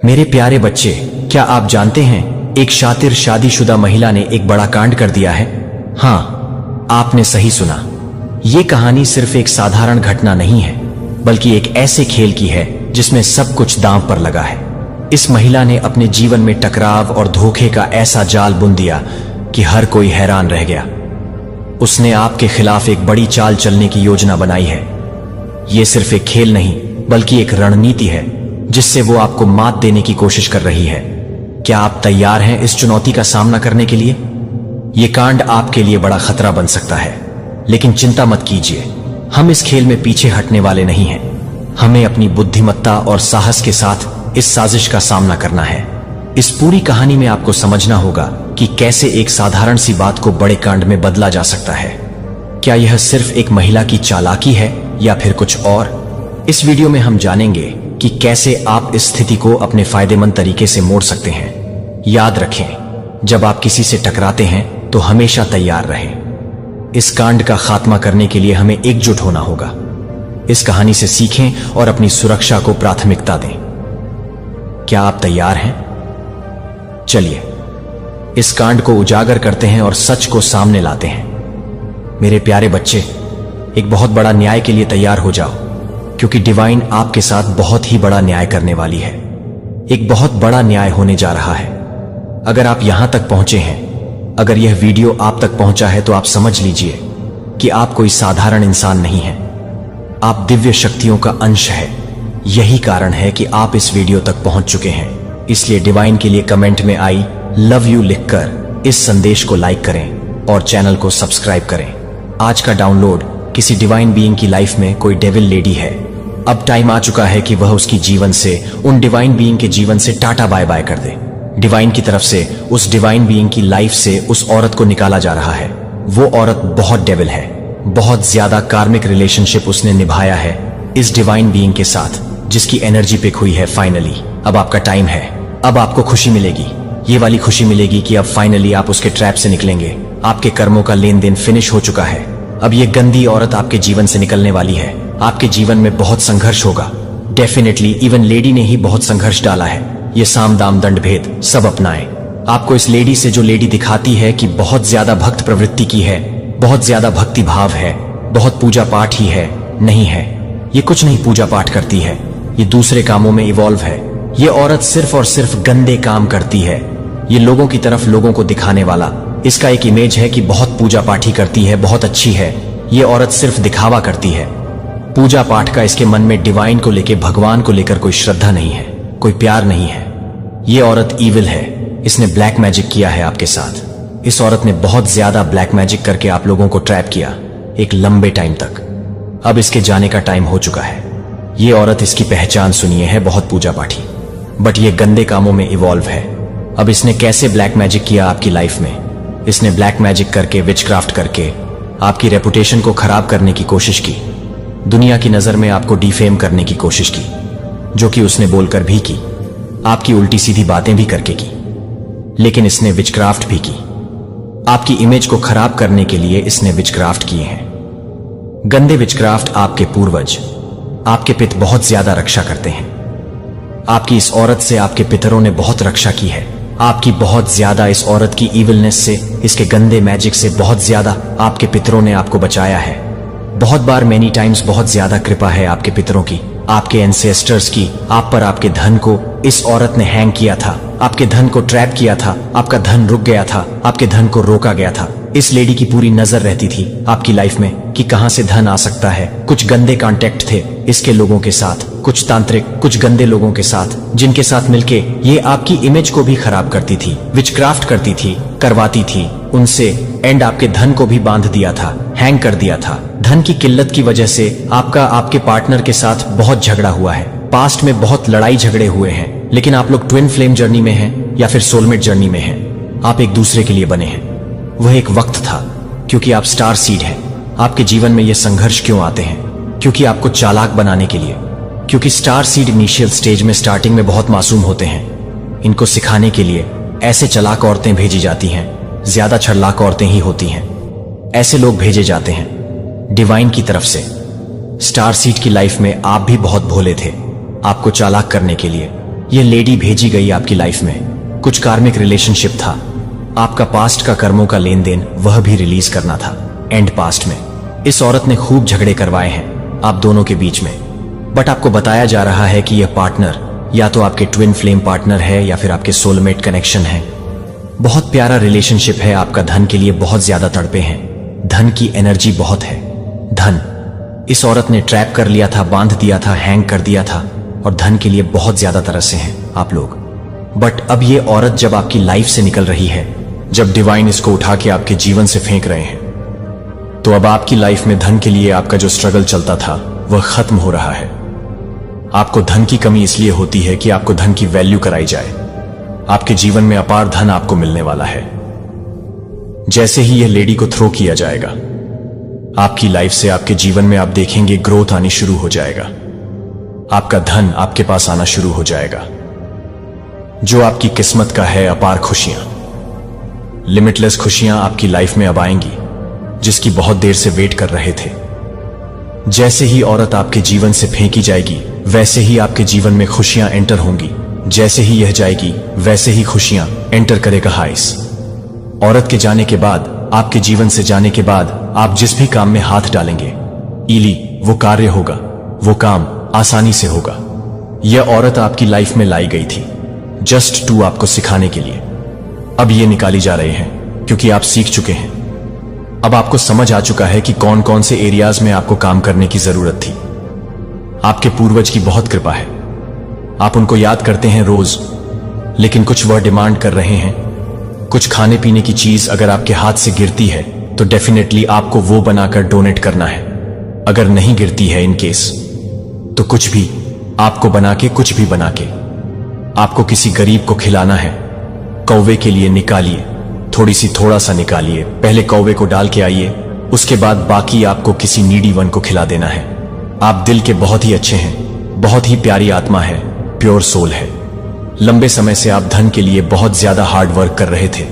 मेरे प्यारे बच्चे, क्या आप जानते हैं एक शातिर शादीशुदा महिला ने एक बड़ा कांड कर दिया है? हाँ, आपने सही सुना। ये कहानी सिर्फ एक साधारण घटना नहीं है, बल्कि एक ऐसे खेल की है जिसमें सब कुछ दांव पर लगा है। इस महिला ने अपने जीवन में टकराव और धोखे का ऐसा जाल बुन दिया कि हर कोई हैरान रह गया। उसने आपके खिलाफ एक बड़ी चाल चलने की योजना बनाई है। ये सिर्फ एक खेल नहीं, बल्कि एक रणनीति है जिससे वो आपको मात देने की कोशिश कर रही है। क्या आप तैयार हैं इस चुनौती का सामना करने के लिए? ये कांड आपके लिए बड़ा खतरा बन सकता है, लेकिन चिंता मत कीजिए, हम इस खेल में पीछे हटने वाले नहीं हैं। हमें अपनी बुद्धिमत्ता और साहस के साथ इस साजिश का सामना करना है। इस पूरी कहानी में आपको समझना होगा कि कैसे एक साधारण सी बात को बड़े कांड में बदला जा सकता है। क्या यह सिर्फ एक महिला की चालाकी है या फिर कुछ और? इस वीडियो में हम जानेंगे कि कैसे आप इस स्थिति को अपने फायदेमंद तरीके से मोड़ सकते हैं। याद रखें, जब आप किसी से टकराते हैं तो हमेशा तैयार रहें। इस कांड का खात्मा करने के लिए हमें एकजुट होना होगा। इस कहानी से सीखें और अपनी सुरक्षा को प्राथमिकता दें। क्या आप तैयार हैं? चलिए इस कांड को उजागर करते हैं और सच को सामने लाते हैं। मेरे प्यारे बच्चे, एक बहुत बड़ा न्याय के लिए तैयार हो जाओ, क्योंकि डिवाइन आपके साथ बहुत ही बड़ा न्याय करने वाली है। एक बहुत बड़ा न्याय होने जा रहा है। अगर आप यहां तक पहुंचे हैं, अगर यह वीडियो आप तक पहुंचा है, तो आप समझ लीजिए कि आप कोई साधारण इंसान नहीं हैं। आप दिव्य शक्तियों का अंश है। यही कारण है कि आप इस वीडियो तक पहुंच चुके हैं। इसलिए डिवाइन के लिए कमेंट में आई लव यू लिखकर इस संदेश को लाइक करें और चैनल को सब्सक्राइब करें। आज का डाउनलोड किसी डिवाइन बीइंग की लाइफ में कोई डेविल लेडी है। अब टाइम आ चुका है कि वह उसकी जीवन से, उन डिवाइन बीइंग के जीवन से टाटा बाय बाय कर दे। डिवाइन की तरफ से उस डिवाइन बीइंग की लाइफ से उस औरत को निकाला जा रहा है। वो औरत बहुत डेविल है। बहुत ज्यादा कार्मिक रिलेशनशिप उसने निभाया है इस डिवाइन बीइंग के साथ, जिसकी एनर्जी पिक हुई है। फाइनली अब आपका टाइम है। अब आपको खुशी मिलेगी, ये वाली खुशी मिलेगी कि अब फाइनली आप उसके ट्रैप से निकलेंगे। आपके कर्मों का लेन देन फिनिश हो चुका है। अब ये गंदी औरत आपके जीवन से निकलने वाली है। आपके जीवन में बहुत संघर्ष होगा। डेफिनेटली इवन लेडी ने ही बहुत संघर्ष डाला है। ये साम दाम दंड भेद सब अपनाएं। आपको इस लेडी से, जो लेडी दिखाती है कि बहुत ज्यादा भक्त प्रवृत्ति की है, बहुत ज्यादा भक्ति भाव है, बहुत पूजा पाठ ही है, नहीं है। ये कुछ नहीं पूजा पाठ करती है, ये दूसरे कामों में इवॉल्व है। ये औरत सिर्फ और सिर्फ गंदे काम करती है। ये लोगों की तरफ लोगों को दिखाने वाला, इसका एक इमेज है कि बहुत पूजा पाठी करती है, बहुत अच्छी है। ये औरत सिर्फ दिखावा करती है। पूजा पाठ का इसके मन में डिवाइन को लेकर, भगवान को लेकर कोई श्रद्धा नहीं है, कोई प्यार नहीं है। ये औरत ईविल है। इसने ब्लैक मैजिक किया है आपके साथ। इस औरत ने बहुत ज्यादा ब्लैक मैजिक करके आप लोगों को ट्रैप किया एक लंबे टाइम तक। अब इसके जाने का टाइम हो चुका है। ये औरत, इसकी पहचान सुनिए, है बहुत पूजा पाठी, बट ये गंदे कामों में इवॉल्व है। अब इसने कैसे ब्लैक मैजिक किया आपकी लाइफ में? इसने ब्लैक मैजिक करके, विचक्राफ्ट करके आपकी रेपुटेशन को खराब करने की कोशिश की। दुनिया की नजर में आपको डिफेम करने की कोशिश की, जो कि उसने बोलकर भी की, आपकी उल्टी सीधी बातें भी करके की। लेकिन इसने विचक्राफ्ट भी की। आपकी इमेज को खराब करने के लिए इसने विचक्राफ्ट किए हैं। गंदे विचक्राफ्ट आपके पूर्वज, आपके पिता बहुत ज्यादा रक्षा करते हैं। आपकी इस औरत से आपके पितरों ने बहुत रक्षा की है। आपकी बहुत ज्यादा इस औरत की इविलनेस से, इसके गंदे मैजिक से बहुत ज्यादा आपके पितरों ने आपको बचाया है। बहुत बार, मेनी टाइम्स, बहुत ज्यादा कृपा है आपके पितरों की, आपके एंसेस्टर्स की आप पर। आपके धन को इस औरत ने हैंग किया था, आपके धन को ट्रैप किया था, आपका धन रुक गया था, आपके धन को रोका गया था। इस लेडी की पूरी नजर रहती थी आपकी लाइफ में कि कहां से धन आ सकता है। कुछ गंदे कॉन्टेक्ट थे इसके लोगों के साथ, कुछ तांत्रिक, कुछ गंदे लोगों के साथ, जिनके साथ मिलके ये आपकी इमेज को भी खराब करती थी, विचक्राफ्ट करती थी, करवाती थी उनसे। एंड आपके धन को भी बांध दिया था, हैंग कर दिया था। धन की किल्लत की वजह से आपके पार्टनर के साथ बहुत झगड़ा हुआ है। पास्ट में बहुत लड़ाई झगड़े हुए हैं, लेकिन आप लोग ट्विन फ्लेम जर्नी में हैं या फिर सोलमेट जर्नी में हैं। आप एक दूसरे के लिए बने हैं। वह एक वक्त था, क्योंकि आप स्टार सीड हैं। आपके जीवन में ये संघर्ष क्यों आते हैं? क्योंकि आपको चालाक बनाने के लिए। क्योंकि स्टार सीड इनिशियल स्टेज में, स्टार्टिंग में बहुत मासूम होते हैं। इनको सिखाने के लिए ऐसे चालाक औरतें भेजी जाती हैं। ज्यादा छलाक औरतें ही होती हैं। ऐसे लोग भेजे जाते हैं डिवाइन की तरफ से। स्टार सीड की लाइफ में आप भी बहुत भोले थे। आपको चालाक करने के लिए, ये लेडी भेजी गई आपकी लाइफ में। कुछ कार्मिक रिलेशनशिप था, आपका पास्ट का कर्मों का लेन देन वह भी रिलीज करना था एंड पास्ट में। इस औरत ने खूब झगड़े करवाए हैं आप दोनों के बीच में, बट आपको बताया जा रहा है कि यह पार्टनर या तो आपके ट्विन फ्लेम पार्टनर है या फिर आपके सोलमेट कनेक्शन है। बहुत प्यारा रिलेशनशिप है आपका, धन के लिए बहुत ज्यादा तड़पे हैं, धन की एनर्जी बहुत है। धन इस औरत ने ट्रैप कर लिया था, बांध दिया था, हैंग कर दिया था, और धन के लिए बहुत ज्यादा तरसे हैं आप लोग। बट अब ये औरत जब आपकी लाइफ से निकल रही है, जब डिवाइन इसको उठा के आपके जीवन से फेंक रहे हैं, तो अब आपकी लाइफ में धन के लिए आपका जो स्ट्रगल चलता था वह खत्म हो रहा है। आपको धन की कमी इसलिए होती है कि आपको धन की वैल्यू कराई जाए। आपके जीवन में अपार धन आपको मिलने वाला है। जैसे ही यह लेडी को थ्रो किया जाएगा, आपकी लाइफ से आपके जीवन में आप देखेंगे ग्रोथ आनी शुरू हो जाएगा। आपका धन आपके पास आना शुरू हो जाएगा। जो आपकी किस्मत का है, अपार खुशियां, लिमिटलेस खुशियां आपकी लाइफ में अब आएंगी, जिसकी बहुत देर से वेट कर रहे थे। जैसे ही औरत आपके जीवन से फेंकी जाएगी, वैसे ही आपके जीवन में खुशियां एंटर होंगी। जैसे ही यह जाएगी, वैसे ही खुशियां एंटर करेगा हाइस। औरत के जाने के बाद, आपके जीवन से जाने के बाद, आप जिस भी काम में हाथ डालेंगे, इली वो कार्य होगा, वो काम आसानी से होगा। यह औरत आपकी लाइफ में लाई गई थी जस्ट टू आपको सिखाने के लिए। अब ये निकाली जा रहे हैं क्योंकि आप सीख चुके हैं। अब आपको समझ आ चुका है कि कौन कौन से एरियाज में आपको काम करने की जरूरत थी। आपके पूर्वज की बहुत कृपा है, आप उनको याद करते हैं रोज, लेकिन कुछ वह डिमांड कर रहे हैं। कुछ खाने पीने की चीज अगर आपके हाथ से गिरती है तो डेफिनेटली आपको वो बनाकर डोनेट करना है। अगर नहीं गिरती है इन केस, तो कुछ भी आपको बना के, कुछ भी बना के आपको किसी गरीब को खिलाना है। कौवे के लिए निकालिए, थोड़ा सा निकालिए, पहले कौवे को डाल के आइए, उसके बाद बाकी आपको किसी नीडी वन को खिला देना है। आप दिल के बहुत ही अच्छे हैं, बहुत ही प्यारी आत्मा है, प्योर सोल है। लंबे समय से आप धन के लिए बहुत ज्यादा हार्ड वर्क कर रहे थे।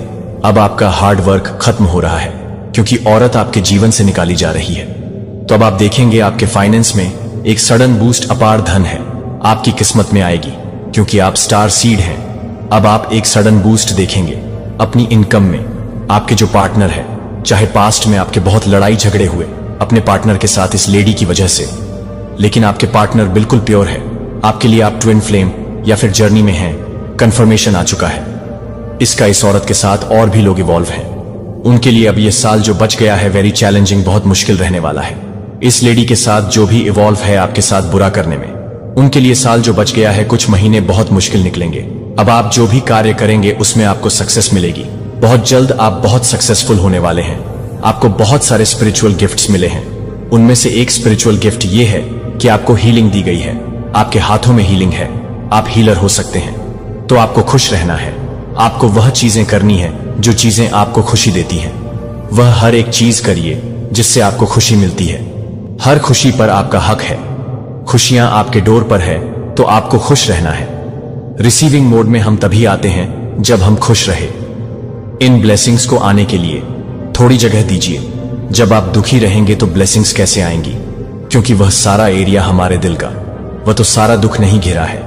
अब आपका हार्ड वर्क खत्म हो रहा है क्योंकि औरत आपके जीवन से निकाली जा रही है। तो अब आप देखेंगे आपके फाइनेंस में एक सडन बूस्ट, अपार धन है आपकी किस्मत में आएगी क्योंकि आप स्टार सीड हैं। अब आप एक सडन बूस्ट देखेंगे अपनी इनकम में। आपके जो पार्टनर है, चाहे पास्ट में आपके बहुत लड़ाई झगड़े हुए अपने पार्टनर के साथ इस लेडी की वजह से, लेकिन आपके पार्टनर बिल्कुल प्योर है आपके लिए। आप ट्विन फ्लेम या फिर जर्नी में हैं, कंफर्मेशन आ चुका है इसका। इस औरत के साथ और भी लोग इवॉल्व हैं। उनके लिए अब ये साल जो बच गया है वेरी चैलेंजिंग, बहुत मुश्किल रहने वाला है। इस लेडी के साथ जो भी इवॉल्व है आपके साथ बुरा करने में, उनके लिए साल जो बच गया है, कुछ महीने बहुत मुश्किल निकलेंगे। अब आप जो भी कार्य करेंगे उसमें आपको सक्सेस मिलेगी। बहुत जल्द आप बहुत सक्सेसफुल होने वाले हैं। आपको बहुत सारे स्पिरिचुअल गिफ्ट्स मिले हैं। उनमें से एक स्पिरिचुअल गिफ्ट ये है कि आपको हीलिंग दी गई है। आपके हाथों में हीलिंग है, आप हीलर हो सकते हैं। तो आपको खुश रहना है, आपको वह चीजें करनी है जो चीजें आपको खुशी देती हैं। वह हर एक चीज करिए जिससे आपको खुशी मिलती है। हर खुशी पर आपका हक है। खुशियां आपके डोर पर है तो आपको खुश रहना है। रिसीविंग मोड में हम तभी आते हैं जब हम खुश रहे। इन ब्लेसिंग्स को आने के लिए थोड़ी जगह दीजिए। जब आप दुखी रहेंगे तो ब्लेसिंग्स कैसे आएंगी? क्योंकि वह सारा एरिया हमारे दिल का, वह तो सारा दुख नहीं घिरा है।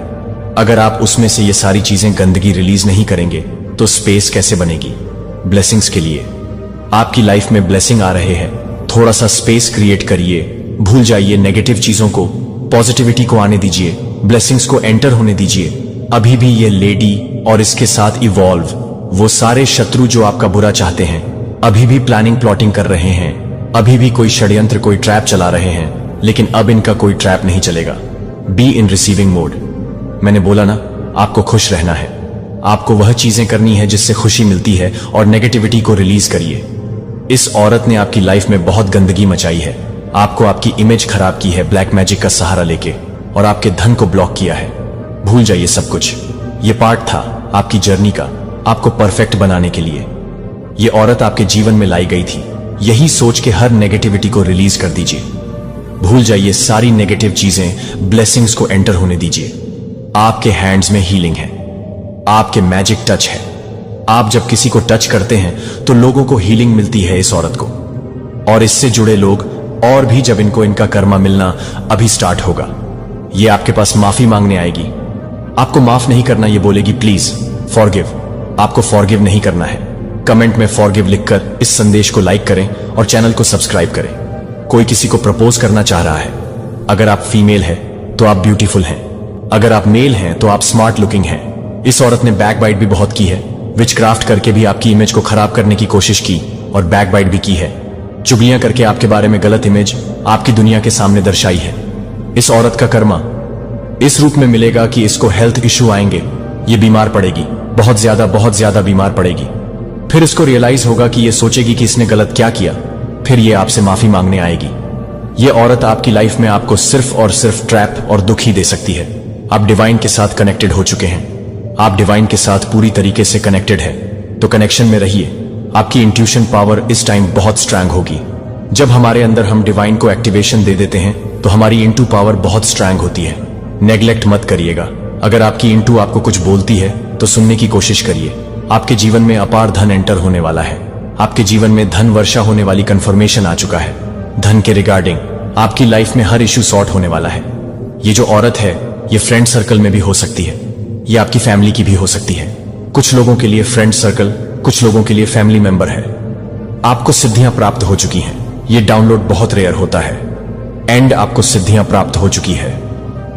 अगर आप उसमें से ये सारी चीजें, गंदगी रिलीज नहीं करेंगे तो स्पेस कैसे बनेगी ब्लेसिंग्स के लिए? आपकी लाइफ में ब्लेसिंग आ रहे हैं, थोड़ा सा स्पेस क्रिएट करिए। भूल जाइए नेगेटिव चीजों को, पॉजिटिविटी को आने दीजिए, ब्लेसिंग्स को एंटर होने दीजिए। अभी भी ये लेडी और इसके साथ इवॉल्व वो सारे शत्रु जो आपका बुरा चाहते हैं, अभी भी प्लानिंग प्लॉटिंग कर रहे हैं, अभी भी कोई षड्यंत्र, कोई ट्रैप चला रहे हैं, लेकिन अब इनका कोई ट्रैप नहीं चलेगा। Be in receiving mode. मैंने बोला ना, आपको खुश रहना है, आपको वह चीजें करनी है जिससे खुशी मिलती है, और नेगेटिविटी को रिलीज करिए। इस औरत ने आपकी लाइफ में बहुत गंदगी मचाई है, आपको आपकी इमेज खराब की है ब्लैक मैजिक का सहारा लेके, और आपके धन को ब्लॉक किया है। भूल जाइए सब कुछ। ये पार्ट था आपकी जर्नी का, आपको परफेक्ट बनाने के लिए। ये औरत आपके जीवन में लाई गई थी। यही सोच के हर नेगेटिविटी को रिलीज कर दीजिए। भूल जाइए सारी नेगेटिव चीजें, ब्लेसिंग्स को एंटर होने दीजिए। आपके हैंड्स में हीलिंग है, आपके मैजिक टच है। आप जब किसी को टच करते हैं तो लोगों को हीलिंग मिलती है इस औरत को, और इससे जुड़े लोग और भी, जब इनको इनका कर्मा मिलना अभी स्टार्ट होगा। ये आपके पास माफी मांगने आएगी, आपको माफ नहीं करना ये बोलेगी प्लीज फॉरगिव। आपको फॉरगिव नहीं करना है। कमेंट में फॉरगिव लिखकर इस संदेश को लाइक करें और चैनल को सब्सक्राइब करें। कोई किसी को प्रपोज करना चाह रहा है। अगर आप फीमेल है तो आप ब्यूटीफुल हैं। अगर आप मेल हैं तो आप स्मार्ट लुकिंग हैं। इस औरत ने बैकबाइट भी बहुत की है। विचक्राफ्ट करके भी आपकी इमेज को खराब करने की कोशिश की और बैकबाइट भी की है। चुगलियां करके आपके बारे में गलत इमेज आपकी दुनिया के सामने दर्शाई है। इस औरत का कर्मा इस रूप में मिलेगा कि इसको हेल्थ इश्यू आएंगे। ये बीमार पड़ेगी, बहुत ज्यादा बीमार पड़ेगी। फिर इसको रियलाइज होगा कि ये सोचेगी कि इसने गलत क्या किया। फिर ये आपसे माफी मांगने आएगी। ये औरत आपकी लाइफ में आपको सिर्फ और सिर्फ ट्रैप और दुख ही दे सकती है। आप डिवाइन के साथ कनेक्टेड हो चुके हैं। आप डिवाइन के साथ पूरी तरीके से कनेक्टेड है, तो कनेक्शन में रहिए। आपकी इंट्यूशन पावर इस टाइम बहुत स्ट्रांग होगी। जब हमारे अंदर हम डिवाइन को एक्टिवेशन दे देते हैं तो हमारी इंटू पावर बहुत स्ट्रांग होती है। नेग्लेक्ट मत करिएगा। अगर आपकी इंटू आपको कुछ बोलती है तो सुनने की कोशिश करिए। आपके जीवन में अपार धन एंटर होने वाला है। आपके जीवन में धन वर्षा होने वाली कंफर्मेशन आ चुका है। धन के रिगार्डिंग आपकी लाइफ में हर इश्यू सॉर्ट होने वाला है। ये जो औरत है ये फ्रेंड सर्कल में भी हो सकती है। ये आपकी फैमिली की भी हो सकती है। कुछ लोगों के लिए फ्रेंड सर्कल, कुछ लोगों के लिए फैमिली मेंबर है। आपको सिद्धियां प्राप्त हो चुकी हैं। ये डाउनलोड बहुत रेयर होता है। एंड आपको सिद्धियां प्राप्त हो चुकी है।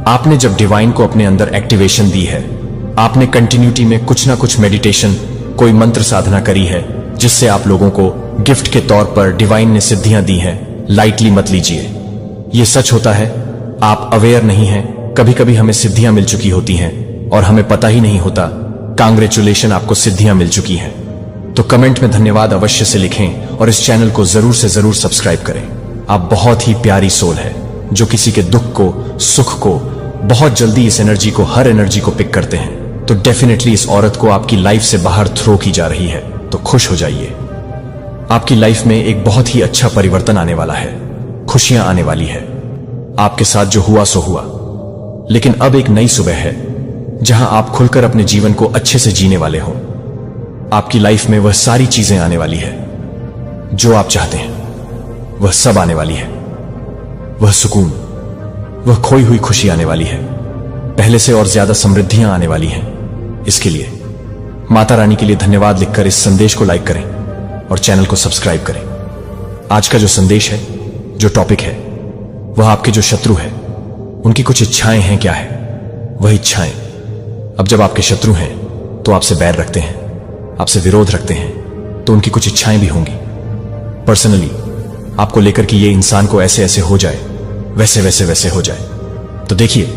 आपने जब डिवाइन को अपने अंदर एक्टिवेशन दी है, आपने कंटिन्यूटी में कुछ ना कुछ मेडिटेशन, कोई मंत्र साधना करी है जिससे आप लोगों को गिफ्ट के तौर पर डिवाइन ने सिद्धियां दी हैं। लाइटली मत लीजिए। ये सच होता है, आप अवेयर नहीं हैं। कभी कभी हमें सिद्धियां मिल चुकी होती हैं और हमें पता ही नहीं होता। कांग्रेचुलेशन, आपको सिद्धियां मिल चुकी हैं। तो कमेंट में धन्यवाद अवश्य से लिखें और इस चैनल को जरूर से जरूर सब्सक्राइब करें। आप बहुत ही प्यारी सोल है जो किसी के दुख को, सुख को बहुत जल्दी इस एनर्जी को, हर एनर्जी को पिक करते हैं। तो डेफिनेटली इस औरत को आपकी लाइफ से बाहर थ्रो की जा रही है, तो खुश हो जाइए। आपकी लाइफ में एक बहुत ही अच्छा परिवर्तन आने वाला है। खुशियां आने वाली है। आपके साथ जो हुआ सो हुआ, लेकिन अब एक नई सुबह है जहां आप खुलकर अपने जीवन को अच्छे से जीने वाले हो। आपकी लाइफ में वह सारी चीजें आने वाली है जो आप चाहते हैं। वह सब आने वाली है। वह सुकून, वह खोई हुई खुशी आने वाली है। पहले से और ज्यादा समृद्धियां आने वाली हैं। इसके लिए माता रानी के लिए धन्यवाद लिखकर इस संदेश को लाइक करें और चैनल को सब्सक्राइब करें। आज का जो संदेश है, जो टॉपिक है, वह आपके जो शत्रु है उनकी कुछ इच्छाएं हैं। क्या है वह इच्छाएं? अब जब आपके शत्रु हैं तो आपसे बैर रखते हैं, आपसे विरोध रखते हैं, तो उनकी कुछ इच्छाएं भी होंगी पर्सनली आपको लेकर कि ये इंसान को ऐसे ऐसे हो जाए, वैसे वैसे वैसे हो जाए। तो देखिए,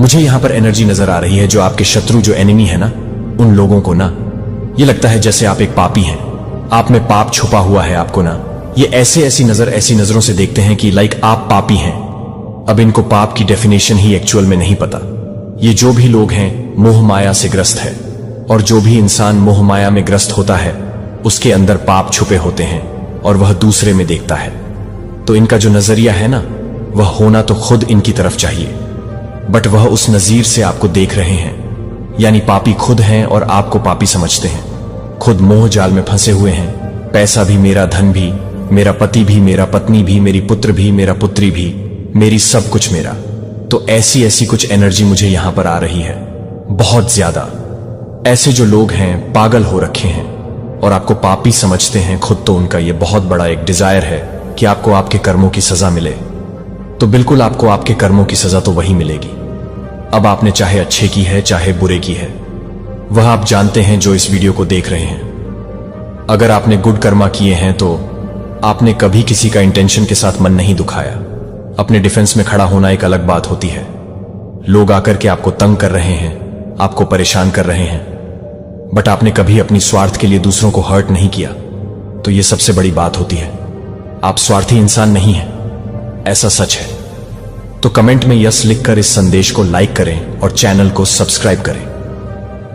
मुझे यहां पर एनर्जी नजर आ रही है। जो आपके शत्रु, जो एनिमी है ना, उन लोगों को ना ये लगता है जैसे आप एक पापी हैं। आप में पाप छुपा हुआ है। आपको ना ये ऐसी नजरों से देखते हैं कि लाइक आप पापी हैं। अब इनको पाप की डेफिनेशन ही एक्चुअल में नहीं पता। ये जो भी लोग हैं मोह माया से ग्रस्त है, और जो भी इंसान मोह माया में ग्रस्त होता है उसके अंदर पाप छुपे होते हैं और वह दूसरे में देखता है। तो इनका जो नजरिया है ना, वह होना तो खुद इनकी तरफ चाहिए, बट वह उस नजीर से आपको देख रहे हैं। यानी पापी खुद हैं और आपको पापी समझते हैं। खुद मोह जाल में फंसे हुए हैं। पैसा भी मेरा, धन भी मेरा, पति भी मेरा, पत्नी भी मेरी, पुत्र भी मेरा, पुत्री भी मेरी, सब कुछ मेरा। तो ऐसी कुछ एनर्जी मुझे यहां पर आ रही है बहुत ज्यादा। ऐसे जो लोग हैं पागल हो रखे हैं और आपको पापी समझते हैं खुद, तो उनका यह बहुत बड़ा एक डिजायर है कि आपको आपके कर्मों की सजा मिले। तो बिल्कुल आपको आपके कर्मों की सजा तो वही मिलेगी। अब आपने चाहे अच्छे की है चाहे बुरे की है, वह आप जानते हैं जो इस वीडियो को देख रहे हैं। अगर आपने गुड कर्मा किए हैं तो आपने कभी किसी का इंटेंशन के साथ मन नहीं दुखाया। अपने डिफेंस में खड़ा होना एक अलग बात होती है। लोग आकर के आपको तंग कर रहे हैं, आपको परेशान कर रहे हैं, बट आपने कभी अपनी स्वार्थ के लिए दूसरों को हर्ट नहीं किया। तो यह सबसे बड़ी बात होती है। आप स्वार्थी इंसान नहीं हैं, ऐसा सच है। तो कमेंट में यस लिखकर इस संदेश को लाइक करें और चैनल को सब्सक्राइब करें।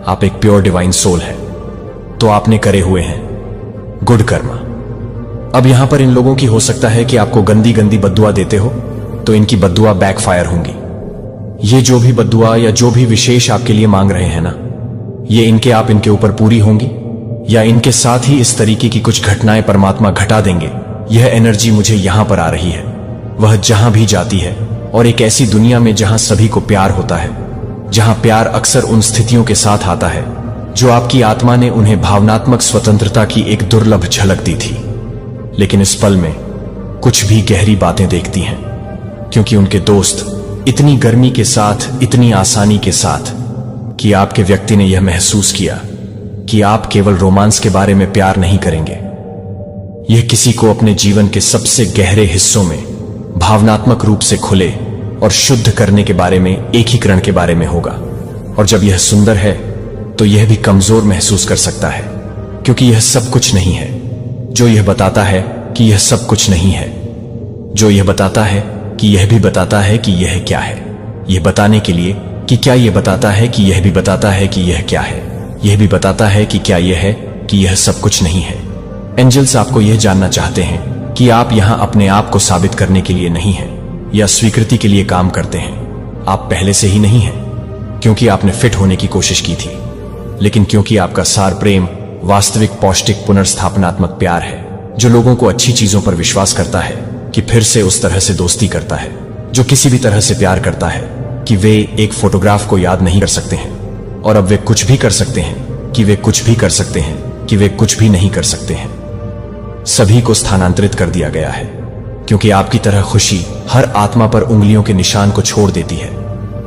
आप एक प्योर डिवाइन सोल है, तो आपने करे हुए हैं गुड कर्मा। अब यहां पर इन लोगों की हो सकता है कि आपको गंदी गंदी बद्दुआ देते हो, तो इनकी बद्दुआ बैकफायर होंगी। ये जो भी बद्दुआ या जो भी विशेष आपके लिए मांग रहे हैं ना, ये इनके आप इनके ऊपर पूरी होंगी, या इनके साथ ही इस तरीके की कुछ घटनाएं परमात्मा घटा देंगे। यह एनर्जी मुझे यहां पर आ रही है। वह जहां भी जाती है और एक ऐसी दुनिया में जहां सभी को प्यार होता है, जहां प्यार अक्सर उन स्थितियों के साथ आता है जो आपकी आत्मा ने उन्हें भावनात्मक स्वतंत्रता की एक दुर्लभ झलक दी थी। लेकिन इस पल में कुछ भी गहरी बातें देखती हैं, क्योंकि उनके दोस्त इतनी गर्मी के साथ, इतनी आसानी के साथ, कि आपके व्यक्ति ने यह महसूस किया कि आप केवल रोमांस के बारे में प्यार नहीं करेंगे। यह किसी को अपने जीवन के सबसे गहरे हिस्सों में भावनात्मक रूप से खुले और शुद्ध करने के बारे में, एकीकरण के बारे में होगा। और जब यह सुंदर है तो यह भी कमजोर महसूस कर सकता है, क्योंकि यह सब कुछ नहीं है जो यह बताता है कि यह सब कुछ नहीं है, जो यह बताता है कि यह भी बताता है कि यह क्या है। यह बताने के लिए कि क्या यह बताता है कि यह भी बताता है कि यह क्या है। यह भी बताता है कि क्या यह है कि यह सब कुछ नहीं है। एंजल्स आपको यह जानना चाहते हैं कि आप यहां अपने आप को साबित करने के लिए नहीं हैं या स्वीकृति के लिए काम करते हैं। आप पहले से ही नहीं हैं, क्योंकि आपने फिट होने की कोशिश की थी, लेकिन क्योंकि आपका सार प्रेम वास्तविक, पौष्टिक, पुनर्स्थापनात्मक प्यार है, जो लोगों को अच्छी चीजों पर विश्वास करता है कि फिर से उस तरह से दोस्ती करता है, जो किसी भी तरह से प्यार करता है कि वे एक फोटोग्राफ को याद नहीं कर सकते हैं और अब वे कुछ भी कर सकते हैं, कि वे कुछ भी कर सकते हैं, कि वे कुछ भी नहीं कर सकते हैं। सभी को स्थानांतरित कर दिया गया है, क्योंकि आपकी तरह खुशी हर आत्मा पर उंगलियों के निशान को छोड़ देती है।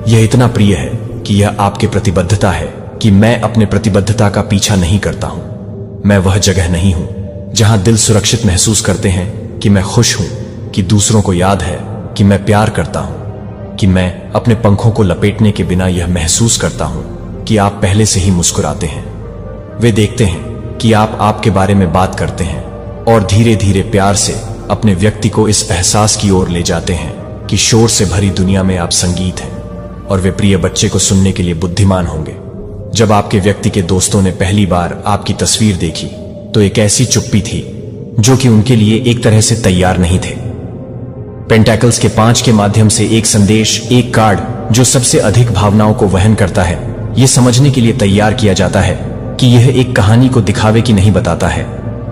यह इतना प्रिय है कि यह आपके प्रतिबद्धता है कि मैं अपने प्रतिबद्धता का पीछा नहीं करता हूं। मैं वह जगह नहीं हूं जहां दिल सुरक्षित महसूस करते हैं कि मैं खुश हूं, कि दूसरों को याद है कि मैं प्यार करता हूं, कि मैं अपने पंखों को लपेटने के बिना यह महसूस करता हूं कि आप पहले से ही मुस्कुराते हैं। वे देखते हैं कि आप आपके बारे में बात करते हैं और धीरे धीरे प्यार से अपने व्यक्ति को इस एहसास की ओर ले जाते हैं कि शोर से भरी दुनिया में आप संगीत हैं और वे प्रिय बच्चे को सुनने के लिए बुद्धिमान होंगे। जब आपके व्यक्ति के दोस्तों ने पहली बार आपकी तस्वीर देखी तो एक ऐसी चुप्पी थी जो कि उनके लिए एक तरह से तैयार नहीं थे। पेंटैकल्स के 5 के माध्यम से एक संदेश, एक कार्ड जो सबसे अधिक भावनाओं को वहन करता है, यह समझने के लिए तैयार किया जाता है कि यह एक कहानी को दिखावे की नहीं बताता है,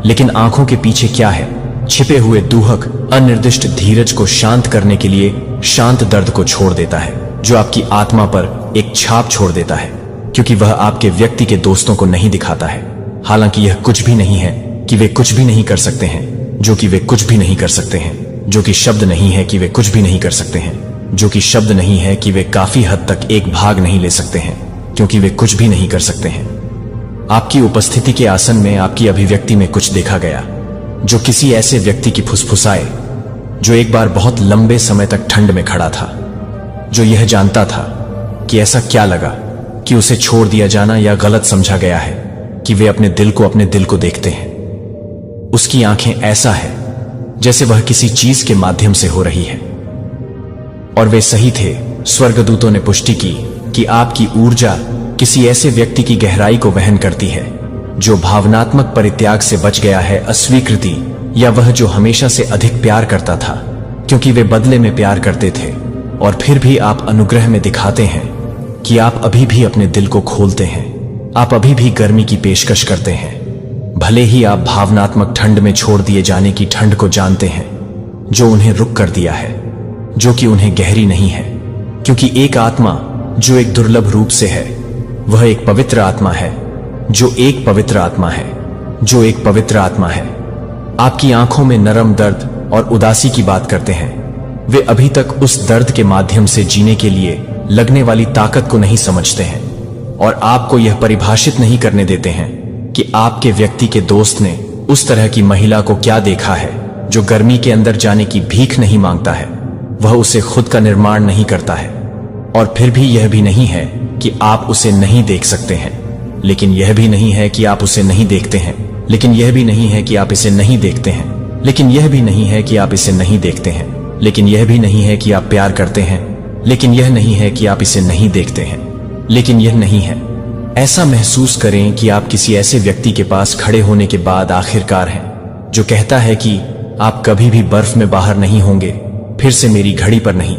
लेकिन आंखों के पीछे क्या है, छिपे हुए दुहक, अनिर्दिष्ट धीरज को शांत करने के लिए शांत दर्द को छोड़ देता है, जो आपकी आत्मा पर एक छाप छोड़ देता है, क्योंकि वह आपके व्यक्ति के दोस्तों को नहीं दिखाता है। हालांकि यह कुछ भी नहीं है कि वे कुछ भी नहीं कर सकते हैं, जो कि वे कुछ भी नहीं कर सकते हैं, जो कि शब्द नहीं है कि वे कुछ भी नहीं कर सकते हैं, जो कि शब्द नहीं है कि वे काफी हद तक एक भाग नहीं ले सकते हैं, क्योंकि वे कुछ भी नहीं कर सकते हैं। आपकी उपस्थिति के आसन में आपकी अभिव्यक्ति में कुछ देखा गया जो किसी ऐसे व्यक्ति की फुसफुसाए जो एक बार बहुत लंबे समय तक ठंड में खड़ा था, जो यह जानता था कि ऐसा क्या लगा कि उसे छोड़ दिया जाना या गलत समझा गया है, कि वे अपने दिल को देखते हैं। उसकी आंखें ऐसा है जैसे वह किसी चीज के माध्यम से हो रही है। और वे सही थे। स्वर्गदूतों ने पुष्टि की कि आपकी ऊर्जा किसी ऐसे व्यक्ति की गहराई को वहन करती है जो भावनात्मक परित्याग से बच गया है, अस्वीकृति, या वह जो हमेशा से अधिक प्यार करता था क्योंकि वे बदले में प्यार करते थे। और फिर भी आप अनुग्रह में दिखाते हैं कि आप अभी भी अपने दिल को खोलते हैं, आप अभी भी गर्मी की पेशकश करते हैं, भले ही आप भावनात्मक ठंड में छोड़ दिए जाने की ठंड को जानते हैं जो उन्हें रुक कर दिया है, जो कि उन्हें गहरी नहीं है, क्योंकि एक आत्मा जो एक दुर्लभ रूप से है, वह एक पवित्र आत्मा है, जो एक पवित्र आत्मा है, जो एक पवित्र आत्मा है। आपकी आंखों में नरम दर्द और उदासी की बात करते हैं। वे अभी तक उस दर्द के माध्यम से जीने के लिए लगने वाली ताकत को नहीं समझते हैं और आपको यह परिभाषित नहीं करने देते हैं कि आपके व्यक्ति के दोस्त ने उस तरह की महिला को क्या देखा है जो गर्मी के अंदर जाने की भीख नहीं मांगता है, वह उसे खुद का निर्माण नहीं करता है। और फिर भी यह भी नहीं है कि आप उसे नहीं देख सकते हैं, लेकिन यह भी नहीं है कि आप उसे नहीं देखते हैं, लेकिन यह भी नहीं है कि आप इसे नहीं देखते हैं, लेकिन यह भी नहीं है कि आप इसे नहीं देखते हैं, लेकिन यह भी नहीं है कि आप प्यार करते हैं, लेकिन यह नहीं है कि आप इसे नहीं देखते हैं, लेकिन यह नहीं है। ऐसा महसूस करें कि आप किसी ऐसे व्यक्ति के पास खड़े होने के बाद आखिरकार हैं जो कहता है कि आप कभी भी बर्फ में बाहर नहीं होंगे, फिर से मेरी घड़ी पर नहीं।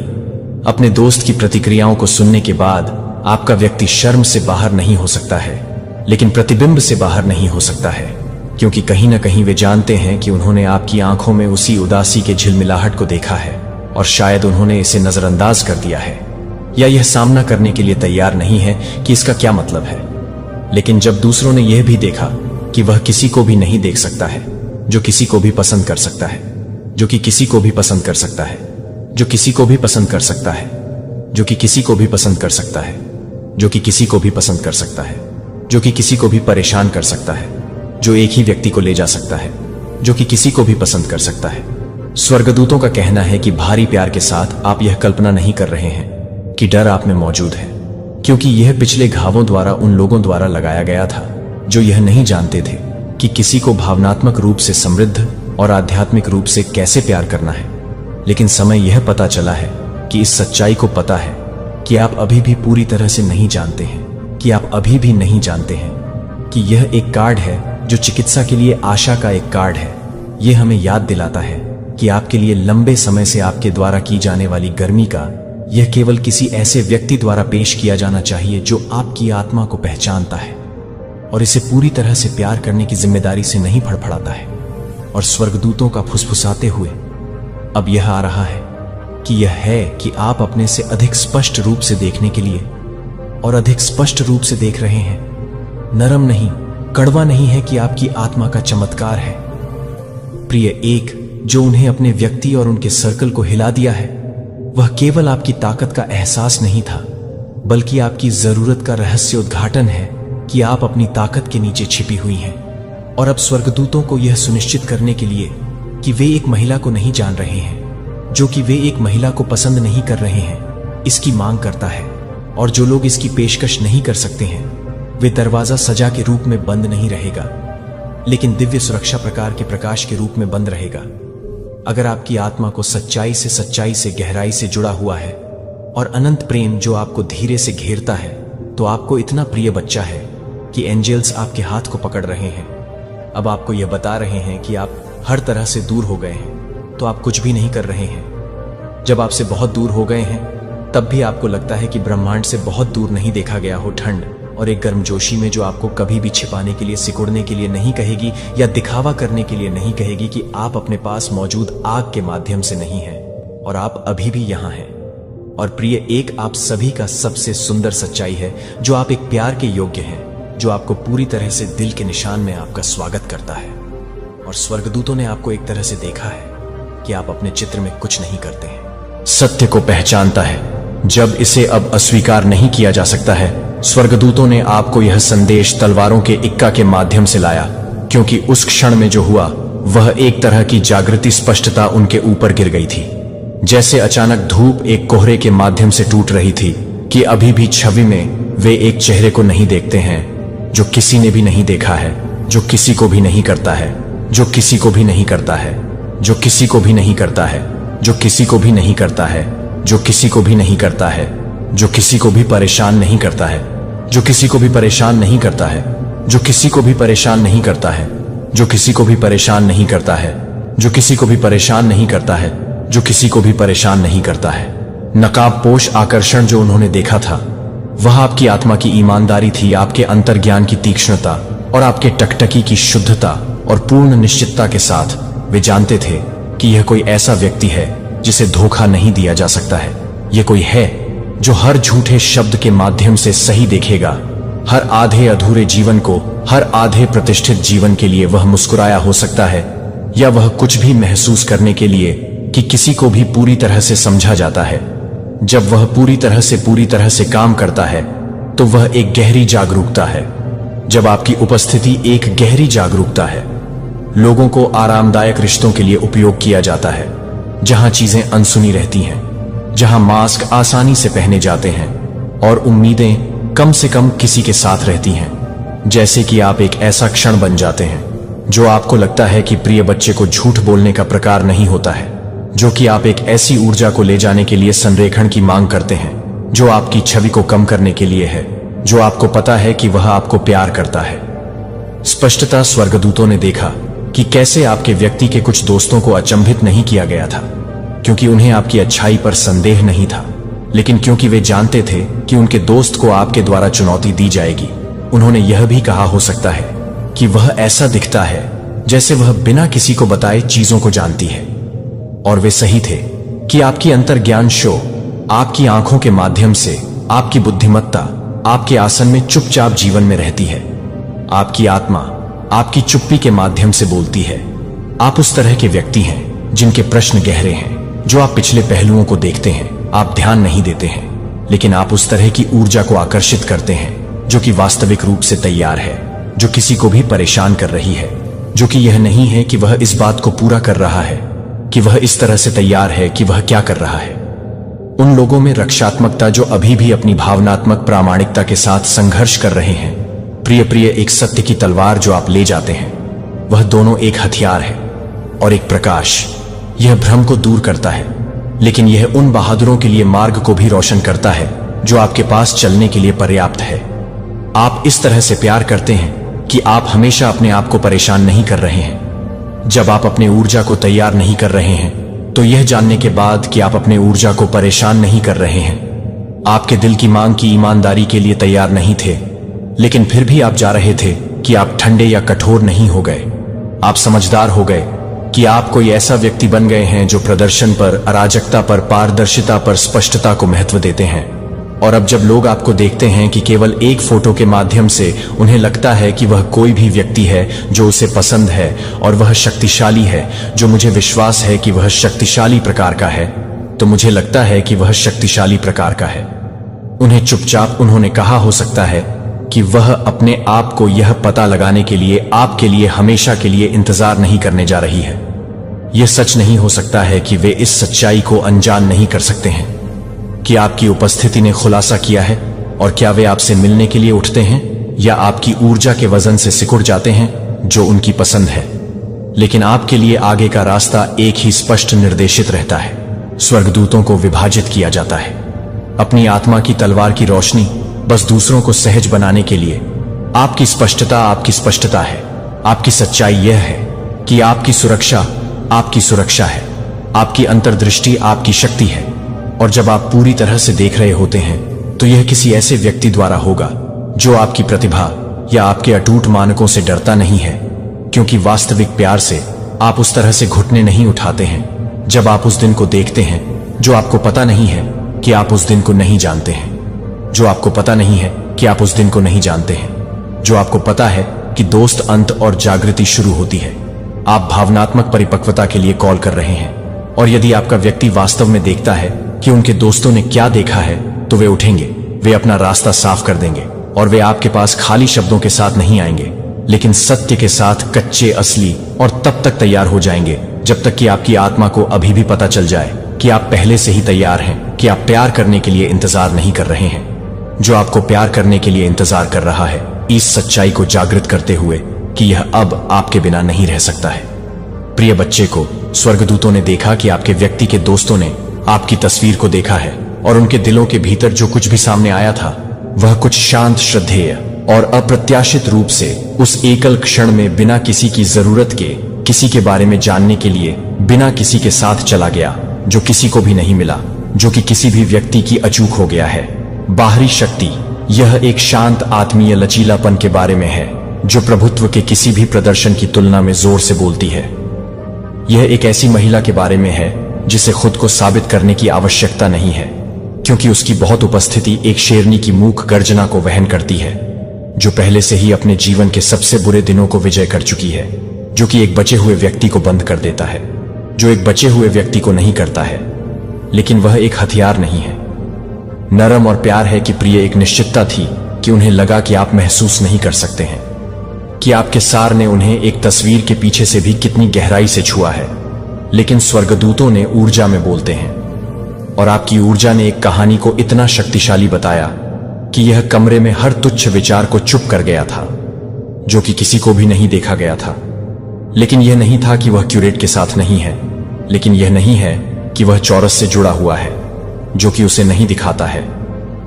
अपने दोस्त की प्रतिक्रियाओं को सुनने के बाद आपका व्यक्ति शर्म से बाहर नहीं हो सकता है, लेकिन प्रतिबिंब से बाहर नहीं हो सकता है, क्योंकि कहीं ना कहीं वे जानते हैं कि उन्होंने आपकी आंखों में उसी उदासी के झिलमिलाहट को देखा है और शायद उन्होंने इसे नजरअंदाज कर दिया है। या यह सामना करने के लिए तैयार नहीं है कि इसका क्या मतलब है। लेकिन जब दूसरों ने यह भी देखा कि वह किसी को भी नहीं देख सकता है, जो किसी को भी पसंद कर सकता है, जो कि किसी को भी पसंद कर सकता है, जो किसी को भी पसंद कर सकता है, जो कि किसी को भी पसंद कर सकता है, जो कि किसी को भी पसंद कर सकता है, जो कि किसी को भी परेशान कर सकता है, जो एक ही व्यक्ति को ले जा सकता है, जो कि किसी को भी पसंद कर सकता है। स्वर्गदूतों का कहना है कि भारी प्यार के साथ आप यह कल्पना नहीं कर रहे हैं कि डर आप में मौजूद है, क्योंकि यह पिछले घावों द्वारा उन लोगों द्वारा लगाया गया था जो यह नहीं जानते थे कि किसी को भावनात्मक रूप से समृद्ध और आध्यात्मिक रूप से कैसे प्यार करना है। लेकिन समय यह पता चला है कि इस सच्चाई को पता है कि आप अभी भी पूरी तरह से नहीं जानते हैं, कि आप अभी भी नहीं जानते हैं कि यह एक कार्ड है जो चिकित्सा के लिए आशा का एक कार्ड है। यह हमें याद दिलाता है कि आपके लिए लंबे समय से आपके द्वारा की जाने वाली गर्मी का यह केवल किसी ऐसे व्यक्ति द्वारा पेश किया जाना चाहिए जो आपकी आत्मा को पहचानता है और इसे पूरी तरह से प्यार करने की जिम्मेदारी से नहीं फड़फड़ाता है। और स्वर्गदूतों का फुसफुसाते हुए अब यह आ रहा है कि यह है कि आप अपने से अधिक स्पष्ट रूप से देखने के लिए और अधिक स्पष्ट रूप से देख रहे हैं। नरम नहीं, कड़वा नहीं है कि आपकी आत्मा का चमत्कार है। प्रिय एक जो उन्हें अपने व्यक्ति और उनके सर्कल को हिला दिया है, वह केवल आपकी ताकत का एहसास नहीं था, बल्कि आपकी जरूरत का रहस्य उद्घाटन है कि आप अपनी ताकत के नीचे छिपी हुई हैं। और अब स्वर्गदूतों को यह सुनिश्चित करने के लिए कि वे एक महिला को नहीं जान रहे हैं, जो कि वे एक महिला को पसंद नहीं कर रहे हैं, इसकी मांग करता है। और जो लोग इसकी पेशकश नहीं कर सकते हैं, वे दरवाजा सजा के रूप में बंद नहीं रहेगा, लेकिन दिव्य सुरक्षा प्रकार के प्रकाश के रूप में बंद रहेगा। अगर आपकी आत्मा को सच्चाई से गहराई से जुड़ा हुआ है और अनंत प्रेम जो आपको धीरे से घेरता है, तो आपको इतना प्रिय बच्चा है कि एंजल्स आपके हाथ को पकड़ रहे हैं। अब आपको यह बता रहे हैं कि आप हर तरह से दूर हो गए हैं, तो आप कुछ भी नहीं कर रहे हैं। जब आपसे बहुत दूर हो गए हैं, तब भी आपको लगता है कि ब्रह्मांड से बहुत दूर नहीं देखा गया हो ठंड और एक गर्मजोशी में जो आपको कभी भी छिपाने के लिए, सिकुड़ने के लिए नहीं कहेगी या दिखावा करने के लिए नहीं कहेगी कि आप अपने पास मौजूद आग के माध्यम से नहीं हैं और आप अभी भी यहां हैं। और प्रिय एक आप सभी का सबसे सुंदर सच्चाई है जो आप एक प्यार के योग्य हैं, जो आपको पूरी तरह से दिल के निशान में आपका स्वागत करता है। और स्वर्गदूतों ने आपको एक तरह से देखा है कि आप अपने चित्र में कुछ नहीं करते हैं, सत्य को पहचानता है। जब इसे अब अस्वीकार नहीं किया जा सकता है, स्वर्गदूतों ने आपको यह संदेश तलवारों के इक्का के माध्यम से लाया, क्योंकि उस क्षण में जो हुआ वह एक तरह की जागृति स्पष्टता उनके ऊपर गिर गई थी। जैसे अचानक धूप एक कोहरे के माध्यम से टूट रही थी कि अभी भी छवि में वे एक चेहरे को नहीं देखते हैं जो किसी ने भी नहीं देखा है, जो किसी को भी नहीं करता है, जो किसी को भी नहीं करता है, जो किसी को भी नहीं करता है, जो किसी को भी नहीं करता है, जो किसी को भी नहीं करता है, जो किसी को भी परेशान नहीं करता है, जो किसी को भी परेशान नहीं करता है, जो किसी को भी परेशान नहीं करता है, जो किसी को भी परेशान नहीं करता है, जो किसी को भी परेशान नहीं करता है, जो किसी को भी परेशान नहीं करता है। नकाबपोश आकर्षण जो उन्होंने देखा था, वह आपकी आत्मा की ईमानदारी थी, आपके अंतर्ज्ञान की तीक्ष्णता और आपके टकटकी की शुद्धता और पूर्ण निश्चितता के साथ वे जानते थे कि यह कोई ऐसा व्यक्ति है जिसे धोखा नहीं दिया जा सकता है। यह कोई है जो हर झूठे शब्द के माध्यम से सही देखेगा, हर आधे अधूरे जीवन को, हर आधे प्रतिष्ठित जीवन के लिए वह मुस्कुराया हो सकता है, या वह कुछ भी महसूस करने के लिए कि किसी को भी पूरी तरह से समझा जाता है। जब वह पूरी तरह से काम करता है, तो वह एक गहरी जागरूकता है। जब आपकी उपस्थिति एक गहरी जागरूकता है, लोगों को आरामदायक रिश्तों के लिए उपयोग किया जाता है, जहां चीजें अनसुनी रहती हैं, जहां मास्क आसानी से पहने जाते हैं और उम्मीदें कम से कम किसी के साथ रहती हैं। जैसे कि आप एक ऐसा क्षण बन जाते हैं जो आपको लगता है कि प्रिय बच्चे को झूठ बोलने का प्रकार नहीं होता है, जो कि आप एक ऐसी ऊर्जा को ले जाने के लिए संरेखण की मांग करते हैं जो आपकी छवि को कम करने के लिए है, जो आपको पता है कि वह आपको प्यार करता है। स्पष्टता स्वर्गदूतों ने देखा कि कैसे आपके व्यक्ति के कुछ दोस्तों को अचंभित नहीं किया गया था, क्योंकि उन्हें आपकी अच्छाई पर संदेह नहीं था, लेकिन क्योंकि वे जानते थे कि उनके दोस्त को आपके द्वारा चुनौती दी जाएगी। उन्होंने यह भी कहा हो सकता है कि वह ऐसा दिखता है जैसे वह बिना किसी को बताए चीजों को जानती है। और वे सही थे कि आपकी अंतर्ज्ञान शो आपकी आंखों के माध्यम से आपकी बुद्धिमत्ता आपके आसन में चुपचाप जीवन में रहती है। आपकी आत्मा आपकी चुप्पी के माध्यम से बोलती है। आप उस तरह के व्यक्ति हैं जिनके प्रश्न गहरे हैं, जो आप पिछले पहलुओं को देखते हैं, आप ध्यान नहीं देते हैं, लेकिन आप उस तरह की ऊर्जा को आकर्षित करते हैं जो कि वास्तविक रूप से तैयार है, जो किसी को भी परेशान कर रही है, जो कि यह नहीं है कि वह इस बात को पूरा कर रहा है, कि वह इस तरह से तैयार है कि वह क्या कर रहा है। उन लोगों में रक्षात्मकता जो अभी भी अपनी भावनात्मक प्रामाणिकता के साथ संघर्ष कर रहे हैं। प्रिय एक सत्य की तलवार जो आप ले जाते हैं, वह दोनों एक हथियार है और एक प्रकाश। यह भ्रम को दूर करता है, लेकिन यह उन बहादुरों के लिए मार्ग को भी रोशन करता है जो आपके पास चलने के लिए पर्याप्त है। आप इस तरह से प्यार करते हैं कि आप हमेशा अपने आप को परेशान नहीं कर रहे हैं। जब आप अपने ऊर्जा को तैयार नहीं कर रहे हैं, तो यह जानने के बाद कि आप अपने ऊर्जा को परेशान नहीं कर रहे हैं, आपके दिल की मांग की ईमानदारी के लिए तैयार नहीं थे, लेकिन फिर भी आप जा रहे थे कि आप ठंडे या कठोर नहीं हो गए। आप समझदार हो गए कि आप कोई ऐसा व्यक्ति बन गए हैं जो प्रदर्शन पर, अराजकता पर, पारदर्शिता पर, स्पष्टता को महत्व देते हैं। और अब जब लोग आपको देखते हैं कि केवल एक फोटो के माध्यम से उन्हें लगता है कि वह कोई भी व्यक्ति है जो उसे पसंद है और वह शक्तिशाली है, जो मुझे विश्वास है कि वह शक्तिशाली प्रकार का है, तो मुझे लगता है कि वह शक्तिशाली प्रकार का है। उन्हें चुपचाप उन्होंने कहा हो सकता है कि वह अपने आप को यह पता लगाने के लिए आपके लिए हमेशा के लिए इंतजार नहीं करने जा रही है। यह सच नहीं हो सकता है कि वे इस सच्चाई को अनजान नहीं कर सकते हैं कि आपकी उपस्थिति ने खुलासा किया है, और क्या वे आपसे मिलने के लिए उठते हैं या आपकी ऊर्जा के वजन से सिकुड़ जाते हैं जो उनकी पसंद है। लेकिन आपके लिए आगे का रास्ता एक ही स्पष्ट निर्देशित रहता है। स्वर्गदूतों को विभाजित किया जाता है। अपनी आत्मा की तलवार की रोशनी बस दूसरों को सहज बनाने के लिए। आपकी स्पष्टता है। आपकी सच्चाई यह है कि आपकी सुरक्षा है। आपकी अंतर्दृष्टि आपकी शक्ति है। और जब आप पूरी तरह से देख रहे होते हैं, तो यह किसी ऐसे व्यक्ति द्वारा होगा जो आपकी प्रतिभा या आपके अटूट मानकों से डरता नहीं है, क्योंकि वास्तविक प्यार से आप उस तरह से घुटने नहीं उठाते हैं जब आप उस दिन को देखते हैं जो आपको पता नहीं है कि आप उस दिन को नहीं जानते हैं, जो आपको पता नहीं है कि आप उस दिन को नहीं जानते हैं, जो आपको पता है कि दोस्त अंत और जागृति शुरू होती है। आप भावनात्मक परिपक्वता के लिए कॉल कर रहे हैं, और यदि आपका व्यक्ति वास्तव में देखता है कि उनके दोस्तों ने क्या देखा है, तो वे उठेंगे, वे अपना रास्ता साफ कर देंगे, और वे आपके पास खाली शब्दों के साथ नहीं आएंगे, लेकिन सत्य के साथ, कच्चे, असली, और तब तक तैयार हो जाएंगे जब तक कि आपकी आत्मा को अभी भी पता चल जाए कि आप पहले से ही तैयार हैं, कि आप प्यार करने के लिए इंतजार नहीं कर रहे हैं। जो आपको प्यार करने के लिए इंतजार कर रहा है, इस सच्चाई को जागृत करते हुए कि यह अब आपके बिना नहीं रह सकता है। प्रिय बच्चे को स्वर्गदूतों ने देखा कि आपके व्यक्ति के दोस्तों ने आपकी तस्वीर को देखा है, और उनके दिलों के भीतर जो कुछ भी सामने आया था, वह कुछ शांत, श्रद्धेय और अप्रत्याशित रूप से उस एकल क्षण में बिना किसी की जरूरत के, किसी के बारे में जानने के लिए, बिना किसी के साथ चला गया, जो किसी को भी नहीं मिला, जो कि किसी भी व्यक्ति की अचूक हो गया है। बाहरी शक्ति, यह एक शांत आत्मीय लचीलापन के बारे में है जो प्रभुत्व के किसी भी प्रदर्शन की तुलना में जोर से बोलती है। यह एक ऐसी महिला के बारे में है जिसे खुद को साबित करने की आवश्यकता नहीं है, क्योंकि उसकी बहुत उपस्थिति एक शेरनी की मूक गर्जना को वहन करती है, जो पहले से ही अपने जीवन के सबसे बुरे दिनों को विजय कर चुकी है, जो कि एक बचे हुए व्यक्ति को बंद कर देता है, जो एक बचे हुए व्यक्ति को नहीं करता है, लेकिन वह एक हथियार नहीं है। नरम और प्यार है कि प्रिय एक निश्चितता थी कि उन्हें लगा कि आप महसूस नहीं कर सकते हैं, कि आपके सार ने उन्हें एक तस्वीर के पीछे से भी कितनी गहराई से छुआ है। लेकिन स्वर्गदूतों ने ऊर्जा में बोलते हैं, और आपकी ऊर्जा ने एक कहानी को इतना शक्तिशाली बताया कि यह कमरे में हर तुच्छ विचार को चुप कर गया था, जो कि किसी को भी नहीं देखा गया था। लेकिन यह नहीं था कि वह क्यूरेट के साथ नहीं है, लेकिन यह नहीं है कि वह चौरस से जुड़ा हुआ है, जो कि उसे नहीं दिखाता है,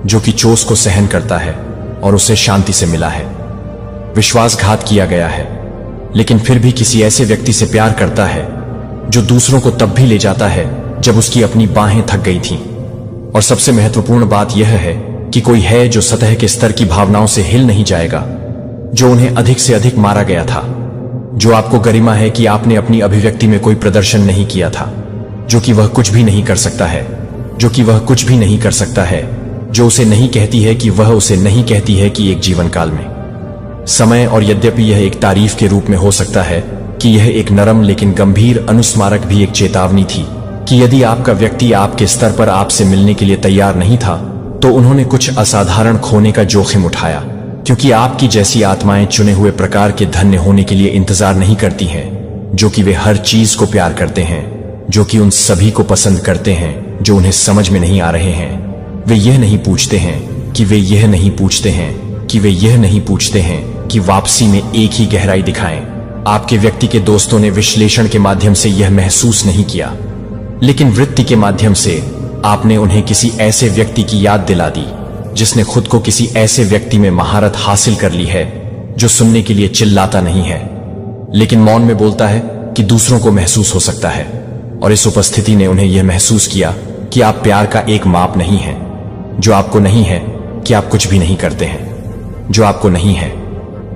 जो कि चोस को सहन करता है और उसे शांति से मिला है। विश्वासघात किया गया है, लेकिन फिर भी किसी ऐसे व्यक्ति से प्यार करता है जो दूसरों को तब भी ले जाता है जब उसकी अपनी बाहें थक गई थीं। और सबसे महत्वपूर्ण बात यह है कि कोई है जो सतह के स्तर की भावनाओं से हिल नहीं जाएगा, जो उन्हें अधिक से अधिक मारा गया था, जो आपको गरिमा है कि आपने अपनी अभिव्यक्ति में कोई प्रदर्शन नहीं किया था, जो कि वह कुछ भी नहीं कर सकता है, जो कि वह कुछ भी नहीं कर सकता है, जो उसे नहीं कहती है कि वह उसे नहीं कहती है कि एक जीवन काल में समय। और यद्यपि यह एक तारीफ के रूप में हो सकता है कि यह एक नरम लेकिन गंभीर अनुस्मारक भी एक चेतावनी थी कि यदि आपका व्यक्ति आपके स्तर पर आपसे मिलने के लिए तैयार नहीं था, तो उन्होंने कुछ असाधारण खोने का जोखिम उठाया, क्योंकि आपकी जैसी आत्माएं चुने हुए प्रकार के धन्य होने के लिए इंतजार नहीं करती हैं, जो कि वे हर चीज को प्यार करते हैं, जो कि उन सभी को पसंद करते हैं जो उन्हें समझ में नहीं आ रहे हैं। वे यह नहीं पूछते हैं कि वे यह नहीं पूछते हैं कि वे यह नहीं पूछते हैं कि वापसी में एक ही गहराई दिखाएं। आपके व्यक्ति के दोस्तों ने विश्लेषण के माध्यम से यह महसूस नहीं किया, लेकिन वृत्ति के माध्यम से आपने उन्हें किसी ऐसे व्यक्ति की याद दिला दी जिसने खुद को किसी ऐसे व्यक्ति में महारत हासिल कर ली है जो सुनने के लिए चिल्लाता नहीं है, लेकिन मौन में बोलता है कि दूसरों को महसूस हो सकता है। और इस उपस्थिति ने उन्हें यह महसूस किया कि आप प्यार का एक माप नहीं है। जो आपको नहीं है कि आप कुछ भी नहीं करते हैं, जो आपको नहीं है,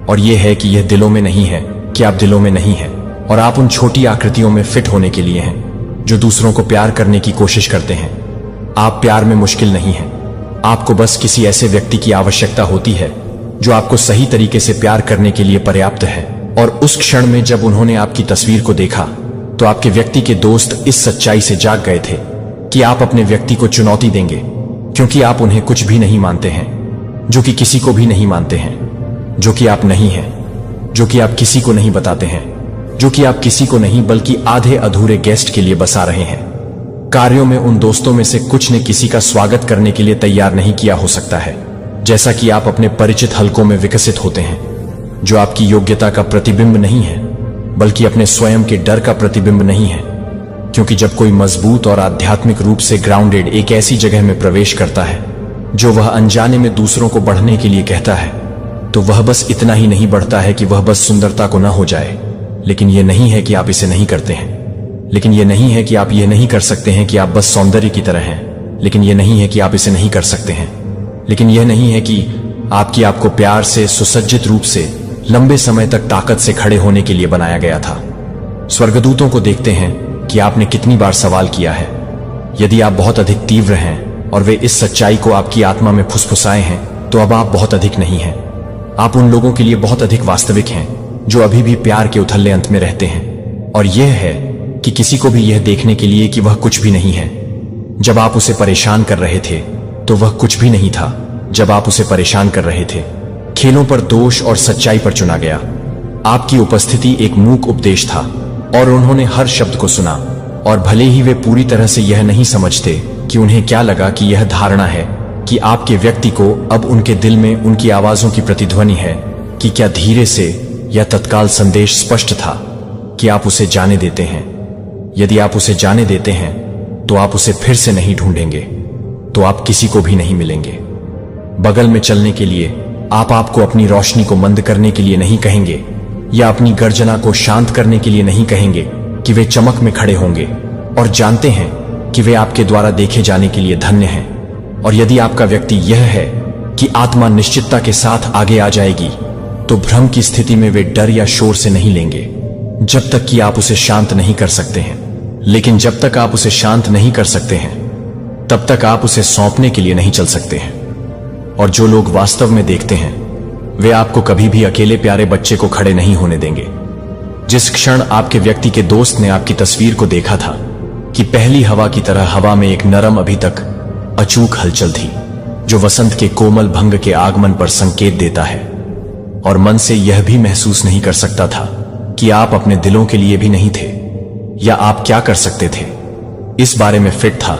और यह है कि यह दिलों में नहीं है कि आप दिलों में नहीं है, और आप उन छोटी आकृतियों में फिट होने के लिए हैं जो दूसरों को प्यार करने की कोशिश करते हैं। आप प्यार में मुश्किल नहीं हैं। आपको बस किसी ऐसे व्यक्ति की आवश्यकता होती है जो आपको सही तरीके से प्यार करने के लिए पर्याप्त है। और उस क्षण में जब उन्होंने आपकी तस्वीर को देखा, तो आपके व्यक्ति के दोस्त इस सच्चाई से जाग गए थे कि आप अपने व्यक्ति को चुनौती देंगे, क्योंकि आप उन्हें कुछ भी नहीं मानते हैं, जो कि किसी को भी नहीं मानते हैं, जो कि आप नहीं हैं, जो कि आप किसी को नहीं बताते हैं, जो कि आप किसी को नहीं बल्कि आधे अधूरे गेस्ट के लिए बसा रहे हैं। कार्यों में उन दोस्तों में से कुछ ने किसी का स्वागत करने के लिए तैयार नहीं किया हो सकता है, जैसा कि आप अपने परिचित हलकों में विकसित होते हैं, जो आपकी योग्यता का प्रतिबिंब नहीं है, बल्कि अपने स्वयं के डर का प्रतिबिंब नहीं है। क्योंकि जब कोई मजबूत और आध्यात्मिक रूप से ग्राउंडेड एक ऐसी जगह में प्रवेश करता है जो वह अनजाने में दूसरों को बढ़ने के लिए कहता है, तो वह बस इतना ही नहीं बढ़ता है कि वह बस सुंदरता को न हो जाए, लेकिन यह नहीं है कि आप इसे नहीं करते हैं, लेकिन यह नहीं है कि आप यह नहीं कर सकते हैं कि आप बस सौंदर्य की तरह हैं, लेकिन यह नहीं है कि आप इसे नहीं कर सकते हैं, लेकिन यह नहीं है कि आपको प्यार से सुसज्जित रूप से लंबे समय तक ताकत से खड़े होने के लिए बनाया गया था। स्वर्गदूतों को देखते हैं कि आपने कितनी बार सवाल किया है। यदि आप बहुत अधिक तीव्र हैं और वे इस सच्चाई को आपकी आत्मा में फुसफुसाए हैं, तो अब आप बहुत अधिक नहीं हैं। आप उन लोगों के लिए बहुत अधिक वास्तविक हैं जो अभी भी प्यार के उथले अंत में रहते हैं। और यह है कि किसी को भी यह देखने के लिए कि वह कुछ भी नहीं है। जब आप उसे परेशान कर रहे थे तो वह कुछ भी नहीं था। जब आप उसे परेशान कर रहे थे, खेलों पर दोष और सच्चाई पर चुना गया। आपकी उपस्थिति एक मूक उपदेश था और उन्होंने हर शब्द को सुना। और भले ही वे पूरी तरह से यह नहीं समझते कि उन्हें क्या लगा कि यह धारणा है कि आपके व्यक्ति को अब उनके दिल में उनकी आवाजों की प्रतिध्वनि है कि क्या धीरे से या तत्काल संदेश स्पष्ट था कि आप उसे जाने देते हैं। यदि आप उसे जाने देते हैं तो आप उसे फिर से नहीं ढूंढेंगे, तो आप किसी को भी नहीं मिलेंगे। बगल में चलने के लिए आपको अपनी रोशनी को मंद करने के लिए नहीं कहेंगे, या अपनी गर्जना को शांत करने के लिए नहीं कहेंगे कि वे चमक में खड़े होंगे और जानते हैं कि वे आपके द्वारा देखे जाने के लिए धन्य हैं। और यदि आपका व्यक्ति यह है कि आत्मा निश्चितता के साथ आगे आ जाएगी, तो भ्रम की स्थिति में वे डर या शोर से नहीं लेंगे जब तक कि आप उसे शांत नहीं कर सकते हैं। लेकिन जब तक आप उसे शांत नहीं कर सकते हैं, तब तक आप उसे सौंपने के लिए नहीं चल सकते हैं। और जो लोग वास्तव में देखते हैं, वे आपको कभी भी अकेले प्यारे बच्चे को खड़े नहीं होने देंगे। जिस क्षण आपके व्यक्ति के दोस्त ने आपकी तस्वीर को देखा था कि पहली हवा की तरह हवा में एक नरम अभी तक अचूक हलचल थी, जो वसंत के कोमल भंग के आगमन पर संकेत देता है, और मन से यह भी महसूस नहीं कर सकता था कि आप अपने दिलों के लिए भी नहीं थे, या आप क्या कर सकते थे। इस बारे में फिट था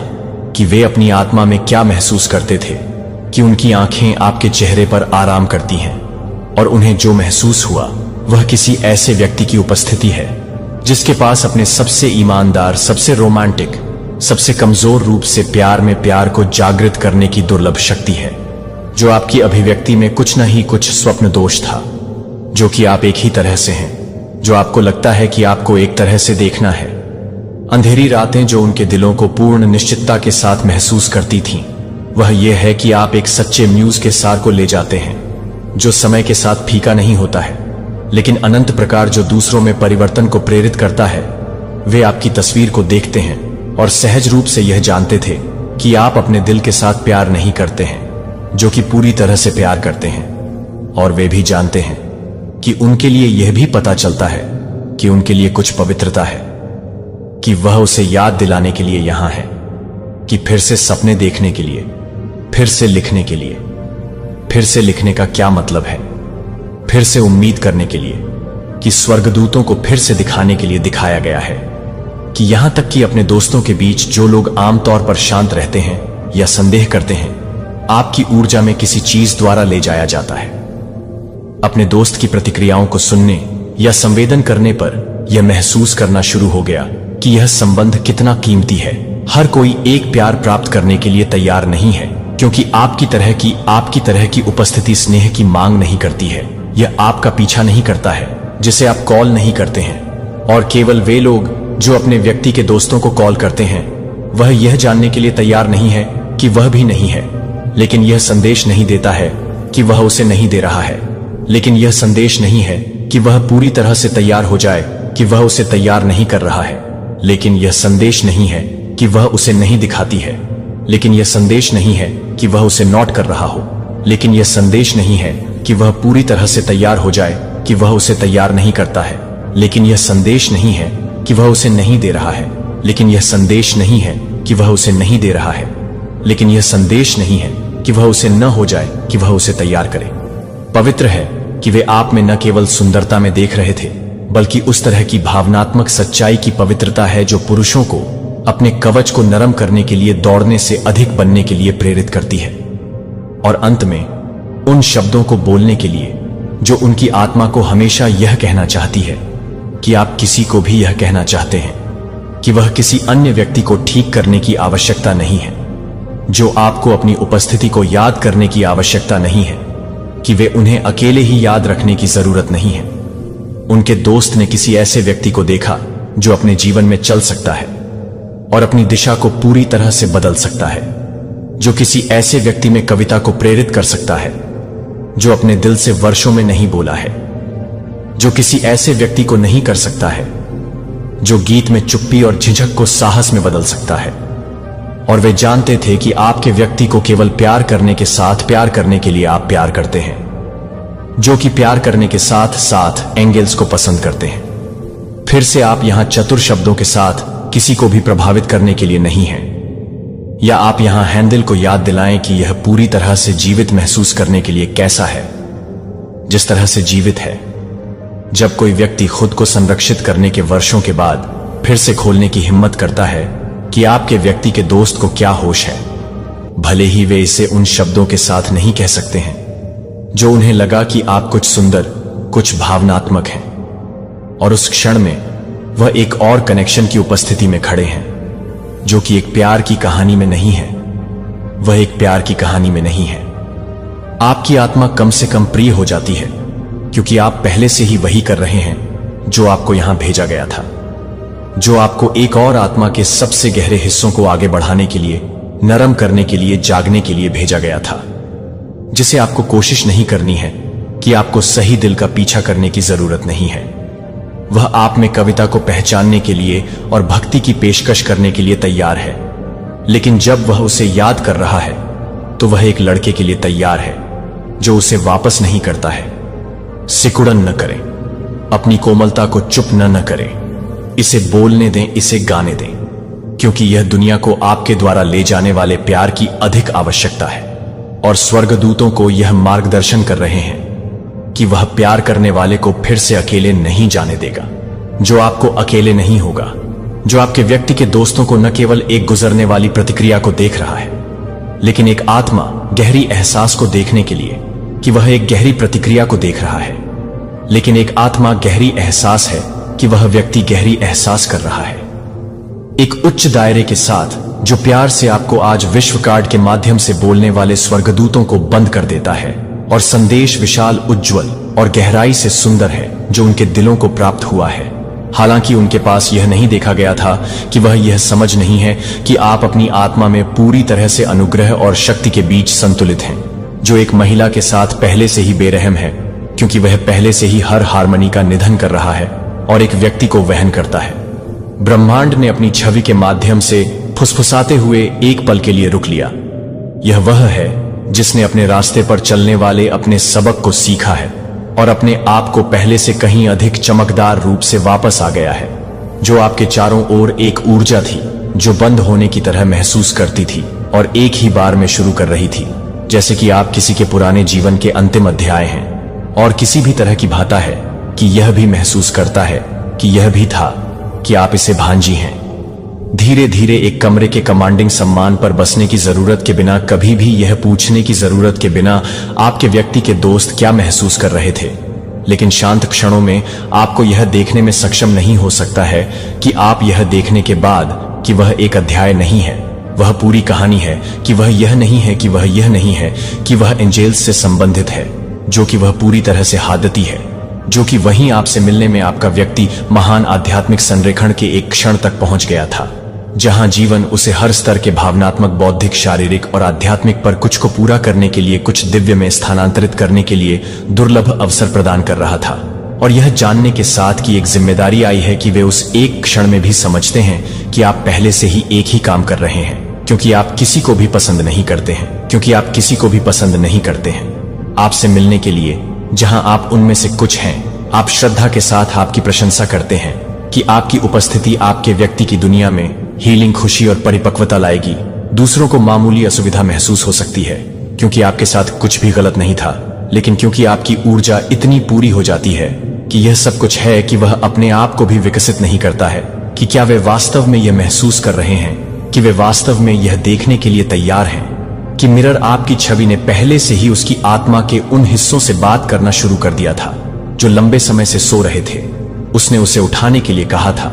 कि वे अपनी आत्मा में क्या महसूस करते थे, कि उनकी आंखें आपके चेहरे पर आराम करती हैं, और उन्हें जो महसूस हुआ वह किसी ऐसे व्यक्ति की उपस्थिति है जिसके पास अपने सबसे ईमानदार, सबसे रोमांटिक, सबसे कमजोर रूप से प्यार में प्यार को जागृत करने की दुर्लभ शक्ति है। जो आपकी अभिव्यक्ति में कुछ न ही कुछ स्वप्न दोष था, जो कि आप एक ही तरह से हैं, जो आपको लगता है कि आपको एक तरह से देखना है। अंधेरी रातें जो उनके दिलों को पूर्ण निश्चितता के साथ महसूस करती थीं, वह यह है कि आप एक सच्चे म्यूज के सार को ले जाते हैं, जो समय के साथ फीका नहीं होता है, लेकिन अनंत प्रकार जो दूसरों में परिवर्तन को प्रेरित करता है। वे आपकी तस्वीर को देखते हैं और सहज रूप से यह जानते थे कि आप अपने दिल के साथ प्यार नहीं करते हैं, जो कि पूरी तरह से प्यार करते हैं। और वे भी जानते हैं कि उनके लिए यह भी पता चलता है कि उनके लिए कुछ पवित्रता है, कि वह उसे याद दिलाने के लिए यहां है, कि फिर से सपने देखने के लिए, फिर से लिखने के लिए। फिर से लिखने का क्या मतलब है? फिर से उम्मीद करने के लिए कि स्वर्गदूतों को फिर से दिखाने के लिए दिखाया गया है कि यहां तक कि अपने दोस्तों के बीच जो लोग आमतौर पर शांत रहते हैं या संदेह करते हैं, आपकी ऊर्जा में किसी चीज द्वारा ले जाया जाता है। अपने दोस्त की प्रतिक्रियाओं को सुनने या संवेदन करने पर यह महसूस करना शुरू हो गया कि यह संबंध कितना कीमती है। हर कोई एक प्यार प्राप्त करने के लिए तैयार नहीं है, क्योंकि आपकी तरह की उपस्थिति स्नेह की मांग नहीं करती है। यह आपका पीछा नहीं करता है, जिसे आप कॉल नहीं करते हैं। और केवल वे लोग जो अपने व्यक्ति के दोस्तों को कॉल करते हैं, वह यह जानने के लिए तैयार नहीं है कि वह भी नहीं है, लेकिन यह संदेश नहीं देता है कि वह उसे नहीं दे रहा है। लेकिन यह संदेश नहीं है कि वह पूरी तरह से तैयार हो जाए कि वह उसे तैयार नहीं कर रहा है। लेकिन यह संदेश नहीं है कि वह उसे नहीं दिखाती है। लेकिन यह संदेश नहीं है कि वह उसे नोट कर रहा हो। लेकिन यह संदेश नहीं है कि वह पूरी तरह से तैयार हो जाए कि वह उसे तैयार नहीं करता है। लेकिन यह संदेश नहीं है कि वह उसे नहीं दे रहा है। लेकिन यह संदेश नहीं है कि वह उसे नहीं दे रहा है। लेकिन यह संदेश नहीं है कि वह उसे न हो जाए कि वह उसे तैयार करे। पवित्र है कि वे आप में न केवल सुंदरता में देख रहे थे, बल्कि उस तरह की भावनात्मक सच्चाई की पवित्रता है जो पुरुषों को अपने कवच को नरम करने के लिए दौड़ने से अधिक बनने के लिए प्रेरित करती है। और अंत में उन शब्दों को बोलने के लिए जो उनकी आत्मा को हमेशा यह कहना चाहती है कि आप किसी को भी यह कहना चाहते हैं कि वह किसी अन्य व्यक्ति को ठीक करने की आवश्यकता नहीं है, जो आपको अपनी उपस्थिति को याद करने की आवश्यकता नहीं है, कि वे उन्हें अकेले ही याद रखने की जरूरत नहीं है। उनके दोस्त ने किसी ऐसे व्यक्ति को देखा जो अपने जीवन में चल सकता है और अपनी दिशा को पूरी तरह से बदल सकता है, जो किसी ऐसे व्यक्ति में कविता को प्रेरित कर सकता है जो अपने दिल से वर्षों में नहीं बोला है, जो किसी ऐसे व्यक्ति को नहीं कर सकता है जो गीत में चुप्पी और झिझक को साहस में बदल सकता है। और वे जानते थे कि आपके व्यक्ति को केवल प्यार करने के साथ प्यार करने के लिए आप प्यार करते हैं, जो कि प्यार करने के साथ साथ एंगल्स को पसंद करते हैं। फिर से आप यहां चतुर शब्दों के साथ किसी को भी प्रभावित करने के लिए नहीं हैं, या आप यहां हैंडल को याद दिलाएं कि यह पूरी तरह से जीवित महसूस करने के लिए कैसा है, जिस तरह से जीवित है जब कोई व्यक्ति खुद को संरक्षित करने के वर्षों के बाद फिर से खोलने की हिम्मत करता है कि आपके व्यक्ति के दोस्त को क्या होश है, भले ही वे इसे उन शब्दों के साथ नहीं कह सकते हैं जो उन्हें लगा कि आप कुछ सुंदर, कुछ भावनात्मक हैं। और उस क्षण में वह एक और कनेक्शन की उपस्थिति में खड़े हैं, जो कि एक प्यार की कहानी में नहीं है। वह एक प्यार की कहानी में नहीं है। आपकी आत्मा कम से कम प्रिय हो जाती है, क्योंकि आप पहले से ही वही कर रहे हैं जो आपको यहां भेजा गया था, जो आपको एक और आत्मा के सबसे गहरे हिस्सों को आगे बढ़ाने के लिए, नरम करने के लिए, जागने के लिए भेजा गया था, जिसे आपको कोशिश नहीं करनी है कि आपको सही दिल का पीछा करने की जरूरत नहीं है। वह आप में कविता को पहचानने के लिए और भक्ति की पेशकश करने के लिए तैयार है। लेकिन जब वह उसे याद कर रहा है तो वह एक लड़के के लिए तैयार है जो उसे वापस नहीं करता है। सिकुड़न न करें, अपनी कोमलता को चुप न करें, इसे बोलने दें, इसे गाने दें, क्योंकि यह दुनिया को आपके द्वारा ले जाने वाले प्यार की अधिक आवश्यकता है। और स्वर्गदूतों को यह मार्गदर्शन कर रहे हैं कि वह प्यार करने वाले को फिर से अकेले नहीं जाने देगा, जो आपको अकेले नहीं होगा, जो आपके व्यक्ति के दोस्तों को न केवल एक गुजरने वाली प्रतिक्रिया को देख रहा है, लेकिन एक आत्मा गहरी एहसास को देखने के लिए कि वह एक गहरी प्रतिक्रिया को देख रहा है। लेकिन एक आत्मा गहरी एहसास है कि वह व्यक्ति गहरी एहसास कर रहा है, एक उच्च दायरे के साथ, जो प्यार से आपको आज विश्व कार्ड के माध्यम से बोलने वाले स्वर्गदूतों को बंद कर देता है। और संदेश विशाल, उज्जवल और गहराई से सुंदर है, जो उनके दिलों को प्राप्त हुआ है। हालांकि उनके पास यह नहीं देखा गया था कि वह यह समझ नहीं है कि आप अपनी आत्मा में पूरी तरह से अनुग्रह और शक्ति के बीच संतुलित हैं, जो एक महिला के साथ पहले से ही बेरहम है, क्योंकि वह पहले से ही हर हार्मनी का निधन कर रहा है और एक व्यक्ति को वहन करता है। ब्रह्मांड ने अपनी छवि के माध्यम से फुसफुसाते हुए एक पल के लिए रुक लिया। यह वह है जिसने अपने रास्ते पर चलने वाले अपने सबक को सीखा है और अपने आप को पहले से कहीं अधिक चमकदार रूप से वापस आ गया है। जो आपके चारों ओर एक ऊर्जा थी जो बंद होने की तरह महसूस करती थी और एक ही बार में शुरू कर रही थी, जैसे कि आप किसी के पुराने जीवन के अंतिम अध्याय हैं और किसी भी तरह की भाता है कि यह भी महसूस करता है कि यह भी था कि आप इसे भांजी हैं। धीरे धीरे एक कमरे के कमांडिंग सम्मान पर बसने की जरूरत के बिना, कभी भी यह पूछने की जरूरत के बिना आपके व्यक्ति के दोस्त क्या महसूस कर रहे थे। लेकिन शांत क्षणों में आपको यह देखने में सक्षम नहीं हो सकता है कि आप यह देखने के बाद कि वह एक अध्याय नहीं है, वह पूरी कहानी है, कि वह यह नहीं है कि वह यह नहीं है कि वह एंजेल्स से संबंधित है, जो कि वह पूरी तरह से हादती है, जो कि वहीं आपसे मिलने में आपका व्यक्ति महान आध्यात्मिक संरेखण के एक क्षण तक पहुंच गया था, जहां जीवन उसे हर स्तर के भावनात्मक, बौद्धिक, शारीरिक और आध्यात्मिक पर कुछ को पूरा करने के लिए, कुछ दिव्य में स्थानांतरित करने के लिए दुर्लभ अवसर प्रदान कर रहा था। और यह जानने के साथ कि एक जिम्मेदारी आई है कि वे उस एक क्षण में भी समझते हैं कि आप पहले से ही एक ही काम कर रहे हैं, क्योंकि आप किसी को भी पसंद नहीं करते हैं, क्योंकि आप किसी को भी पसंद नहीं करते हैं। आपसे मिलने के लिए जहां आप उनमें से कुछ हैं, आप श्रद्धा के साथ आपकी प्रशंसा करते हैं कि आपकी उपस्थिति आपके व्यक्ति की दुनिया में हीलिंग, खुशी और परिपक्वता लाएगी। दूसरों को मामूली असुविधा महसूस हो सकती है क्योंकि आपके साथ कुछ भी गलत नहीं था, लेकिन क्योंकि आपकी ऊर्जा इतनी पूरी हो जाती है कि यह सब कुछ है कि वह अपने आप को भी विकसित नहीं करता है कि क्या वे वास्तव में यह महसूस कर रहे हैं, कि वे वास्तव में यह देखने के लिए तैयार हैं कि मिरर आपकी छवि ने पहले से ही उसकी आत्मा के उन हिस्सों से बात करना शुरू कर दिया था जो लंबे समय से सो रहे थे। उसने उसे उठाने के लिए कहा था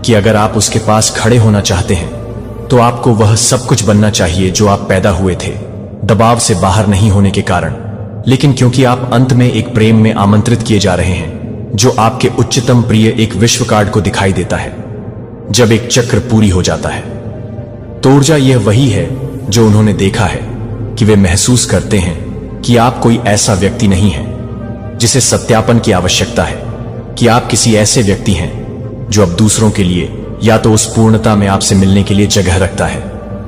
कि अगर आप उसके पास खड़े होना चाहते हैं तो आपको वह सब कुछ बनना चाहिए जो आप पैदा हुए थे, दबाव से बाहर नहीं होने के कारण, लेकिन क्योंकि आप अंत में एक प्रेम में आमंत्रित किए जा रहे हैं जो आपके उच्चतम प्रिय एक विश्व कार्ड को दिखाई देता है। जब एक चक्र पूरी हो जाता है तो ऊर्जा यह वही है जो उन्होंने देखा है कि वे महसूस करते हैं कि आप कोई ऐसा व्यक्ति नहीं है जिसे सत्यापन की आवश्यकता है, कि आप किसी ऐसे व्यक्ति हैं जो अब दूसरों के लिए या तो उस पूर्णता में आपसे मिलने के लिए जगह रखता है,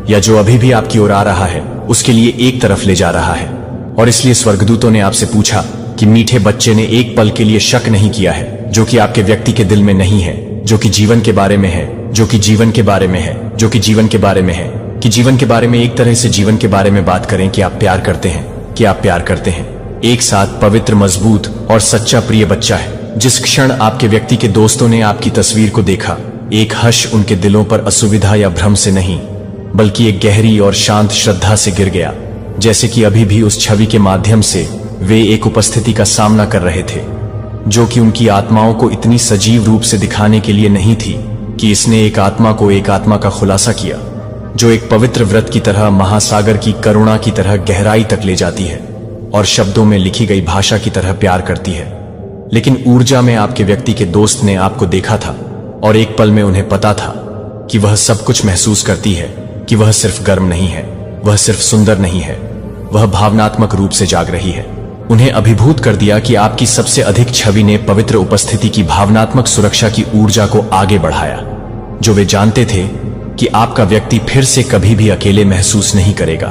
या जो अभी भी आपकी ओर आ रहा है उसके लिए एक तरफ ले जा रहा है। और इसलिए स्वर्गदूतों ने आपसे पूछा कि मीठे बच्चे ने एक पल के लिए शक नहीं किया है, जो कि आपके व्यक्ति के दिल में नहीं है, जो कि जीवन के बारे में है, जो कि जीवन के बारे में है, जो कि जीवन के बारे में है, कि जीवन के बारे में एक तरह से जीवन के बारे में बात करें कि आप प्यार करते हैं, कि आप प्यार करते हैं। एक साथ पवित्र, मजबूत और सच्चा प्रिय बच्चा है। जिस क्षण आपके व्यक्ति के दोस्तों ने आपकी तस्वीर को देखा, एक हर्ष उनके दिलों पर असुविधा या भ्रम से नहीं, बल्कि एक गहरी और शांत श्रद्धा से गिर गया, जैसे कि अभी भी उस छवि के माध्यम से वे एक उपस्थिति का सामना कर रहे थे जो कि उनकी आत्माओं को इतनी सजीव रूप से दिखाने के लिए नहीं थी कि इसने एक आत्मा को एक आत्मा का खुलासा किया जो एक पवित्र व्रत की तरह, महासागर की करुणा की तरह गहराई तक ले जाती है और शब्दों में लिखी गई भाषा की तरह प्यार करती है। लेकिन ऊर्जा में आपके व्यक्ति के दोस्त ने आपको देखा था और एक पल में उन्हें पता था कि वह सब कुछ महसूस करती है, कि वह सिर्फ गर्म नहीं है, वह सिर्फ सुंदर नहीं है, वह भावनात्मक रूप से जाग रही है। उन्हें अभिभूत कर दिया कि आपकी सबसे अधिक छवि ने पवित्र उपस्थिति की भावनात्मक सुरक्षा की ऊर्जा को आगे बढ़ाया, जो वे जानते थे कि आपका व्यक्ति फिर से कभी भी अकेले महसूस नहीं करेगा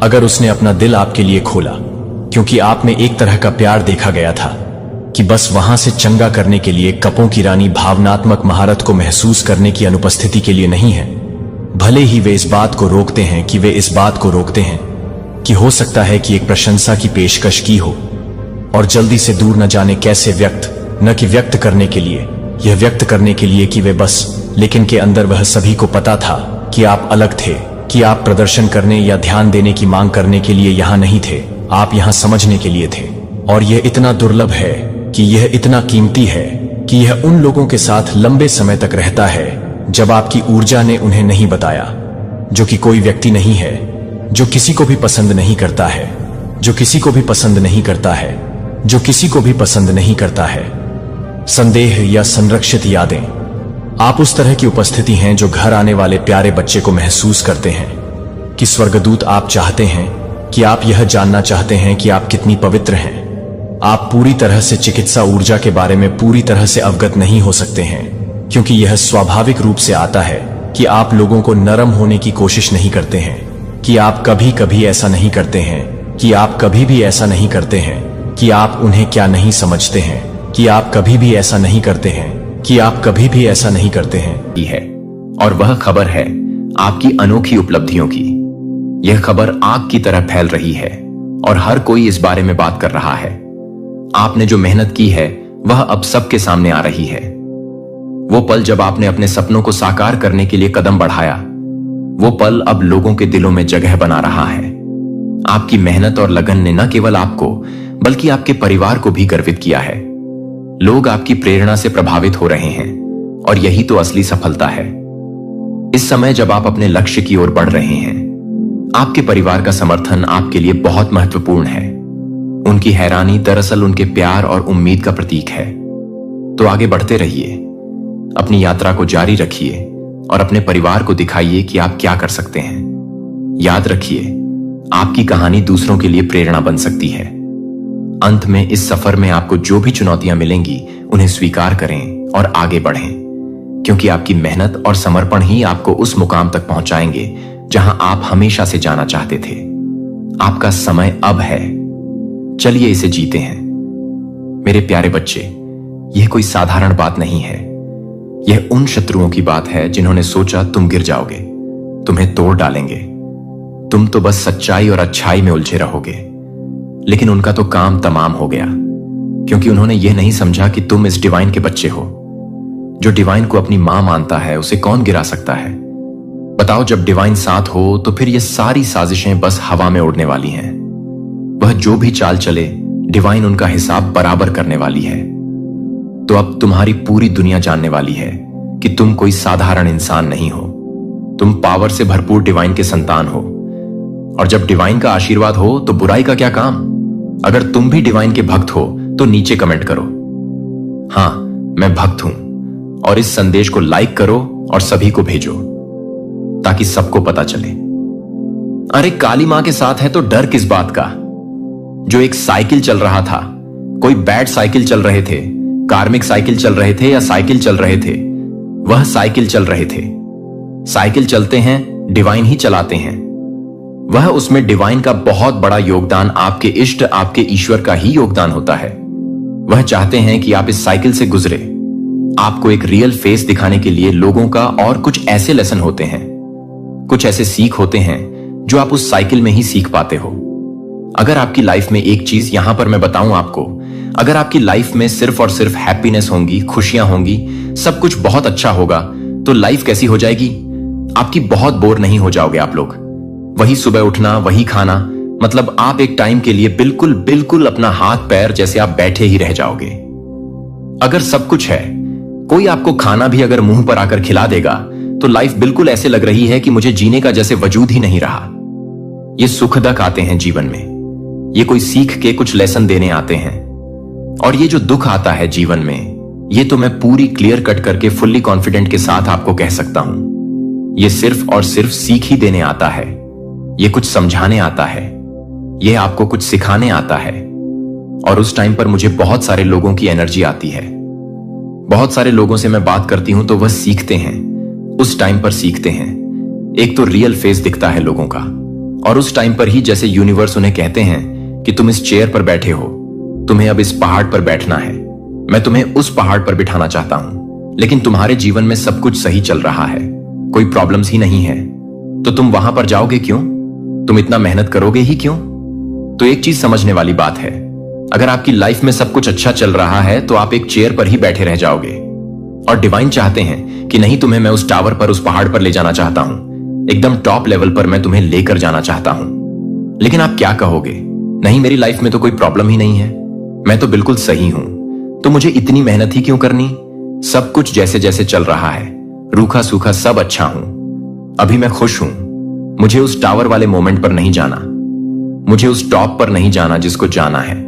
अगर उसने अपना दिल आपके लिए खोला, क्योंकि आप में एक तरह का प्यार देखा गया था कि बस वहां से चंगा करने के लिए कपों की रानी भावनात्मक महारत को महसूस करने की अनुपस्थिति के लिए नहीं है। भले ही वे इस बात को रोकते हैं कि वे इस बात को रोकते हैं कि हो सकता है कि एक प्रशंसा की पेशकश की हो और जल्दी से दूर न जाने कैसे न कि व्यक्त करने के लिए, यह व्यक्त करने के लिए कि वे बस, लेकिन के अंदर वह सभी को पता था कि आप अलग थे, कि आप प्रदर्शन करने या ध्यान देने की मांग करने के लिए यहां नहीं थे, आप यहां समझने के लिए थे। और यह इतना दुर्लभ है कि यह इतना कीमती है कि यह उन लोगों के साथ लंबे समय तक रहता है जब आपकी ऊर्जा ने उन्हें नहीं बताया, जो कि कोई व्यक्ति नहीं है जो किसी को भी पसंद नहीं करता है, जो किसी को भी पसंद नहीं करता है, जो किसी को भी पसंद नहीं करता है। संदेह या संरक्षित यादें, आप उस तरह की उपस्थिति हैं जो घर आने वाले प्यारे बच्चे को महसूस करते हैं कि स्वर्गदूत आप चाहते हैं कि आप यह जानना चाहते हैं कि आप कितनी पवित्र हैं। आप पूरी तरह से चिकित्सा ऊर्जा के बारे में पूरी तरह से अवगत नहीं हो सकते हैं क्योंकि यह स्वाभाविक रूप से आता है कि आप लोगों को नरम होने की कोशिश नहीं करते हैं, कि आप कभी कभी ऐसा नहीं करते हैं, कि आप कभी भी ऐसा नहीं करते हैं, कि आप उन्हें क्या नहीं समझते हैं, कि आप कभी भी ऐसा नहीं करते हैं, कि आप कभी भी ऐसा नहीं करते हैं। है और वह खबर है आपकी अनोखी उपलब्धियों की। यह खबर आग की तरह फैल रही है और हर कोई इस बारे में बात कर रहा है। आपने जो मेहनत की है वह अब सबके सामने आ रही है। वो पल जब आपने अपने सपनों को साकार करने के लिए कदम बढ़ाया, वो पल अब लोगों के दिलों में जगह बना रहा है। आपकी मेहनत और लगन ने न केवल आपको बल्कि आपके परिवार को भी गर्वित किया है। लोग आपकी प्रेरणा से प्रभावित हो रहे हैं और यही तो असली सफलता है। इस समय जब आप अपने लक्ष्य की ओर बढ़ रहे हैं, आपके परिवार का समर्थन आपके लिए बहुत महत्वपूर्ण है। उनकी हैरानी दरअसल उनके प्यार और उम्मीद का प्रतीक है। तो आगे बढ़ते रहिए, अपनी यात्रा को जारी रखिए और अपने परिवार को दिखाइए कि आप क्या कर सकते हैं। याद रखिए, आपकी कहानी दूसरों के लिए प्रेरणा बन सकती है। अंत में इस सफर में आपको जो भी चुनौतियां मिलेंगी उन्हें स्वीकार करें और आगे बढ़ें, क्योंकि आपकी मेहनत और समर्पण ही आपको उस मुकाम तक पहुंचाएंगे जहां आप हमेशा से जाना चाहते थे। आपका समय अब है, चलिए इसे जीते हैं। मेरे प्यारे बच्चे, यह कोई साधारण बात नहीं है। यह उन शत्रुओं की बात है जिन्होंने सोचा तुम गिर जाओगे, तुम्हें तोड़ डालेंगे, तुम तो बस सच्चाई और अच्छाई में उलझे रहोगे। लेकिन उनका तो काम तमाम हो गया, क्योंकि उन्होंने यह नहीं समझा कि तुम इस डिवाइन के बच्चे हो। जो डिवाइन को अपनी मां मानता है उसे कौन गिरा सकता है? बताओ, जब डिवाइन साथ हो तो फिर ये सारी साजिशें बस हवा में उड़ने वाली हैं। वह जो भी चाल चले, डिवाइन उनका हिसाब बराबर करने वाली है। तो अब तुम्हारी पूरी दुनिया जानने वाली है कि तुम कोई साधारण इंसान नहीं हो। तुम पावर से भरपूर डिवाइन के संतान हो। और जब डिवाइन का आशीर्वाद हो तो बुराई का क्या काम? अगर तुम भी डिवाइन के भक्त हो तो नीचे कमेंट करो, हां मैं भक्त हूं, और इस संदेश को लाइक करो और सभी को भेजो ताकि सबको पता चले। अरे काली मां के साथ है तो डर किस बात का? जो एक साइकिल चल रहा था, कोई बैड साइकिल चल रहे थे, कार्मिक साइकिल चल रहे थे या साइकिल चल रहे थे, वह साइकिल चल रहे थे। साइकिल चलते हैं, डिवाइन ही चलाते हैं। वह उसमें डिवाइन का बहुत बड़ा योगदान, आपके इष्ट, आपके ईश्वर का ही योगदान होता है। वह चाहते हैं कि आप इस साइकिल से गुजरे। आपको एक रियल फेस दिखाने के लिए लोगों का और कुछ ऐसे लेसन होते हैं, कुछ ऐसे सीख होते हैं जो आप उस साइकिल में ही सीख पाते हो। अगर आपकी लाइफ में एक चीज यहां पर मैं बताऊं आपको, अगर आपकी लाइफ में सिर्फ और सिर्फ हैप्पीनेस होंगी, खुशियां होंगी, सब कुछ बहुत अच्छा होगा, तो लाइफ कैसी हो जाएगी? आपकी बहुत बोर नहीं हो जाओगे आप लोग? वही सुबह उठना, वही खाना, मतलब आप एक टाइम के लिए बिल्कुल बिल्कुल अपना हाथ पैर जैसे आप बैठे ही रह जाओगे। अगर सब कुछ है, कोई आपको खाना भी अगर मुंह पर आकर खिला देगा, तो लाइफ बिल्कुल ऐसे लग रही है कि मुझे जीने का जैसे वजूद ही नहीं रहा। ये सुखदक आते हैं जीवन में, ये कोई सीख के कुछ लेसन देने आते हैं। और ये जो दुख आता है जीवन में, ये तो मैं पूरी क्लियर कट करके फुल्ली कॉन्फिडेंट के साथ आपको कह सकता हूं, ये सिर्फ और सिर्फ सीख ही देने आता है। ये कुछ समझाने आता है, ये आपको कुछ सिखाने आता है। और उस टाइम पर मुझे बहुत सारे लोगों की एनर्जी आती है। बहुत सारे लोगों से मैं बात करती हूं तो वह सीखते हैं, उस टाइम पर सीखते हैं। एक तो रियल फेस दिखता है लोगों का, और उस टाइम पर ही जैसे यूनिवर्स उन्हें कहते हैं कि तुम इस चेयर पर बैठे हो, तुम्हें अब इस पहाड़ पर बैठना है, मैं तुम्हें उस पहाड़ पर बिठाना चाहता हूं, लेकिन तुम्हारे जीवन में सब कुछ सही चल रहा है, कोई प्रॉब्लम्स ही नहीं है, तो तुम वहां पर जाओगे क्यों? तुम इतना मेहनत करोगे ही क्यों? तो एक चीज समझने वाली बात है, अगर आपकी लाइफ में सब कुछ अच्छा चल रहा है तो आप एक चेयर पर ही बैठे रह जाओगे। और डिवाइन चाहते हैं कि नहीं, तुम्हें मैं उस टावर पर, उस पहाड़ पर ले जाना चाहता हूं, एकदम टॉप लेवल पर मैं तुम्हें लेकर जाना चाहता हूं। लेकिन आप क्या कहोगे? नहीं, मेरी लाइफ में तो कोई प्रॉब्लम ही नहीं है, मैं तो बिल्कुल सही हूं, तो मुझे इतनी मेहनत ही क्यों करनी? सब कुछ जैसे जैसे चल रहा है, रूखा सूखा सब अच्छा हूं, अभी मैं खुश हूं। मुझे उस टावर वाले मोमेंट पर नहीं जाना, मुझे उस टॉप पर नहीं जाना जिसको जाना है।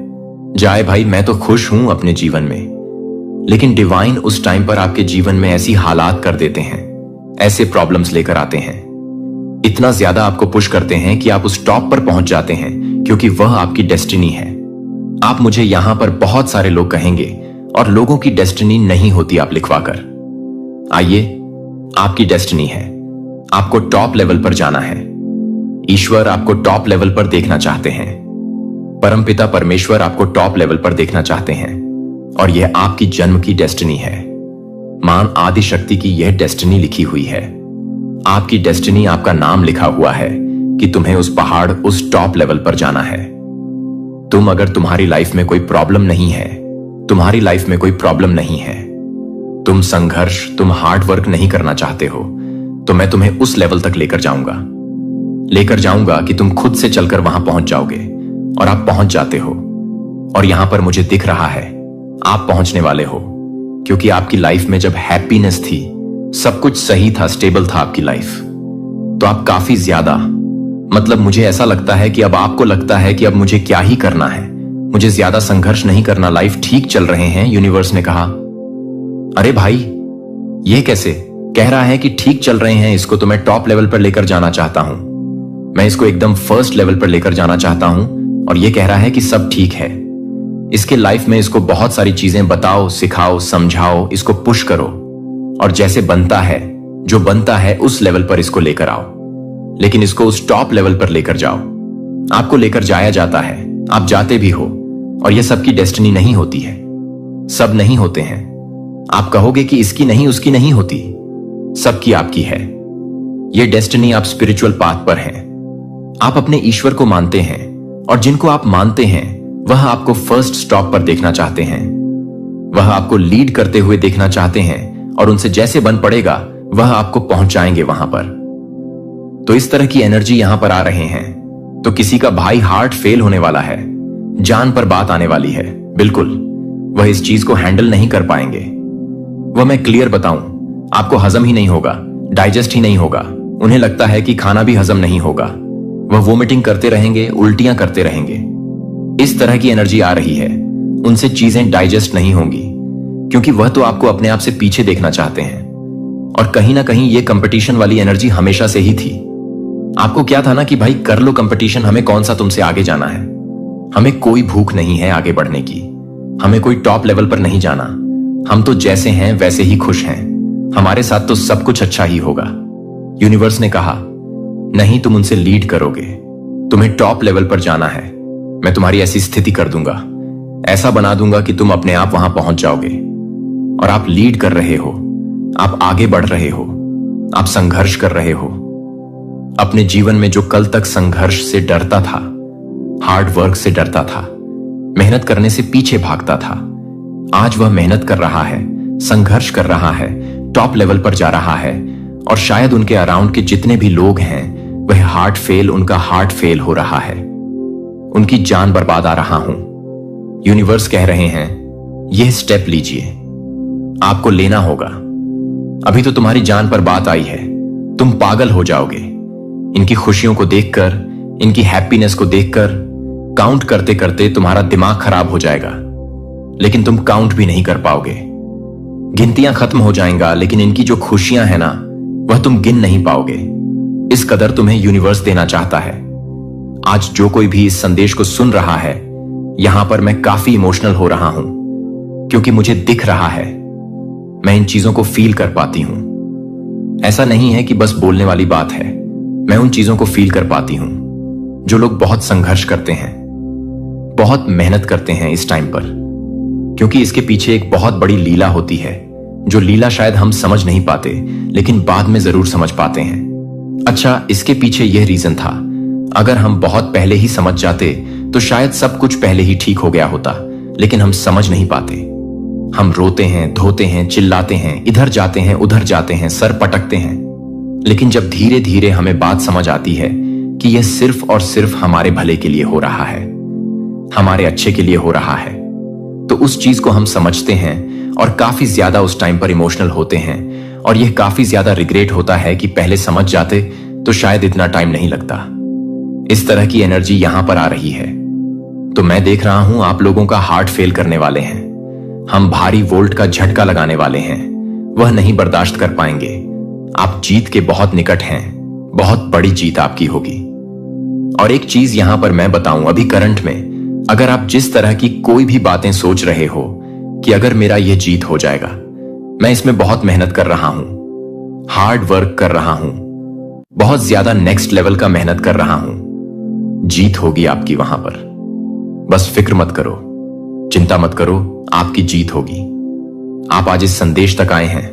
जाए भाई, मैं तो खुश हूं अपने जीवन में। लेकिन डिवाइन उस टाइम पर आपके जीवन में ऐसी हालात कर देते हैं, ऐसे प्रॉब्लम्स लेकर आते हैं, इतना ज्यादा आपको पुश करते हैं कि आप उस टॉप पर पहुंच जाते हैं, क्योंकि वह आपकी डेस्टिनी है। आप मुझे यहां पर बहुत सारे लोग कहेंगे, और लोगों की डेस्टिनी नहीं होती आप लिखवा कर। आइए, आपकी डेस्टिनी है। आपको टॉप लेवल पर जाना है। ईश्वर आपको टॉप लेवल पर देखना चाहते हैं। परमपिता परमेश्वर आपको टॉप लेवल पर देखना चाहते हैं और यह आपकी जन्म की डेस्टिनी है। मान आदि शक्ति की यह डेस्टिनी लिखी हुई है। आपकी डेस्टिनी, आपका नाम लिखा हुआ है कि तुम्हें उस पहाड़, उस टॉप लेवल पर जाना है। तुम, अगर तुम्हारी लाइफ में कोई प्रॉब्लम नहीं है, तुम्हारी लाइफ में कोई प्रॉब्लम नहीं है, तुम संघर्ष, तुम हार्ड वर्क नहीं करना चाहते हो, तो मैं तुम्हें उस लेवल तक लेकर जाऊंगा कि तुम खुद से चलकर वहां पहुंच जाओगे। और आप पहुंच जाते हो। और यहां पर मुझे दिख रहा है आप पहुंचने वाले हो, क्योंकि आपकी लाइफ में जब हैप्पीनेस थी, सब कुछ सही था, स्टेबल था आपकी लाइफ, तो आप काफी ज्यादा, मतलब मुझे ऐसा लगता है कि अब आपको लगता है कि अब मुझे क्या ही करना है, मुझे ज्यादा संघर्ष नहीं करना, लाइफ ठीक चल रहे हैं। यूनिवर्स ने कहा, अरे भाई ये कैसे? कह रहा है कि ठीक चल रहे हैं, इसको तो मैं टॉप लेवल पर लेकर जाना चाहता हूं, मैं इसको एकदम फर्स्ट लेवल पर लेकर जाना चाहता हूं, और ये कह रहा है कि सब ठीक है। इसके लाइफ में इसको बहुत सारी चीजें बताओ, सिखाओ, समझाओ, इसको पुश करो, और जैसे बनता है, जो बनता है उस लेवल पर इसको लेकर आओ, लेकिन इसको उस टॉप लेवल पर लेकर जाओ। आपको लेकर जाया जाता है, आप जाते भी हो, और यह सबकी डेस्टिनी नहीं होती है, सब नहीं होते हैं। आप कहोगे कि इसकी नहीं, उसकी नहीं होती, सबकी आपकी है। यह डेस्टिनी, आप स्पिरिचुअल पाथ पर हैं। आप अपने ईश्वर को मानते हैं, और जिनको आप मानते हैं वह आपको फर्स्ट स्टॉप पर देखना चाहते हैं, वह आपको लीड करते हुए देखना चाहते हैं, और उनसे जैसे बन पड़ेगा वह आपको पहुंचाएंगे वहां पर। तो इस तरह की एनर्जी यहां पर आ रहे हैं। तो किसी का भाई हार्ट फेल होने वाला है, जान पर बात आने वाली है, बिल्कुल वह इस चीज को हैंडल नहीं कर पाएंगे। वह मैं क्लियर बताऊं, आपको हजम ही नहीं होगा, डाइजेस्ट ही नहीं होगा, उन्हें लगता है कि खाना भी हजम नहीं होगा, वह वोमिटिंग करते रहेंगे, उल्टियां करते रहेंगे। इस तरह की एनर्जी आ रही है, उनसे चीजें डाइजेस्ट नहीं होंगी, क्योंकि वह तो आपको अपने आप से पीछे देखना चाहते हैं। और कहीं ना कहीं ये कंपटीशन वाली एनर्जी हमेशा से ही थी। आपको क्या था ना कि भाई कर लो कंपटीशन, हमें कौन सा तुमसे आगे जाना है, हमें कोई भूख नहीं है आगे बढ़ने की, हमें कोई टॉप लेवल पर नहीं जाना, हम तो जैसे हैं वैसे ही खुश हैं, हमारे साथ तो सब कुछ अच्छा ही होगा। यूनिवर्स ने कहा, नहीं, तुम उनसे लीड करोगे, तुम्हें टॉप लेवल पर जाना है, मैं तुम्हारी ऐसी स्थिति कर दूंगा, ऐसा बना दूंगा कि तुम अपने आप वहां पहुंच जाओगे। और आप लीड कर रहे हो, आप आगे बढ़ रहे हो, आप संघर्ष कर रहे हो। अपने जीवन में जो कल तक संघर्ष से डरता था, हार्ड वर्क से डरता था, मेहनत करने से पीछे भागता था, आज वह मेहनत कर रहा है, संघर्ष कर रहा है, टॉप लेवल पर जा रहा है। और शायद उनके अराउंड के जितने भी लोग हैं, वह उनका हार्ट फेल हो रहा है, उनकी जान बर्बाद आ रहा हूं। यूनिवर्स कह रहे हैं, यह स्टेप लीजिए, आपको लेना होगा। अभी तो तुम्हारी जान पर बात आई है, तुम पागल हो जाओगे इनकी खुशियों को देखकर, इनकी हैप्पीनेस को देखकर। काउंट करते करते तुम्हारा दिमाग खराब हो जाएगा, लेकिन तुम काउंट भी नहीं कर पाओगे। गिनतियां खत्म हो जाएगा, लेकिन इनकी जो खुशियां हैं ना, वह तुम गिन नहीं पाओगे। इस कदर तुम्हें यूनिवर्स देना चाहता है। आज जो कोई भी इस संदेश को सुन रहा है, यहां पर मैं काफी इमोशनल हो रहा हूं, क्योंकि मुझे दिख रहा है, मैं इन चीजों को फील कर पाती हूं। ऐसा नहीं है कि बस बोलने वाली बात है, मैं उन चीजों को फील कर पाती हूं जो लोग बहुत संघर्ष करते हैं, बहुत मेहनत करते हैं इस टाइम पर, क्योंकि इसके पीछे एक बहुत बड़ी लीला होती है, जो लीला शायद हम समझ नहीं पाते, लेकिन बाद में जरूर समझ पाते हैं। अच्छा, इसके पीछे यह रीजन था, अगर हम बहुत पहले ही समझ जाते तो शायद सब कुछ पहले ही ठीक हो गया होता, लेकिन हम समझ नहीं पाते। हम रोते हैं, धोते हैं, चिल्लाते हैं, इधर जाते हैं, उधर जाते हैं, सर पटकते हैं, लेकिन जब धीरे धीरे हमें बात समझ आती है कि यह सिर्फ और सिर्फ हमारे भले के लिए हो रहा है, हमारे अच्छे के लिए हो रहा है, तो उस चीज को हम समझते हैं और काफी ज्यादा उस टाइम पर इमोशनल होते हैं। और यह काफी ज्यादा रिग्रेट होता है कि पहले समझ जाते तो शायद इतना टाइम नहीं लगता। इस तरह की एनर्जी यहां पर आ रही है। तो मैं देख रहा हूं आप लोगों का हार्ट फेल करने वाले हैं, हम भारी वोल्ट का झटका लगाने वाले हैं, वह नहीं बर्दाश्त कर पाएंगे। आप जीत के बहुत निकट हैं, बहुत बड़ी जीत आपकी होगी। और एक चीज यहां पर मैं बताऊं, अभी करंट में अगर आप जिस तरह की कोई भी बातें सोच रहे हो कि अगर मेरा यह जीत हो जाएगा, मैं इसमें बहुत मेहनत कर रहा हूं, हार्ड वर्क कर रहा हूं, बहुत ज्यादा नेक्स्ट लेवल का मेहनत कर रहा हूं। जीत होगी आपकी वहां पर। बस फिक्र मत करो, चिंता मत करो, आपकी जीत होगी। आप आज इस संदेश तक आए हैं।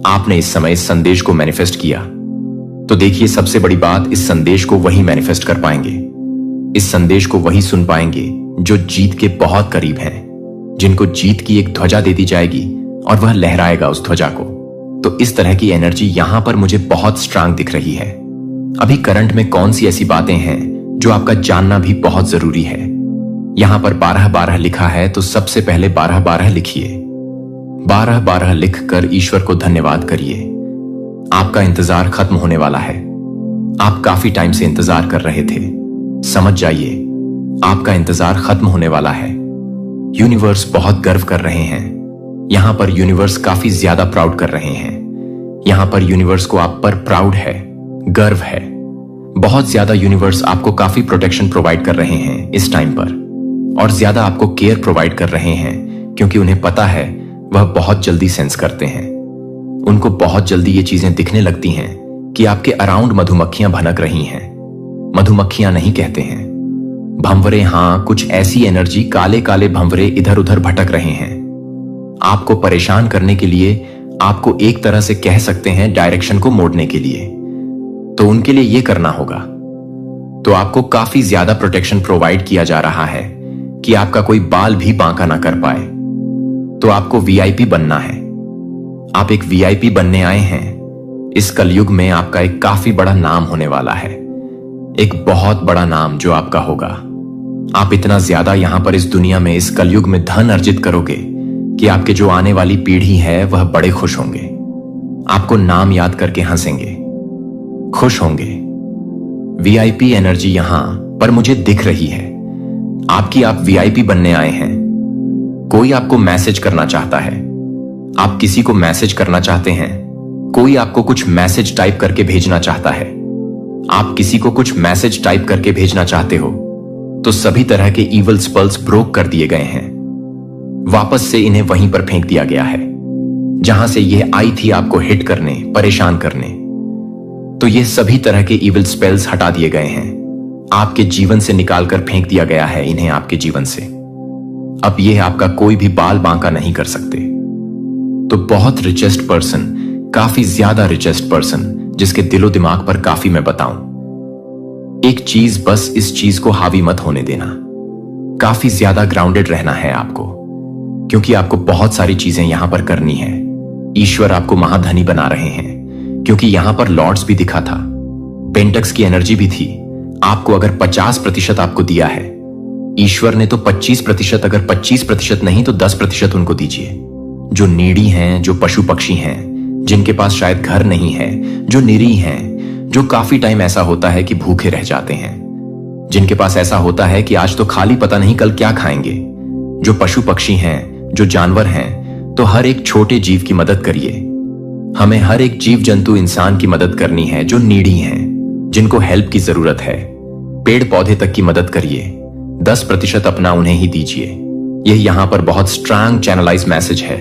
आपने इस समय इस संदेश को मैनिफेस्ट किया, तो देखिए सबसे बड़ी बात, इस संदेश को वही मैनिफेस्ट कर पाएंगे, इस संदेश को वही सुन पाएंगे जो जीत के बहुत करीब हैं, जिनको जीत की एक ध्वजा दे दी जाएगी और वह लहराएगा उस ध्वजा को। तो इस तरह की एनर्जी यहां पर मुझे बहुत स्ट्रांग दिख रही है। अभी करंट में कौन सी ऐसी बातें हैं जो आपका जानना भी बहुत जरूरी है। यहां पर 12-12 लिखा है, तो सबसे पहले 12-12 लिखिए। 12-12 लिखकर ईश्वर को धन्यवाद करिए। आपका इंतजार खत्म होने वाला है। आप काफी टाइम से इंतजार कर रहे थे। समझ जाइए, आपका इंतजार खत्म होने वाला है। यूनिवर्स बहुत गर्व कर रहे हैं। यहां पर यूनिवर्स काफी ज्यादा प्राउड कर रहे हैं। यहां पर यूनिवर्स को आप पर प्राउड है, गर्व है। बहुत ज्यादा यूनिवर्स आपको काफी प्रोटेक्शन प्रोवाइड कर रहे हैं इस टाइम पर, और ज्यादा आपको केयर प्रोवाइड कर रहे हैं, क्योंकि उन्हें पता है वह बहुत जल्दी सेंस करते हैं। उनको बहुत जल्दी ये चीजें दिखने लगती हैं कि आपके अराउंड मधुमक्खियां भनक रही हैं। मधुमक्खियां नहीं कहते हैं, भंवरे। हां, कुछ ऐसी एनर्जी, काले काले भंवरे इधर उधर भटक रहे हैं आपको परेशान करने के लिए, आपको एक तरह से कह सकते हैं डायरेक्शन को मोड़ने के लिए। तो उनके लिए यह करना होगा। तो आपको काफी ज्यादा प्रोटेक्शन प्रोवाइड किया जा रहा है कि आपका कोई बाल भी बांका ना कर पाए। तो आपको वीआईपी बनना है। आप एक वीआईपी बनने आए हैं। इस कलयुग में आपका एक काफी बड़ा नाम होने वाला है, एक बहुत बड़ा नाम जो आपका होगा। आप इतना ज्यादा यहां पर इस दुनिया में, इस कलयुग में धन अर्जित करोगे कि आपके जो आने वाली पीढ़ी है वह बड़े खुश होंगे। आपको नाम याद करके हंसेंगे, खुश होंगे। वीआईपी एनर्जी यहां पर मुझे दिख रही है आपकी। आप वीआईपी बनने आए हैं। कोई आपको मैसेज करना चाहता है, आप किसी को मैसेज करना चाहते हैं, कोई आपको कुछ मैसेज टाइप करके भेजना चाहता है, आप किसी को कुछ मैसेज टाइप करके भेजना चाहते हो, तो सभी तरह के इवल स्पेल्स ब्रोक कर दिए गए हैं। वापस से इन्हें वहीं पर फेंक दिया गया है जहां से यह आई थी आपको हिट करने, परेशान करने। तो ये सभी तरह के इविल स्पेल्स हटा दिए गए हैं, आपके जीवन से निकालकर फेंक दिया गया है इन्हें आपके जीवन से। अब यह आपका कोई भी बाल बांका नहीं कर सकते। तो बहुत रिचेस्ट पर्सन, काफी ज्यादा रिचेस्ट पर्सन, जिसके दिलो दिमाग पर काफी मैं बताऊं, एक चीज, बस इस चीज को हावी मत होने देना। काफी ज्यादा ग्राउंडेड रहना है आपको, क्योंकि आपको बहुत सारी चीजें यहां पर करनी है। ईश्वर आपको महाधनी बना रहे हैं, क्योंकि यहां पर लॉर्ड्स भी दिखा था, पेंटक्स की एनर्जी भी थी। आपको अगर 50% आपको दिया है ईश्वर ने, तो 25%, अगर 25% नहीं तो 10% उनको दीजिए। जो नीडी हैं, जो पशु पक्षी हैं, जिनके पास शायद घर नहीं है, जो निरीह हैं, जो काफी टाइम ऐसा होता है कि भूखे रह जाते हैं, जिनके पास ऐसा होता है कि आज तो खाली पता नहीं कल क्या खाएंगे। जो पशु पक्षी हैं, जो जानवर हैं, तो हर एक छोटे जीव की मदद करिए। हमें हर एक जीव जंतु इंसान की मदद करनी है जो नीडी हैं, जिनको हेल्प की जरूरत है। पेड़ पौधे तक की मदद करिए। 10% अपना उन्हें ही दीजिए। यह यहां पर बहुत स्ट्रांग चैनलाइज मैसेज है।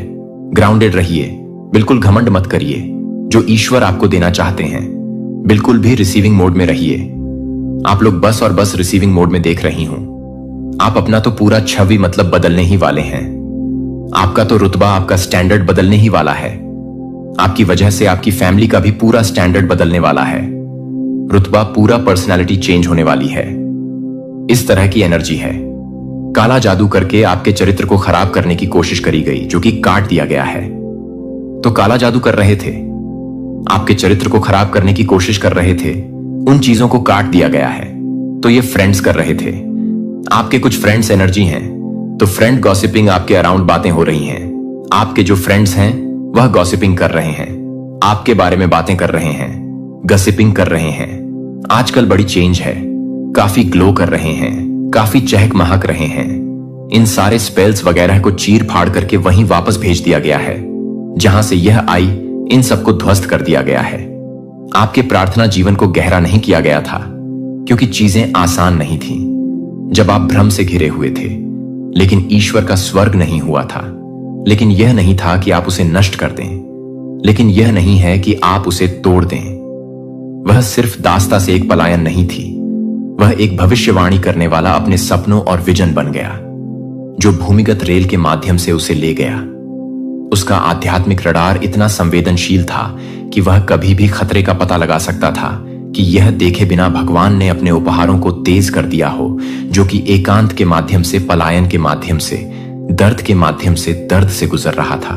ग्राउंडेड रहिए, बिल्कुल घमंड मत करिए। जो ईश्वर आपको देना चाहते हैं, बिल्कुल भी रिसीविंग मोड में रहिए। आप लोग बस और बस रिसीविंग मोड में देख रही हूं। आप अपना तो पूरा छवि मतलब बदलने ही वाले हैं। आपका तो रुतबा, आपका स्टैंडर्ड बदलने ही वाला है। आपकी वजह से आपकी फैमिली का भी पूरा स्टैंडर्ड बदलने वाला है। रुतबा, पूरा पर्सनालिटी चेंज होने वाली है। इस तरह की एनर्जी है। काला जादू करके आपके चरित्र को खराब करने की कोशिश करी गई, जो कि काट दिया गया है। तो काला जादू कर रहे थे, आपके चरित्र को खराब करने की कोशिश कर रहे थे, उन चीजों को काट दिया गया है। तो ये फ्रेंड्स कर रहे थे, आपके कुछ फ्रेंड्स एनर्जी हैं। तो फ्रेंड गॉसिपिंग, आपके अराउंड बातें हो रही हैं। आपके जो फ्रेंड्स हैं वह गॉसिपिंग कर रहे हैं, आपके बारे में बातें कर रहे हैं, गॉसिपिंग कर रहे हैं। आजकल बड़ी चेंज है, काफी ग्लो कर रहे हैं, काफी चहक महक रहे हैं। इन सारे स्पेल्स वगैरह को चीर फाड़ करके वहीं वापस भेज दिया गया है जहां से यह आई। इन सबको ध्वस्त कर दिया गया है। आपके प्रार्थना जीवन को गहरा नहीं किया गया था, क्योंकि चीजें आसान नहीं थी जब आप भ्रम से घिरे हुए थे। लेकिन ईश्वर का स्वर्ग नहीं हुआ था। लेकिन यह नहीं था कि आप उसे नष्ट कर दें, लेकिन यह नहीं है कि आप उसे तोड़ दें। वह सिर्फ दास्ता से एक पलायन नहीं थी, वह एक भविष्यवाणी करने वाला अपने सपनों और विजन बन गया, जो भूमिगत रेल के माध्यम से उसे ले गया। उसका आध्यात्मिक रडार इतना संवेदनशील था कि वह कभी भी खतरे का पता लगा सकता था कि यह देखे बिना भगवान ने अपने उपहारों को तेज कर दिया हो, जो कि एकांत के माध्यम से, पलायन के माध्यम से, दर्द के माध्यम से दर्द से गुजर रहा था।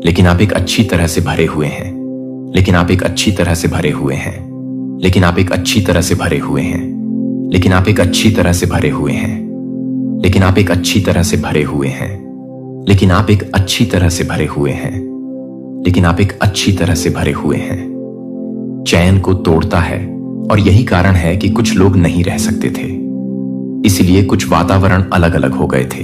लेकिन आप एक अच्छी तरह से भरे हुए हैं, लेकिन आप एक अच्छी तरह से भरे हुए हैं, लेकिन आप एक अच्छी तरह से भरे हुए हैं, लेकिन आप एक अच्छी तरह से भरे हुए हैं, लेकिन आप एक अच्छी तरह से भरे हुए हैं, लेकिन आप एक अच्छी तरह से भरे हुए हैं, लेकिन आप एक अच्छी तरह से भरे हुए हैं। चैन को तोड़ता है और यही कारण है कि कुछ लोग नहीं रह सकते थे। इसलिए कुछ वातावरण अलग अलग हो गए थे,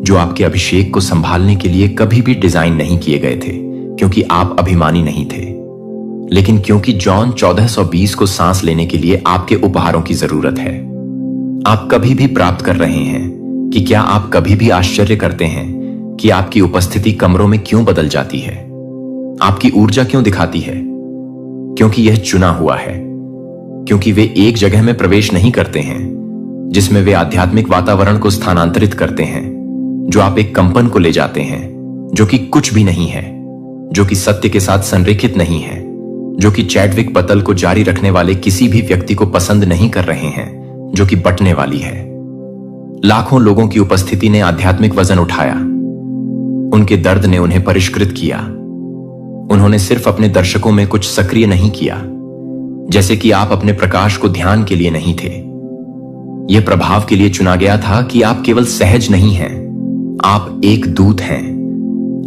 जो आपके अभिषेक को संभालने के लिए कभी भी डिजाइन नहीं किए गए थे, क्योंकि आप अभिमानी नहीं थे, लेकिन क्योंकि जॉन 1420 को सांस लेने के लिए आपके उपहारों की जरूरत है। आप कभी भी प्राप्त कर रहे हैं कि क्या आप कभी भी आश्चर्य करते हैं कि आपकी उपस्थिति कमरों में क्यों बदल जाती है, आपकी ऊर्जा क्यों दिखाती है? क्योंकि यह चुना हुआ है, क्योंकि वे एक जगह में प्रवेश नहीं करते हैं जिसमें वे आध्यात्मिक वातावरण को स्थानांतरित करते हैं, जो आप एक कंपन को ले जाते हैं जो कि कुछ भी नहीं है, जो कि सत्य के साथ संरेखित नहीं है, जो कि चैडविक पतल को जारी रखने वाले किसी भी व्यक्ति को पसंद नहीं कर रहे हैं, जो कि बटने वाली है। लाखों लोगों की उपस्थिति ने आध्यात्मिक वजन उठाया, उनके दर्द ने उन्हें परिष्कृत किया। उन्होंने सिर्फ अपने दर्शकों में कुछ सक्रिय नहीं किया, जैसे कि आप अपने प्रकाश को ध्यान के लिए नहीं थे। यह प्रभाव के लिए चुना गया था कि आप केवल सहज नहीं हैं, आप एक दूत हैं।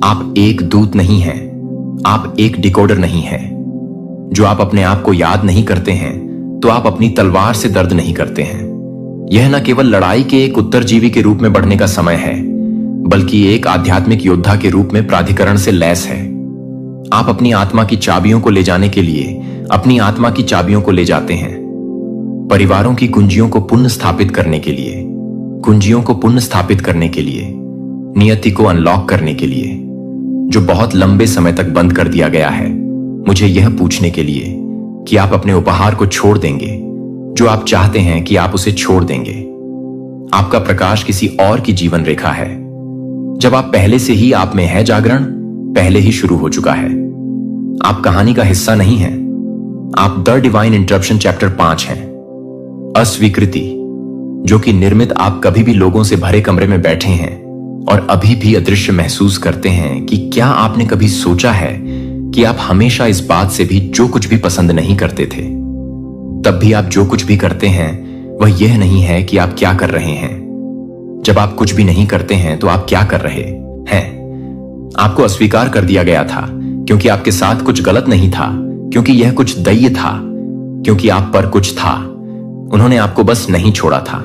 आप एक दूत नहीं हैं, आप एक डिकोडर नहीं हैं। जो आप अपने आप को याद नहीं करते हैं, तो आप अपनी तलवार से दर्द नहीं करते हैं। यह न केवल लड़ाई के एक उत्तरजीवी के रूप में बढ़ने का समय है, बल्कि एक आध्यात्मिक योद्धा के रूप में प्राधिकरण से लैस है। आप अपनी आत्मा की चाबियों को ले जाने के लिए अपनी आत्मा की चाबियों को ले जाते हैं, परिवारों की कुंजियों को पुनः स्थापित करने के लिए, कुंजियों को पुनः स्थापित करने के लिए, नियति को अनलॉक करने के लिए, जो बहुत लंबे समय तक बंद कर दिया गया है, मुझे यह पूछने के लिए कि आप अपने उपहार को छोड़ देंगे, जो आप चाहते हैं कि आप उसे छोड़ देंगे। आपका प्रकाश किसी और की जीवन रेखा है। जब आप पहले से ही आप में है, जागरण पहले ही शुरू हो चुका है। आप कहानी का हिस्सा नहीं हैं, आप द डिवाइन इंटरप्शन चैप्टर 5 हैं। अस्वीकृति, जो कि निर्मित आप कभी भी लोगों से भरे कमरे में बैठे हैं और अभी भी अदृश्य महसूस करते हैं कि क्या आपने कभी सोचा है कि आप हमेशा इस बात से भी जो कुछ भी पसंद नहीं करते थे, तब भी आप जो कुछ भी करते हैं वह यह नहीं है कि आप क्या कर रहे हैं। जब आप कुछ भी नहीं करते हैं तो आप क्या कर रहे हैं? आपको अस्वीकार कर दिया गया था क्योंकि आपके साथ कुछ गलत नहीं था, क्योंकि यह कुछ दैय था, क्योंकि आप पर कुछ था। उन्होंने आपको बस नहीं छोड़ा था,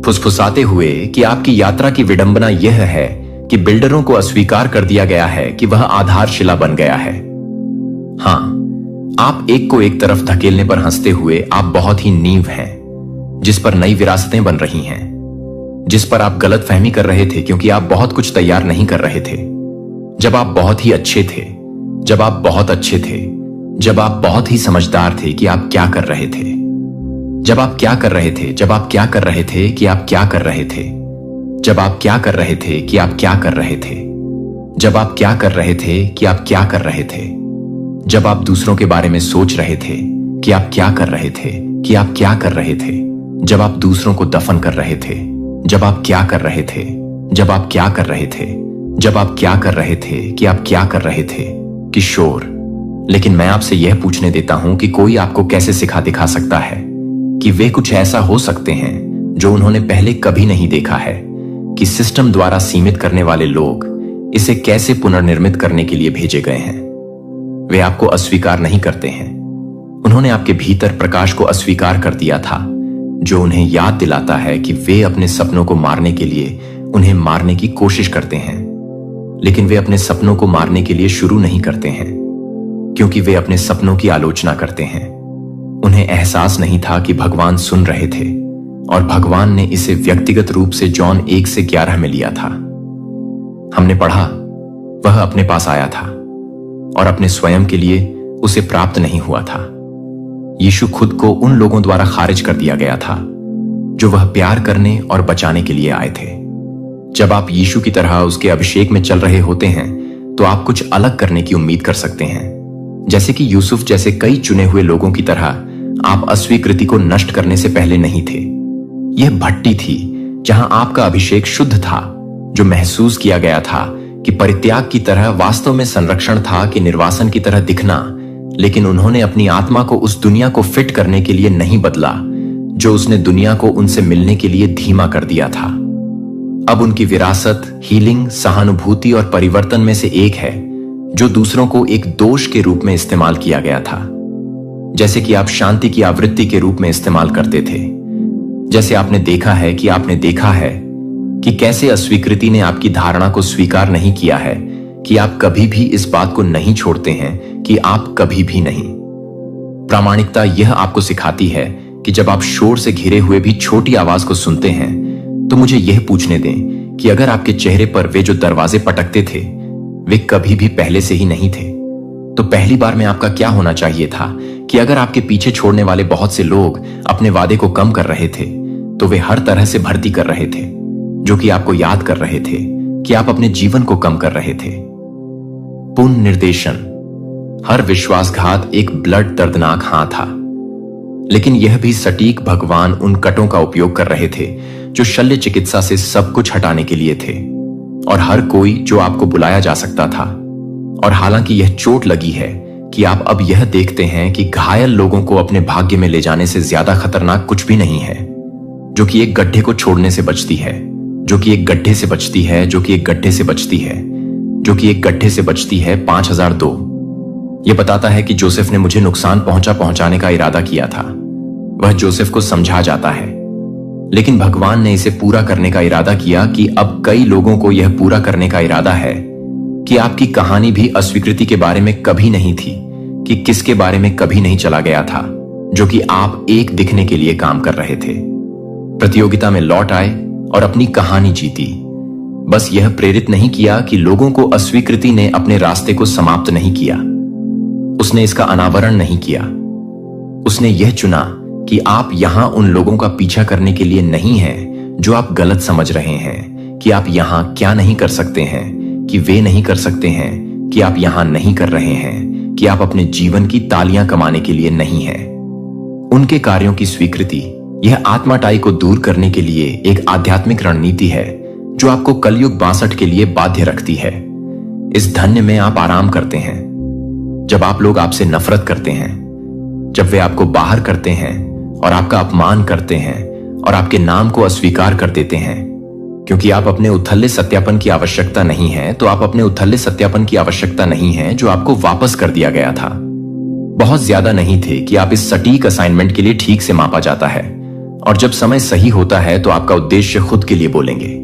फुसफुसाते हुए कि आपकी यात्रा की विडंबना यह है कि बिल्डरों को अस्वीकार कर दिया गया है कि वह आधारशिला बन गया है। हां, आप एक को एक तरफ धकेलने पर हंसते हुए आप बहुत ही नींव हैं, जिस पर नई विरासतें बन रही हैं, जिस पर आप गलत फहमी कर रहे थे क्योंकि आप बहुत कुछ तैयार नहीं कर रहे थे। जब आप बहुत ही अच्छे थे, जब आप बहुत अच्छे थे, जब आप बहुत ही समझदार थे कि आप क्या कर रहे थे, जब आप क्या कर रहे थे, जब आप क्या कर रहे थे कि आप क्या कर रहे थे, जब आप क्या कर रहे थे कि आप क्या कर रहे थे, जब आप क्या कर रहे थे कि आप क्या कर रहे थे, जब आप दूसरों के बारे में सोच रहे थे कि आप क्या कर रहे थे, कि आप क्या कर रहे थे, जब आप दूसरों को दफन कर रहे थे, जब आप क्या कर रहे थे, जब आप क्या कर रहे थे, जब आप क्या कर रहे थे कि आप क्या कर रहे थे, किशोर। लेकिन मैं आपसे यह पूछने देता हूं कि कोई आपको कैसे सिखा दिखा सकता है कि वे कुछ ऐसा हो सकते हैं जो उन्होंने पहले कभी नहीं देखा है, कि सिस्टम द्वारा सीमित करने वाले लोग इसे कैसे पुनर्निर्मित करने के लिए भेजे गए हैं। वे आपको अस्वीकार नहीं करते हैं, उन्होंने आपके भीतर प्रकाश को अस्वीकार कर दिया था, जो उन्हें याद दिलाता है कि वे अपने सपनों को मारने के लिए उन्हें मारने की कोशिश करते हैं, लेकिन वे अपने सपनों को मारने के लिए शुरू नहीं करते हैं, क्योंकि वे अपने सपनों की आलोचना करते हैं। उन्हें एहसास नहीं था कि भगवान सुन रहे थे, और भगवान ने इसे व्यक्तिगत रूप से जॉन 1 से 11 में लिया था। हमने पढ़ा, वह अपने पास आया था और अपने स्वयं के लिए उसे प्राप्त नहीं हुआ था, यीशु खुद को उन लोगों द्वारा खारिज कर दिया गया था जो वह प्यार करने और बचाने के लिए आए थे। जब आप यीशु की तरह उसके अभिषेक में चल रहे होते हैं तो आप कुछ अलग करने की उम्मीद कर सकते हैं। जैसे कि यूसुफ जैसे कई चुने हुए लोगों की तरह आप अस्वीकृति को नष्ट करने से पहले नहीं थे। यह भट्टी थी जहां आपका अभिषेक शुद्ध था, जो महसूस किया गया था कि परित्याग की तरह वास्तव में संरक्षण था कि निर्वासन की तरह दिखना, लेकिन उन्होंने अपनी आत्मा को उस दुनिया को फिट करने के लिए नहीं बदला जो उसने दुनिया को उनसे मिलने के लिए धीमा कर दिया था। अब उनकी विरासत हीलिंग, सहानुभूति और परिवर्तन में से एक है जो दूसरों को एक दोष के रूप में इस्तेमाल किया गया था, जैसे कि आप शांति की आवृत्ति के रूप में इस्तेमाल करते थे। जैसे आपने देखा है कि कैसे अस्वीकृति ने आपकी धारणा को स्वीकार नहीं किया है कि आप कभी भी इस बात को नहीं छोड़ते हैं कि आप कभी भी नहीं। प्रामाणिकता यह आपको सिखाती है कि जब आप शोर से घिरे हुए भी छोटी आवाज को सुनते हैं तो मुझे यह पूछने दें कि अगर आपके चेहरे पर वे जो दरवाजे पटकते थे वे कभी भी पहले से ही नहीं थे, तो पहली बार में आपका क्या होना चाहिए था कि अगर आपके पीछे छोड़ने वाले बहुत से लोग अपने वादे को कम कर रहे थे तो वे हर तरह से भर्ती कर रहे थे, जो कि आपको याद कर रहे थे कि आप अपने जीवन को कम कर रहे थे। पुनर्निर्देशन। हर विश्वासघात एक ब्लड दर्दनाक हां था, लेकिन यह भी सटीक भगवान उन कटों का उपयोग कर रहे थे जो शल्य चिकित्सा से सब कुछ हटाने के लिए थे, और हर कोई जो आपको बुलाया जा सकता था। और हालांकि यह चोट लगी है कि आप अब यह देखते हैं कि घायल लोगों को अपने भाग्य में ले जाने से ज्यादा खतरनाक कुछ भी नहीं है, जो कि एक गड्ढे को छोड़ने से बचती है, जो कि एक गड्ढे से बचती है, जो कि एक गड्ढे से बचती है, जो कि एक गड्ढे से बचती है। 5002। यह बताता है कि जोसेफ ने मुझे नुकसान पहुंचाने का इरादा किया था। वह जोसेफ को समझा जाता है, लेकिन भगवान ने इसे पूरा करने का इरादा किया कि अब कई लोगों को यह पूरा करने का इरादा है कि आपकी कहानी भी अस्वीकृति के बारे में कभी नहीं थी, कि किसके बारे में कभी नहीं चला गया था, जो कि आप एक दिखने के लिए काम कर रहे थे। प्रतियोगिता में लौट आए और अपनी कहानी जीती। बस यह प्रेरित नहीं किया कि लोगों को अस्वीकृति ने अपने रास्ते को समाप्त नहीं किया, उसने इसका अनावरण नहीं किया। उसने यह चुना कि आप यहां उन लोगों का पीछा करने के लिए नहीं हैं जो आप गलत समझ रहे हैं कि आप यहां क्या नहीं कर सकते हैं, कि वे नहीं कर सकते हैं, कि आप यहां नहीं कर रहे हैं, कि आप अपने जीवन की तालियां कमाने के लिए नहीं हैं। उनके कार्यों की स्वीकृति यह आत्माटाई को दूर करने के लिए एक आध्यात्मिक रणनीति है जो आपको कलयुग 62 के लिए बाध्य रखती है। इस धन्य में आप आराम करते हैं जब आप लोग आपसे नफरत करते हैं, जब वे आपको बाहर करते हैं और आपका अपमान करते हैं और आपके नाम को अस्वीकार कर देते हैं। क्योंकि आप अपने उथले सत्यापन की आवश्यकता नहीं है, तो आप अपने उथले सत्यापन की आवश्यकता नहीं है जो आपको वापस कर दिया गया था। बहुत ज्यादा नहीं थे कि आप इस सटीक असाइनमेंट के लिए ठीक से मापा जाता है, और जब समय सही होता है तो आपका उद्देश्य खुद के लिए बोलेंगे।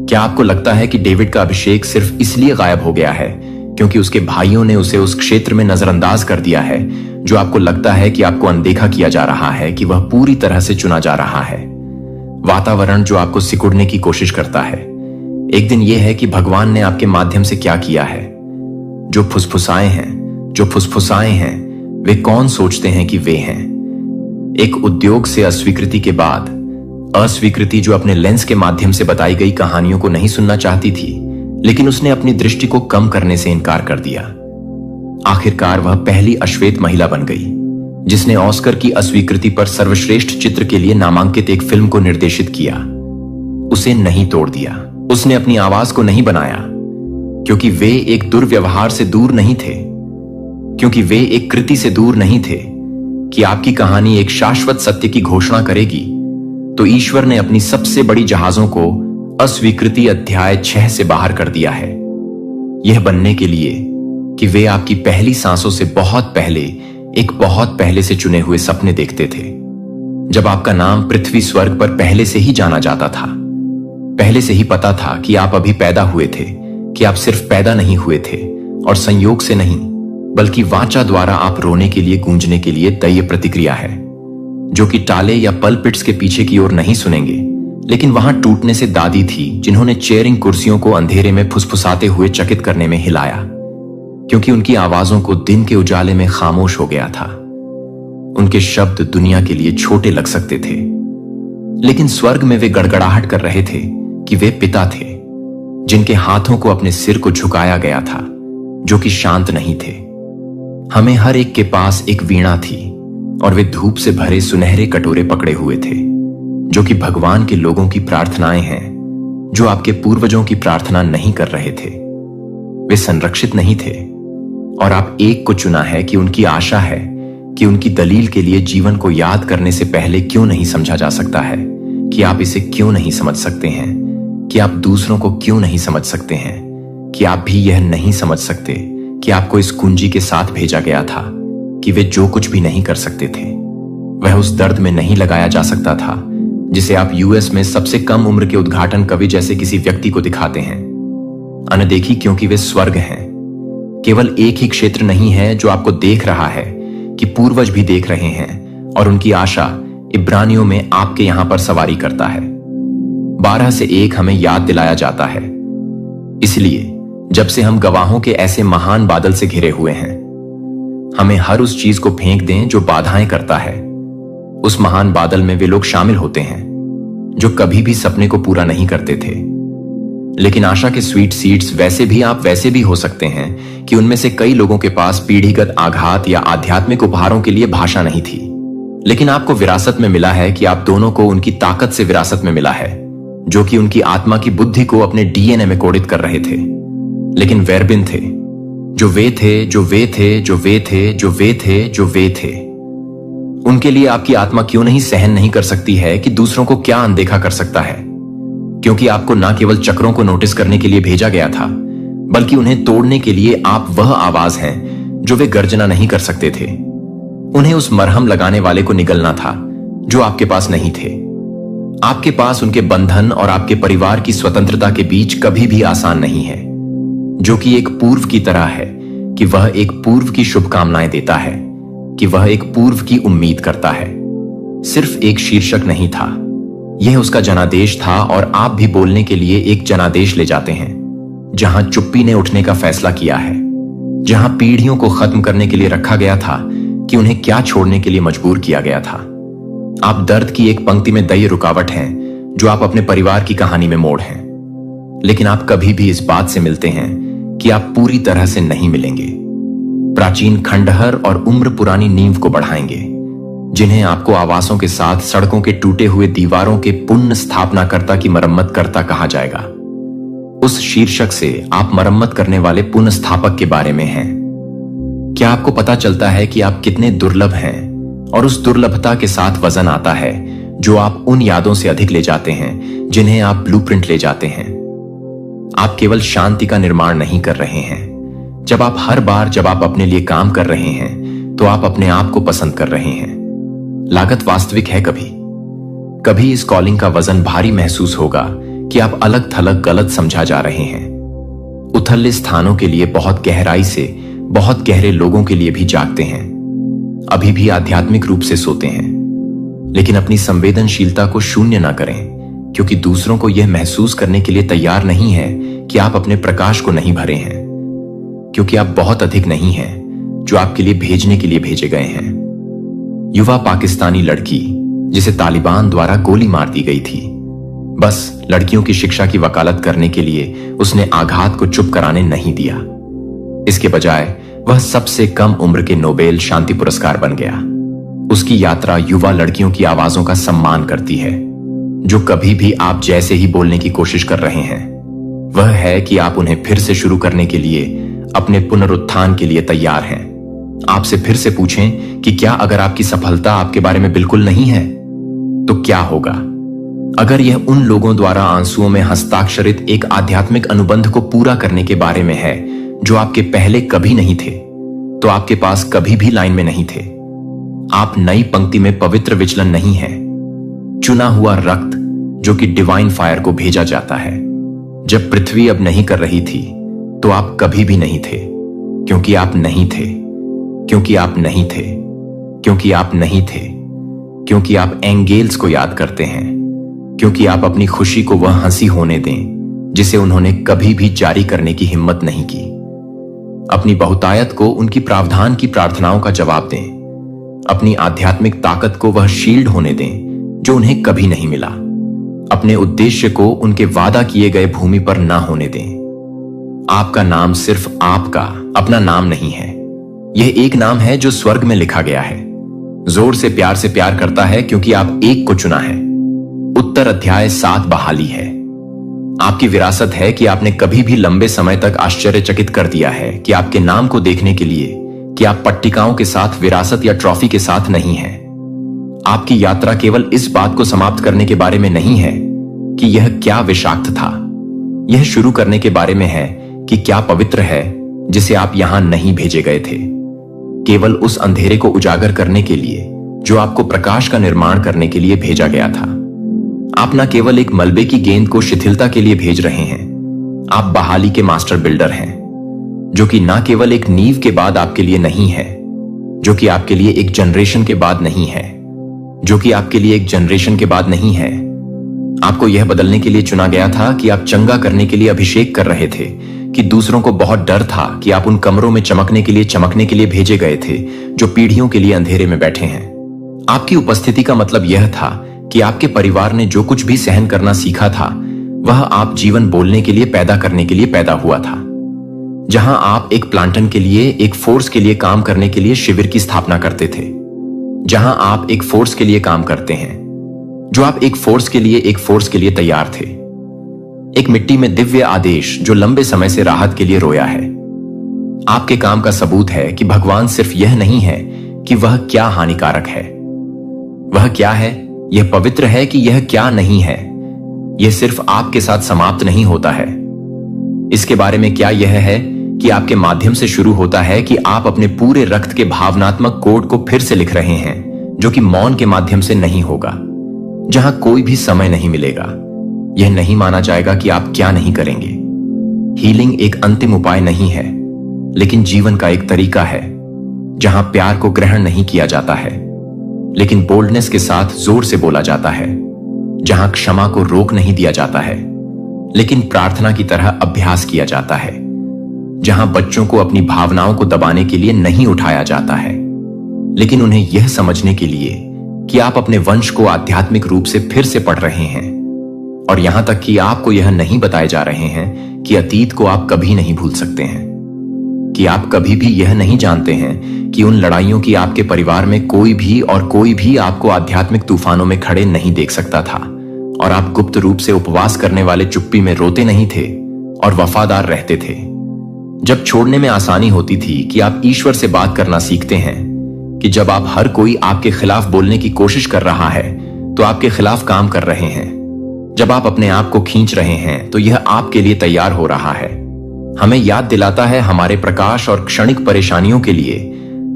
क्या आपको लगता है कि डेविड का अभिषेक सिर्फ इसलिए गायब हो गया है क्योंकि उसके भाइयों ने उसे उस क्षेत्र में नजरअंदाज कर दिया है जो आपको लगता है कि आपको अनदेखा किया जा रहा है, कि वह पूरी तरह से चुना जा रहा है? वातावरण जो आपको सिकुड़ने की कोशिश करता है। एक दिन यह है कि भगवान ने आपके माध्यम से क्या किया है। जो फुसफुसाए हैं वे कौन सोचते हैं कि वे हैं? एक उद्योग से अस्वीकृति के बाद अस्वीकृति जो अपने लेंस के माध्यम से बताई गई कहानियों को नहीं सुनना चाहती थी, लेकिन उसने अपनी दृष्टि को कम करने से इनकार कर दिया। आखिरकार वह पहली अश्वेत महिला बन गई जिसने ऑस्कर की अस्वीकृति पर सर्वश्रेष्ठ चित्र के लिए नामांकित एक फिल्म को निर्देशित किया। उसे नहीं तोड़ दिया, उसने अपनी आवाज को नहीं बनाया, क्योंकि वे एक दुर्व्यवहार से दूर नहीं थे, क्योंकि वे एक कृति से दूर नहीं थे कि आपकी कहानी एक शाश्वत सत्य की घोषणा करेगी। तो ईश्वर ने अपनी सबसे बड़ी जहाजों को अस्वीकृति अध्याय 6 से बाहर कर दिया है, यह बनने के लिए कि वे आपकी पहली सांसों से बहुत पहले एक बहुत पहले से चुने हुए सपने देखते थे, जब आपका नाम पृथ्वी स्वर्ग पर पहले से ही जाना जाता था। पहले से ही पता था कि आप अभी पैदा हुए थे, कि आप सिर्फ पैदा नहीं हुए थे और संयोग से नहीं, बल्कि वाचा द्वारा आप रोने के लिए, गूंजने के लिए दय्य प्रतिक्रिया है, जो कि टाले या पलपिट्स के पीछे की ओर नहीं सुनेंगे, लेकिन वहां टूटने से दादी थी जिन्होंने चेयरिंग कुर्सियों को अंधेरे में फुसफुसाते हुए चकित करने में हिलाया, क्योंकि उनकी आवाजों को दिन के उजाले में खामोश हो गया था। उनके शब्द दुनिया के लिए छोटे लग सकते थे, लेकिन स्वर्ग में वे गड़गड़ाहट कर रहे थे कि वे पिता थे जिनके हाथों को अपने सिर को झुकाया गया था, जो कि शांत नहीं थे। हमें हर एक के पास एक वीणा थी और वे धूप से भरे सुनहरे कटोरे पकड़े हुए थे, जो कि भगवान के लोगों की प्रार्थनाएं हैं, जो आपके पूर्वजों की प्रार्थना नहीं कर रहे थे। वे संरक्षित नहीं थे और आप एक को चुना है कि उनकी आशा है कि उनकी दलील के लिए जीवन को याद करने से पहले क्यों नहीं समझा जा सकता है, कि आप इसे क्यों नहीं समझ सकते हैं, कि आप दूसरों को क्यों नहीं समझ सकते हैं, कि आप भी यह नहीं समझ सकते कि आपको इस कुंजी के साथ भेजा गया था कि वे जो कुछ भी नहीं कर सकते थे वह उस दर्द में नहीं लगाया जा सकता था जिसे आप यूएस में सबसे कम उम्र के उद्घाटन कवि जैसे किसी व्यक्ति को दिखाते हैं। अनदेखी क्योंकि वे स्वर्ग हैं। केवल एक ही क्षेत्र नहीं है जो आपको देख रहा है कि पूर्वज भी देख रहे हैं और उनकी आशा इब्रानियों में आपके यहां पर सवारी करता है। 12 से 1 हमें याद दिलाया जाता है। इसलिए जब से हम गवाहों के ऐसे महान बादल से घिरे हुए हैं, हमें हर उस चीज को फेंक दें जो बाधाएं करता है। उस महान बादल में वे लोग शामिल होते हैं जो कभी भी सपने को पूरा नहीं करते थे, लेकिन आशा के स्वीट सीड्स वैसे भी हो सकते हैं कि उनमें से कई लोगों के पास पीढ़ीगत आघात या आध्यात्मिक उपहारों के लिए भाषा नहीं थी, लेकिन आपको विरासत में मिला है कि आप दोनों को उनकी ताकत से विरासत में मिला है, जो कि उनकी आत्मा की बुद्धि को अपने डीएनए में कोडित कर रहे थे। लेकिन वेरबिन थे, जो वे थे, जो वे थे, जो वे थे, जो वे थे, जो वे थे। उनके लिए आपकी आत्मा क्यों नहीं सहन नहीं कर सकती है कि दूसरों को क्या अनदेखा कर सकता है, क्योंकि आपको ना केवल चक्रों को नोटिस करने के लिए भेजा गया था, बल्कि उन्हें तोड़ने के लिए आप वह आवाज हैं जो वे गर्जना नहीं कर सकते थे। उन्हें उस मरहम लगाने वाले को निगलना था जो आपके पास नहीं थे। आपके पास उनके बंधन और आपके परिवार की स्वतंत्रता के बीच कभी भी आसान नहीं है, जो कि एक पूर्व की तरह है कि वह एक पूर्व की शुभकामनाएं देता है, कि वह एक पूर्व की उम्मीद करता है। सिर्फ एक शीर्षक नहीं था, यह उसका जनादेश था, और आप भी बोलने के लिए एक जनादेश ले जाते हैं जहां चुप्पी ने उठने का फैसला किया है, जहां पीढ़ियों को खत्म करने के लिए रखा गया था कि उन्हें क्या छोड़ने के लिए मजबूर किया गया था। आप दर्द की एक पंक्ति में दई रुकावट हैं जो आप अपने परिवार की कहानी में मोड़ हैं, लेकिन आप कभी भी इस बात से मिलते हैं कि आप पूरी तरह से नहीं मिलेंगे। प्राचीन खंडहर और उम्र पुरानी नींव को बढ़ाएंगे, जिन्हें आपको आवासों के साथ सड़कों के टूटे हुए दीवारों के पुनः स्थापनाकर्ता की मरम्मत करता कहा जाएगा। उस शीर्षक से आप मरम्मत करने वाले पुनः स्थापक के बारे में हैं। क्या आपको पता चलता है कि आप कितने दुर्लभ हैं, और उस दुर्लभता के साथ वजन आता है जो आप उन यादों से अधिक ले जाते हैं जिन्हें आप ब्लूप्रिंट ले जाते हैं। आप केवल शांति का निर्माण नहीं कर रहे हैं। जब आप अपने लिए काम कर रहे हैं तो आप अपने आप को पसंद कर रहे हैं। लागत वास्तविक है। कभी इस कॉलिंग का वजन भारी महसूस होगा कि आप अलग थलग गलत समझा जा रहे हैं। उथले स्थानों के लिए बहुत गहराई से बहुत गहरे लोगों के लिए भी जागते हैं, अभी भी आध्यात्मिक रूप से सोते हैं, लेकिन अपनी संवेदनशीलता को शून्य ना करें, क्योंकि दूसरों को यह महसूस करने के लिए तैयार नहीं है कि आप अपने प्रकाश को नहीं भरे हैं, क्योंकि आप बहुत अधिक नहीं हैं जो आपके लिए भेजने के लिए भेजे गए हैं। युवा पाकिस्तानी लड़की जिसे तालिबान द्वारा गोली मार दी गई थी, बस लड़कियों की शिक्षा की वकालत करने के लिए उसने आघात को चुप कराने नहीं दिया। इसके बजाय वह सबसे कम उम्र के नोबेल शांति पुरस्कार बन गया। उसकी यात्रा युवा लड़कियों की आवाजों का सम्मान करती है, जो कभी भी आप जैसे ही बोलने की कोशिश कर रहे हैं। वह है कि आप उन्हें फिर से शुरू करने के लिए, अपने पुनरुत्थान के लिए तैयार हैं। आपसे फिर से पूछें कि क्या अगर आपकी सफलता आपके बारे में बिल्कुल नहीं है तो क्या होगा? अगर यह उन लोगों द्वारा आंसुओं में हस्ताक्षरित एक आध्यात्मिक अनुबंध को पूरा करने के बारे में है जो आपके पहले कभी नहीं थे, तो आपके पास कभी भी लाइन में नहीं थे। आप नई पंक्ति में पवित्र विचलन नहीं है, चुना हुआ रक्त जो कि डिवाइन फायर को भेजा जाता है। जब पृथ्वी अब नहीं कर रही थी तो आप कभी भी नहीं थे, क्योंकि आप नहीं थे, क्योंकि आप नहीं थे, क्योंकि आप नहीं थे, क्योंकि आप एंगेल्स को याद करते हैं, क्योंकि आप अपनी खुशी को वह हंसी होने दें जिसे उन्होंने कभी भी जारी करने की हिम्मत नहीं की। अपनी बहुतायत को उनकी प्रावधान की प्रार्थनाओं का जवाब दें। अपनी आध्यात्मिक ताकत को वह शील्ड होने दें जो उन्हें कभी नहीं मिला। अपने उद्देश्य को उनके वादा किए गए भूमि पर ना होने दें। आपका नाम सिर्फ आपका अपना नाम नहीं है, यह एक नाम है जो स्वर्ग में लिखा गया है। जोर से प्यार करता है क्योंकि आप एक को चुना है। उत्तर अध्याय 7 बहाली है। आपकी विरासत है कि आपने कभी भी लंबे समय तक आश्चर्यचकित कर दिया है कि आपके नाम को देखने के लिए कि आप पट्टिकाओं के साथ विरासत या ट्रॉफी के साथ नहीं हैं। आपकी यात्रा केवल इस बात को समाप्त करने के बारे में नहीं है कि यह क्या विषाक्त था, यह शुरू करने के बारे में है कि क्या पवित्र है जिसे आप यहां नहीं भेजे गए थे, केवल उस अंधेरे को उजागर करने के लिए जो आपको प्रकाश का निर्माण करने के लिए भेजा गया था। आप न केवल एक मलबे की गेंद को शिथिलता के लिए भेज रहे हैं, आप बहाली के मास्टर बिल्डर हैं, जो कि न केवल एक नींव के बाद आपके लिए नहीं है, जो कि आपके लिए एक जनरेशन के बाद नहीं है, जो कि आपके लिए एक जनरेशन के बाद नहीं है। आपको यह बदलने के लिए चुना गया था कि आप चंगा करने के लिए अभिषेक कर रहे थे, कि दूसरों को बहुत डर था कि आप उन कमरों में चमकने के लिए भेजे गए थे जो पीढ़ियों के लिए अंधेरे में बैठे हैं। आपकी उपस्थिति का मतलब यह था कि आपके परिवार ने जो कुछ भी सहन करना सीखा था वह आप जीवन बोलने के लिए पैदा करने के लिए पैदा हुआ था। जहां आप एक प्लांटन के लिए एक फोर्स के लिए काम करने के लिए शिविर की स्थापना करते थे, जहां आप एक फोर्स के लिए काम करते हैं, जो आप एक फोर्स के लिए तैयार थे। एक मिट्टी में दिव्य आदेश जो लंबे समय से राहत के लिए रोया है। आपके काम का सबूत है कि भगवान सिर्फ यह नहीं है कि वह क्या हानिकारक है, वह क्या है, यह पवित्र है कि यह क्या नहीं है। यह सिर्फ आपके साथ समाप्त नहीं होता है। इसके बारे में क्या यह है कि आपके माध्यम से शुरू होता है कि आप अपने पूरे रक्त के भावनात्मक कोड को फिर से लिख रहे हैं, जो कि मौन के माध्यम से नहीं होगा, जहां कोई भी समय नहीं मिलेगा। यह नहीं माना जाएगा कि आप क्या नहीं करेंगे। हीलिंग एक अंतिम उपाय नहीं है, लेकिन जीवन का एक तरीका है, जहां प्यार को ग्रहण नहीं किया जाता है, लेकिन बोल्डनेस के साथ जोर से बोला जाता है, जहां क्षमा को रोक नहीं दिया जाता है, लेकिन प्रार्थना की तरह अभ्यास किया जाता है, जहां बच्चों को अपनी भावनाओं को दबाने के लिए नहीं उठाया जाता है, लेकिन उन्हें यह समझने के लिए कि आप अपने वंश को आध्यात्मिक रूप से फिर से पढ़ रहे हैं, और यहां तक कि आपको यह नहीं बताए जा रहे हैं कि अतीत को आप कभी नहीं भूल सकते हैं, कि आप कभी भी यह नहीं जानते हैं कि उन लड़ाइयों की आपके परिवार में कोई भी आपको आध्यात्मिक तूफानों में खड़े नहीं देख सकता था, और आप गुप्त रूप से उपवास करने वाले चुप्पी में रोते नहीं थे और वफादार रहते थे। जब छोड़ने में आसानी होती थी कि आप ईश्वर से बात करना सीखते हैं, कि जब आप हर कोई आपके खिलाफ बोलने की कोशिश कर रहा है तो आपके खिलाफ काम कर रहे हैं, जब आप अपने आप को खींच रहे हैं तो यह आपके लिए तैयार हो रहा है। हमें याद दिलाता है हमारे प्रकाश और क्षणिक परेशानियों के लिए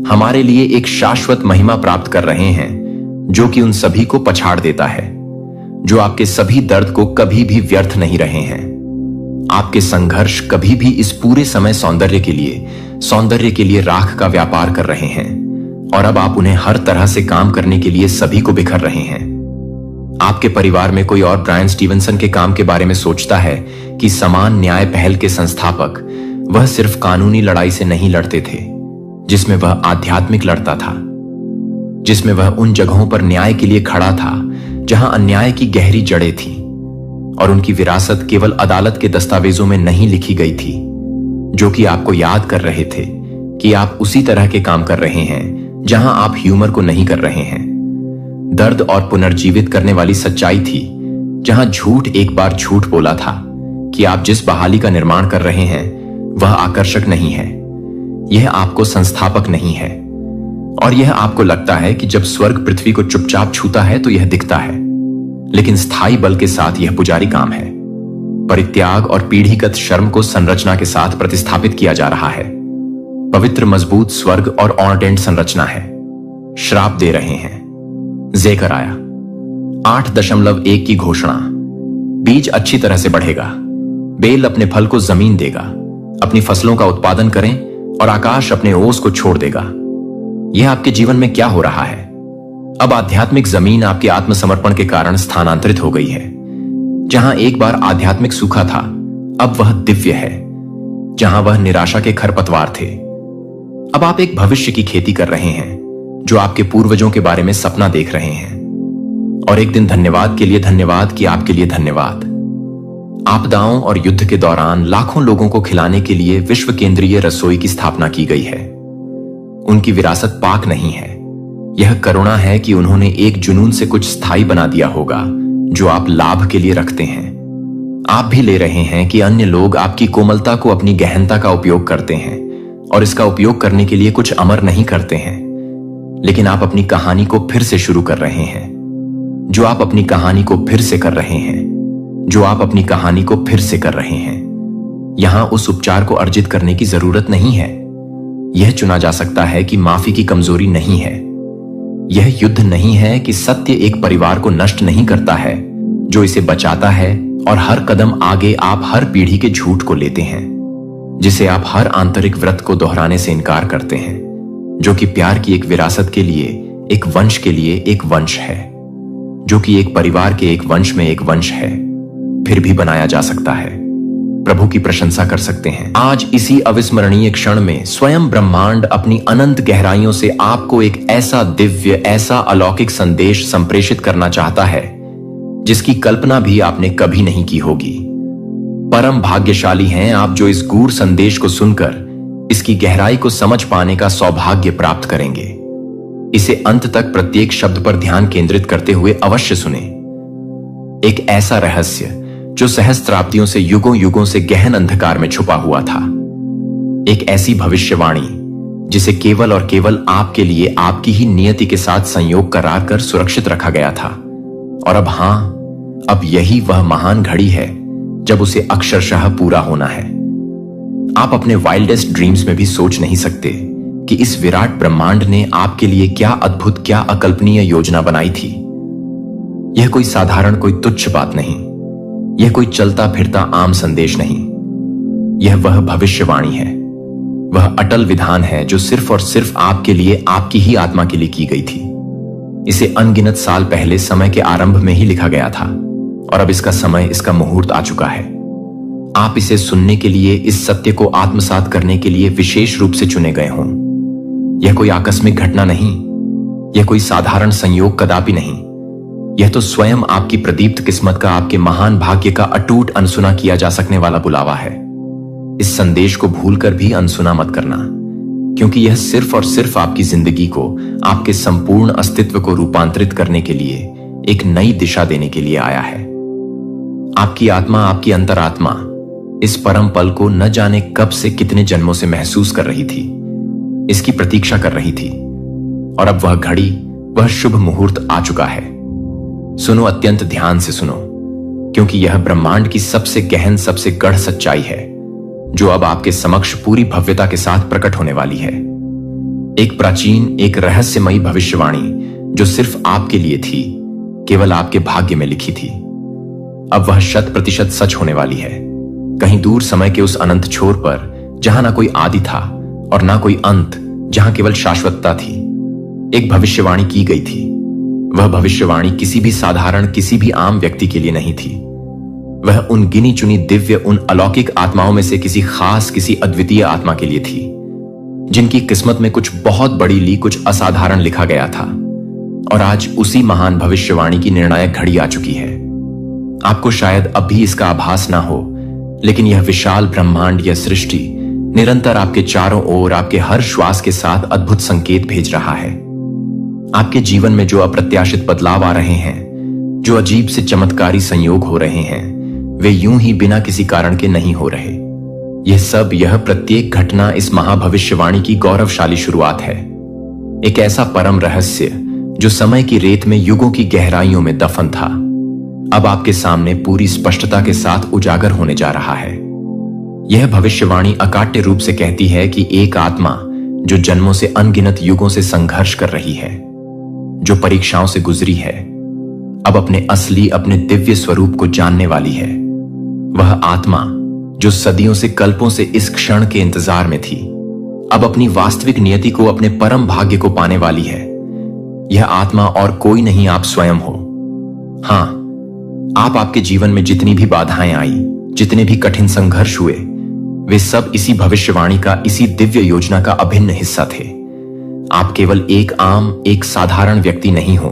हमारे लिए एक शाश्वत महिमा प्राप्त कर रहे हैं, जो कि उन सभी को पछाड़ देता है, जो आपके सभी दर्द को कभी भी व्यर्थ नहीं रहे हैं। आपके संघर्ष कभी भी इस पूरे समय सौंदर्य के लिए राख का व्यापार कर रहे हैं, और अब आप उन्हें हर तरह से काम करने के लिए सभी को बिखर रहे हैं। आपके परिवार में कोई और ब्रायन स्टीवनसन के काम के बारे में सोचता है कि समान न्याय पहल के संस्थापक वह सिर्फ कानूनी लड़ाई से नहीं लड़ते थे, जिसमें वह आध्यात्मिक लड़ता था, जिसमें वह उन जगहों पर न्याय के लिए खड़ा था जहां अन्याय की गहरी जड़ें थीं, और उनकी विरासत केवल अदालत के दस्तावेजों में नहीं लिखी गई थी, जो कि आपको याद कर रहे थे कि आप उसी तरह के काम कर रहे हैं जहां आप ह्यूमर को नहीं कर रहे हैं। दर्द और पुनर्जीवित करने वाली सच्चाई थी, जहां झूठ एक बार झूठ बोला था कि आप जिस बहाली का निर्माण कर रहे हैं वह आकर्षक नहीं है, यह आपको संस्थापक नहीं है, और यह आपको लगता है कि जब स्वर्ग पृथ्वी को चुपचाप छूता है तो यह दिखता है, लेकिन स्थायी बल के साथ यह पुजारी काम है। परित्याग और पीढ़ीगत शर्म को संरचना के साथ प्रतिस्थापित किया जा रहा है। पवित्र मजबूत स्वर्ग और ऑर्डेंट संरचना है। श्राप दे रहे हैं। जेकर आया 8.1 की घोषणा। बीज अच्छी तरह से बढ़ेगा, बेल अपने फल को जमीन देगा, अपनी फसलों का उत्पादन करें और आकाश अपने ओस को छोड़ देगा। यह आपके जीवन में क्या हो रहा है? अब आध्यात्मिक जमीन आपके आत्मसमर्पण के कारण स्थानांतरित हो गई है। जहां एक बार आध्यात्मिक सूखा था, अब वह दिव्य है। जहां वह निराशा के खरपतवार थे, अब आप एक भविष्य की खेती कर रहे हैं, जो आपके पूर्वजों के बारे में सपना देख रहे हैं। और एक दिन धन्यवाद के लिए धन्यवाद कि आपके लिए धन्यवाद। आपदाओं और युद्ध के दौरान लाखों लोगों को खिलाने के लिए विश्व केंद्रीय रसोई की स्थापना की गई है। उनकी विरासत पाक नहीं है, यह करुणा है कि उन्होंने एक जुनून से कुछ स्थायी बना दिया होगा जो आप लाभ के लिए रखते हैं। आप भी ले रहे हैं कि अन्य लोग आपकी कोमलता को अपनी गहनता का उपयोग करते हैं और इसका उपयोग करने के लिए कुछ अमर नहीं करते हैं। लेकिन आप अपनी कहानी को फिर से शुरू कर रहे हैं। जो आप अपनी कहानी को फिर से कर रहे हैं, जो आप अपनी कहानी को फिर से कर रहे हैं। यहां उस उपचार को अर्जित करने की जरूरत नहीं है। यह चुना जा सकता है कि माफी की कमजोरी नहीं है। यह युद्ध नहीं है कि सत्य एक परिवार को नष्ट नहीं करता है, जो इसे बचाता है। और हर कदम आगे आप हर पीढ़ी के झूठ को लेते हैं, जिसे आप हर आंतरिक व्रत को दोहराने से इनकार करते हैं, जो कि प्यार की एक विरासत के लिए, एक वंश के लिए एक वंश है, जो कि एक परिवार के एक वंश में एक वंश है, फिर भी बनाया जा सकता है। प्रभु की प्रशंसा कर सकते हैं। आज इसी अविस्मरणीय क्षण में स्वयं ब्रह्मांड अपनी अनंत गहराइयों से आपको एक ऐसा दिव्य, ऐसा अलौकिक संदेश संप्रेषित करना चाहता है जिसकी कल्पना भी आपने कभी नहीं की होगी। परम भाग्यशाली हैं आप जो इस गूढ़ संदेश को सुनकर इसकी गहराई को समझ पाने का सौभाग्य प्राप्त करेंगे। इसे अंत तक प्रत्येक शब्द पर ध्यान केंद्रित करते हुए अवश्य सुने। एक ऐसा रहस्य जो सहस्त्राब्दियों से युगों युगों से गहन अंधकार में छुपा हुआ था। एक ऐसी भविष्यवाणी जिसे केवल और केवल आपके लिए आपकी ही नियति के साथ संयोग करार कर सुरक्षित रखा गया था। और अब यही वह महान घड़ी है जब उसे अक्षरशः पूरा होना है। आप अपने वाइल्डेस्ट ड्रीम्स में भी सोच नहीं सकते कि इस विराट ब्रह्मांड ने आपके लिए क्या अद्भुत, क्या अकल्पनीय योजना बनाई थी। यह कोई साधारण, कोई तुच्छ बात नहीं। यह कोई चलता फिरता आम संदेश नहीं। यह वह भविष्यवाणी है, वह अटल विधान है जो सिर्फ और सिर्फ आपके लिए, आपकी ही आत्मा के लिए की गई थी। इसे अनगिनत साल पहले समय के आरंभ में ही लिखा गया था और अब इसका समय, इसका मुहूर्त आ चुका है। आप इसे सुनने के लिए, इस सत्य को आत्मसात करने के लिए विशेष रूप से चुने गए हों। यह कोई आकस्मिक घटना नहीं, यह कोई साधारण संयोग कदापि नहीं। यह तो स्वयं आपकी प्रदीप्त किस्मत का, आपके महान भाग्य का अटूट अनसुना किया जा सकने वाला बुलावा है। इस संदेश को भूलकर भी अनसुना मत करना, क्योंकि यह सिर्फ और सिर्फ आपकी जिंदगी को, आपके संपूर्ण अस्तित्व को रूपांतरित करने के लिए, एक नई दिशा देने के लिए आया है। आपकी आत्मा, आपकी अंतरात्मा इस परम पल को न जाने कब से, कितने जन्मों से महसूस कर रही थी, इसकी प्रतीक्षा कर रही थी। और अब वह घड़ी, वह शुभ मुहूर्त आ चुका है। सुनो, अत्यंत ध्यान से सुनो, क्योंकि यह ब्रह्मांड की सबसे गहन, सबसे गढ़ सच्चाई है जो अब आपके समक्ष पूरी भव्यता के साथ प्रकट होने वाली है। एक प्राचीन, एक रहस्यमयी भविष्यवाणी जो सिर्फ आपके लिए थी, केवल आपके भाग्य में लिखी थी। अब वह 100% सच होने वाली है। कहीं दूर समय के उस अनंत छोर पर, जहां ना कोई आदि था और ना कोई अंत, जहां केवल शाश्वतता थी, एक भविष्यवाणी की गई थी। वह भविष्यवाणी किसी भी साधारण, किसी भी आम व्यक्ति के लिए नहीं थी। वह उन गिनी चुनी दिव्य, उन अलौकिक आत्माओं में से किसी खास, किसी अद्वितीय आत्मा के लिए थी, जिनकी किस्मत में कुछ बहुत बड़ी ली, कुछ असाधारण लिखा गया था। और आज उसी महान भविष्यवाणी की निर्णायक घड़ी आ चुकी है। आपको शायद अब भी इसका आभास ना हो, लेकिन यह विशाल ब्रह्मांड, यह सृष्टि निरंतर आपके चारों ओर, आपके हर श्वास के साथ अद्भुत संकेत भेज रहा है। आपके जीवन में जो अप्रत्याशित बदलाव आ रहे हैं, जो अजीब से चमत्कारी संयोग हो रहे हैं, वे यूं ही बिना किसी कारण के नहीं हो रहे। यह सब, यह प्रत्येक घटना इस महाभविष्यवाणी की गौरवशाली शुरुआत है। एक ऐसा परम रहस्य जो समय की रेत में, युगों की गहराइयों में दफन था, अब आपके सामने पूरी स्पष्टता के साथ उजागर होने जा रहा है। यह भविष्यवाणी अकाट्य रूप से कहती है कि एक आत्मा जो जन्मों से, अनगिनत युगों से संघर्ष कर रही है, जो परीक्षाओं से गुजरी है, अब अपने असली, अपने दिव्य स्वरूप को जानने वाली है। वह आत्मा जो सदियों से, कल्पों से इस क्षण के इंतजार में थी, अब अपनी वास्तविक नियति को, अपने परम भाग्य को पाने वाली है। यह आत्मा और कोई नहीं, आप स्वयं हो। हां, आप, आपके जीवन में जितनी भी बाधाएं आई, जितने भी कठिन संघर्ष हुए, वे सब इसी भविष्यवाणी का, इसी दिव्य योजना का अभिन्न हिस्सा थे। आप केवल एक साधारण व्यक्ति नहीं हो।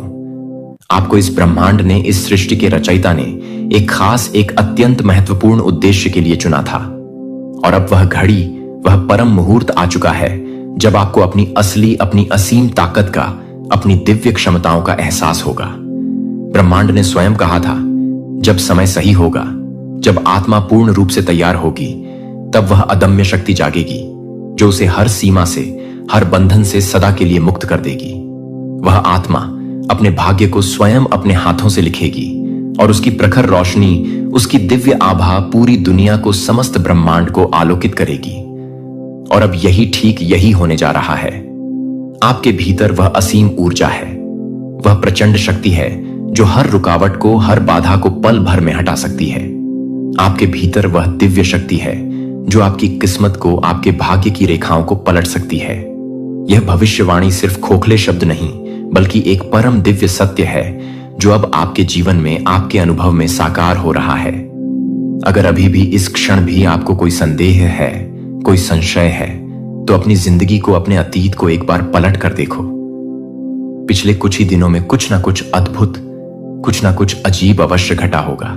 आपको इस ब्रह्मांड ने, इस सृष्टि के रचयिता ने एक अत्यंत महत्वपूर्ण उद्देश्य के लिए चुना था। और अब वह घड़ी, वह परम मुहूर्त आ चुका है जब आपको अपनी असीम ताकत का, अपनी दिव्य क्षमताओं का एहसास होगा। ब्रह्मांड ने स्वयं कहा था, जब समय सही होगा, जब आत्मा पूर्ण रूप से तैयार होगी, तब वह अदम्य शक्ति जागेगी जो उसे हर सीमा से, हर बंधन से सदा के लिए मुक्त कर देगी। वह आत्मा अपने भाग्य को स्वयं अपने हाथों से लिखेगी और उसकी प्रखर रोशनी, उसकी दिव्य आभा पूरी दुनिया को, समस्त ब्रह्मांड को आलोकित करेगी। और अब यही होने जा रहा है। आपके भीतर वह असीम ऊर्जा है, वह प्रचंड शक्ति है जो हर रुकावट को, हर बाधा को पल भर में हटा सकती है। आपके भीतर वह दिव्य शक्ति है जो आपकी किस्मत को, आपके भाग्य की रेखाओं को पलट सकती है। यह भविष्यवाणी सिर्फ खोखले शब्द नहीं, बल्कि एक परम दिव्य सत्य है जो अब आपके जीवन में, आपके अनुभव में साकार हो रहा है। अगर अभी भी, इस क्षण भी आपको कोई संदेह है, कोई संशय है, तो अपनी जिंदगी को, अपने अतीत को एक बार पलट कर देखो। पिछले कुछ ही दिनों में कुछ ना कुछ अद्भुत, कुछ ना कुछ अजीब अवश्य घटा होगा।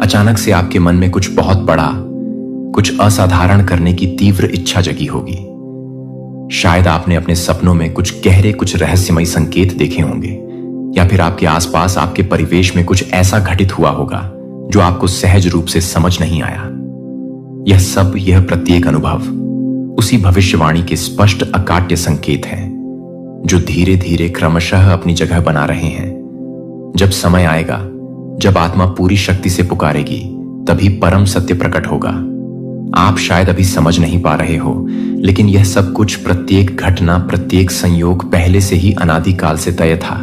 अचानक से आपके मन में कुछ बहुत बड़ा, कुछ असाधारण करने की तीव्र इच्छा जगी होगी। शायद आपने अपने सपनों में कुछ गहरे, कुछ रहस्यमयी संकेत देखे होंगे, या फिर आपके आसपास, आपके परिवेश में कुछ ऐसा घटित हुआ होगा जो आपको सहज रूप से समझ नहीं आया। यह प्रत्येक अनुभव उसी भविष्यवाणी के स्पष्ट अकाट्य संकेत हैं जो धीरे धीरे क्रमशः अपनी जगह बना रहे हैं। जब समय आएगा, जब आत्मा पूरी शक्ति से पुकारेगी, तभी परम सत्य प्रकट होगा। आप शायद अभी समझ नहीं पा रहे हो, लेकिन यह सब कुछ, प्रत्येक घटना, प्रत्येक संयोग पहले से ही अनादिकाल से तय था।